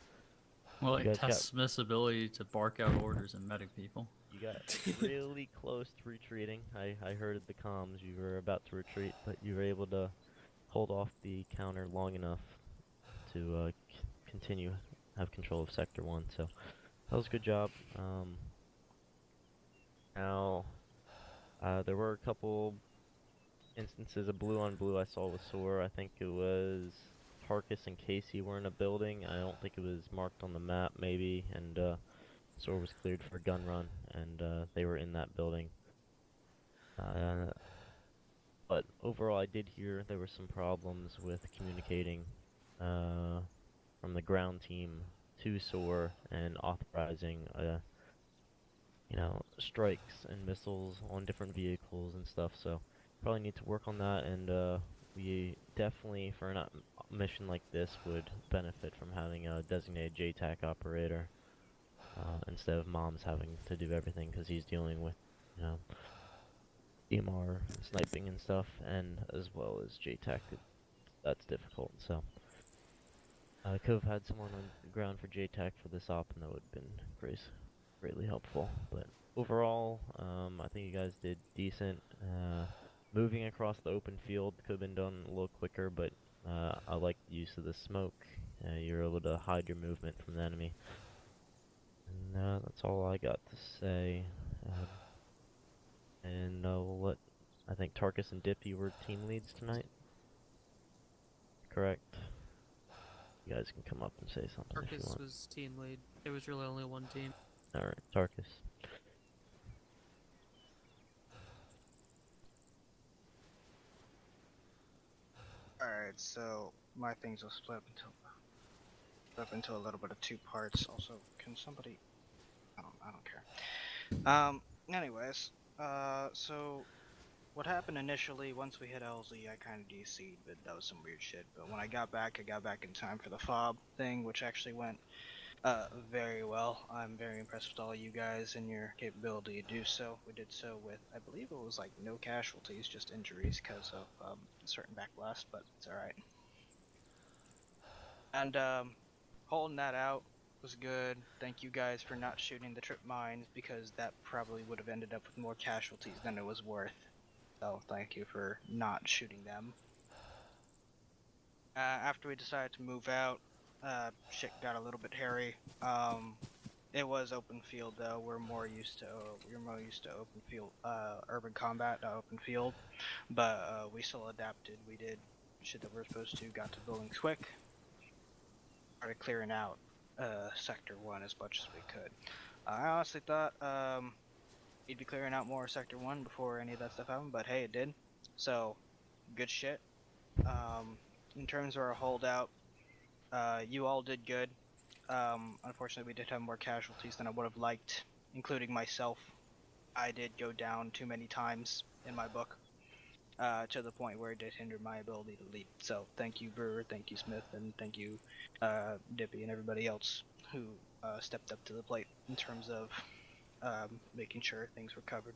Speaker 16: Well,
Speaker 5: you
Speaker 16: it
Speaker 5: guys
Speaker 16: tests Smith's ability to bark out orders and medic people.
Speaker 5: You got really close to retreating. I heard the comms. You were about to retreat, but you were able to hold off the counter long enough to continue have control of Sector 1. So that was a good job. Now there were a couple instances of blue on blue I saw with SOAR. I think it was Tarkus and Casey were in a building. I don't think it was marked on the map, maybe, and SOAR was cleared for a gun run, and they were in that building. But overall, I did hear there were some problems with communicating from the ground team to SOAR and authorizing, strikes and missiles on different vehicles and stuff. So probably need to work on that and we definitely, for a mission like this, would benefit from having a designated JTAC operator instead of Mom's having to do everything because he's dealing with, you know, EMR, sniping and stuff, and as well as JTAC. That's difficult. So I could have had someone on the ground for JTAC for this op, and that would have been greatly helpful. But overall, I think you guys did decent. Moving across the open field could have been done a little quicker, but I like the use of the smoke. You're able to hide your movement from the enemy. And that's all I got to say. And we'll let, I think Tarkus and Dippy were team leads tonight. Correct? You guys can come up and say something if you
Speaker 2: Tarkus
Speaker 5: want.
Speaker 2: was team lead. There was really only one team.
Speaker 5: Alright, Tarkus.
Speaker 6: Alright, so my things will split up into a little bit of two parts. Also, can somebody... I don't care. Anyways, so what happened initially, once we hit LZ, I kind of DC'd, but that was some weird shit. But when I got back in time for the FOB thing, which actually went very well. I'm very impressed with all you guys and your capability to do so. We did so with, I believe it was like no casualties, just injuries because of a certain backblast, but it's alright. And holding that out was good. Thank you guys for not shooting the trip mines because that probably would have ended up with more casualties than it was worth. So thank you for not shooting them. After we decided to move out, shit got a little bit hairy. It was open field though. We're more used to open field, urban combat, not open field. But we still adapted. We did shit that we were supposed to. Got to buildings quick. Started clearing out Sector 1 as much as we could. I honestly thought we'd be clearing out more Sector 1 before any of that stuff happened, but hey, it did. So, good shit. In terms of our holdout, you all did good. Unfortunately, we did have more casualties than I would have liked, including myself. I did go down too many times in my book, to the point where it did hinder my ability to lead. So thank you, Brewer, thank you, Smith, and thank you, Dippy, and everybody else who stepped up to the plate in terms of making sure things were covered.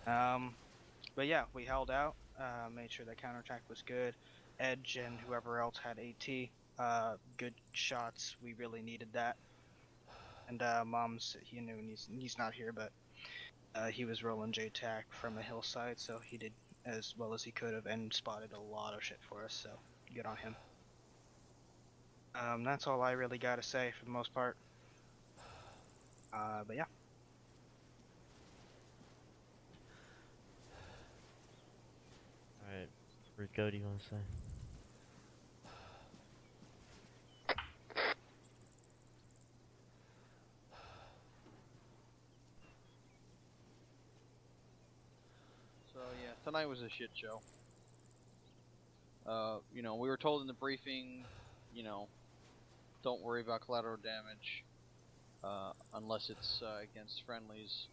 Speaker 6: But yeah, we held out, made sure that counterattack was good. Edge and whoever else had AT, good shots. We really needed that. And Mom's, he's not here, but he was rolling JTAC from a hillside, so he did as well as he could have and spotted a lot of shit for us. So good on him. That's all I really got to say for the most part. But yeah.
Speaker 5: Alright, Rico, do you want to say?
Speaker 19: So yeah, tonight was a shit show. You know, we were told in the briefing, you know, don't worry about collateral damage unless it's against friendlies.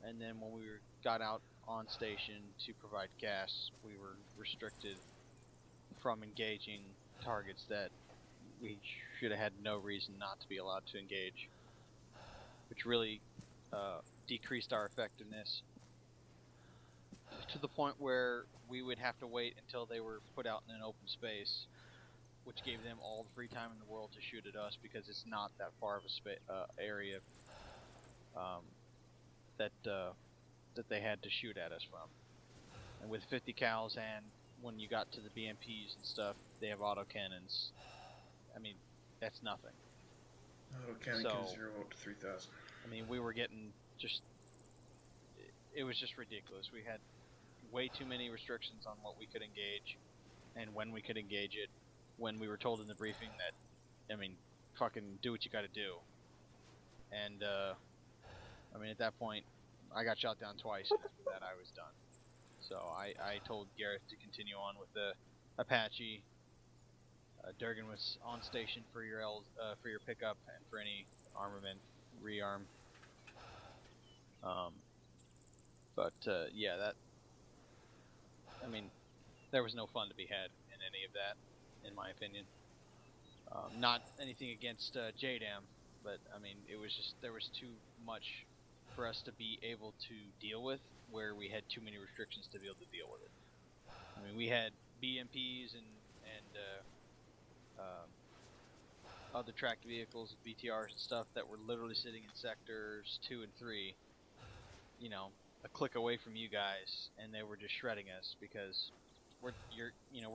Speaker 19: And then when we got out on station to provide gas, we were restricted from engaging targets that we should have had no reason not to be allowed to engage, which really decreased our effectiveness to the point where we would have to wait until they were put out in an open space, which gave them all the free time in the world to shoot at us because it's not that far of a area that they had to shoot at us from. And with 50 cals, and when you got to the BMPs and stuff, they have autocannons. I mean, that's nothing.
Speaker 20: Autocannon can 0 up to 3,000.
Speaker 19: I mean, we were getting just... It was just ridiculous. We had way too many restrictions on what we could engage and when we could engage it, when we were told in the briefing that, I mean, fucking do what you gotta do. And, I mean, at that point, I got shot down twice, and after that I was done. So I told Gareth to continue on with the Apache. Durgan was on station for your pickup and for any armament, rearm. But yeah, mean, there was no fun to be had in any of that, in my opinion. Not anything against JDAM, but I mean, it was just there was too much for us to be able to deal with, where we had too many restrictions to be able to deal with it. I mean, we had BMPs and other tracked vehicles, BTRs and stuff that were literally sitting in sectors 2 and 3, you know, a click away from you guys, and they were just shredding us because we're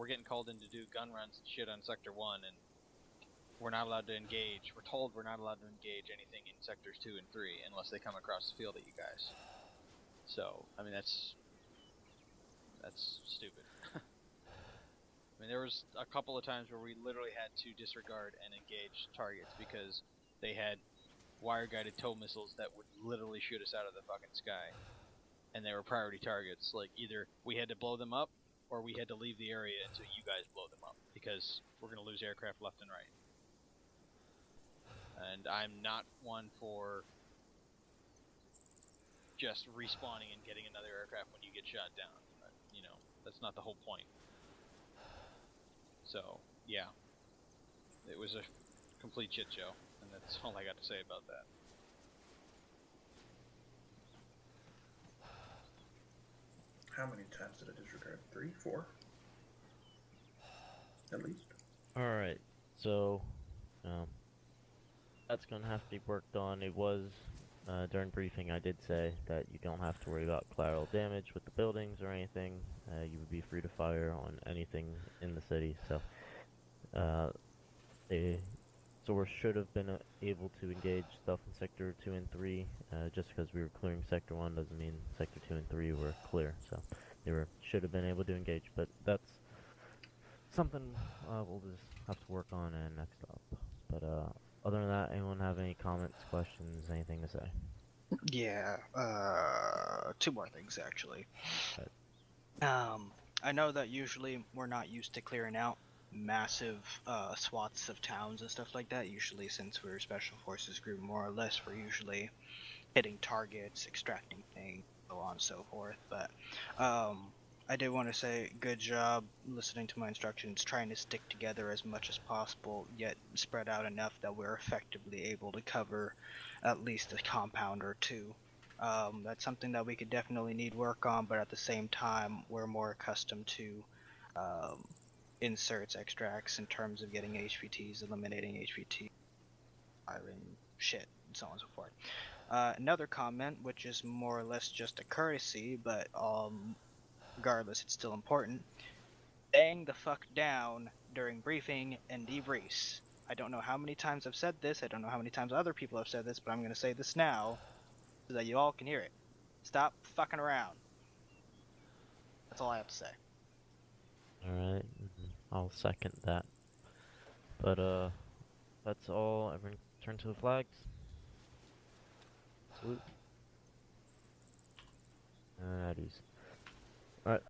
Speaker 19: getting called in to do gun runs and shit on sector 1, and we're not allowed to engage. We're told we're not allowed to engage anything in sectors 2 and 3 unless they come across the field at you guys. So, I mean, that's stupid. I mean, there was a couple of times where we literally had to disregard and engage targets because they had wire-guided tow missiles that would literally shoot us out of the fucking sky. And they were priority targets. Like, either we had to blow them up, or we had to leave the area until you guys blow them up, because we're going to lose aircraft left and right. And I'm not one for just respawning and getting another aircraft when you get shot down. But, you know, that's not the whole point. So, yeah. It was a complete shit show, and that's all I got to say about that.
Speaker 20: How many times did I disregard? 3, 4? At least.
Speaker 5: Alright, so that's going to have to be worked on. It was, during briefing I did say that you don't have to worry about collateral damage with the buildings or anything. You would be free to fire on anything in the city, so the source should have been able to engage stuff in Sector 2 and 3. Just because we were clearing Sector 1 doesn't mean Sector 2 and 3 were clear, so they should have been able to engage, but that's something we'll just have to work on next up. But other than that, anyone have any comments, questions, anything to say?
Speaker 6: Yeah, 2 more things actually. I know that usually we're not used to clearing out massive swaths of towns and stuff like that. Usually, since we're a special forces group, more or less, we're usually hitting targets, extracting things, so on and so forth. But I did want to say good job listening to my instructions, trying to stick together as much as possible, yet spread out enough that we're effectively able to cover at least a compound or 2. That's something that we could definitely need work on, but at the same time, we're more accustomed to inserts, extracts in terms of getting HVTs, eliminating HVT, firing shit, and so on and so forth. Another comment, which is more or less just a courtesy, but regardless, it's still important. Staying the fuck down during briefing and debriefs. I don't know how many times I've said this, I don't know how many times other people have said this, but I'm going to say this now so that you all can hear it. Stop fucking around. That's all I have to say.
Speaker 5: Alright, I'll second that. But that's all. Everyone turn to the flags. Salute. At ease.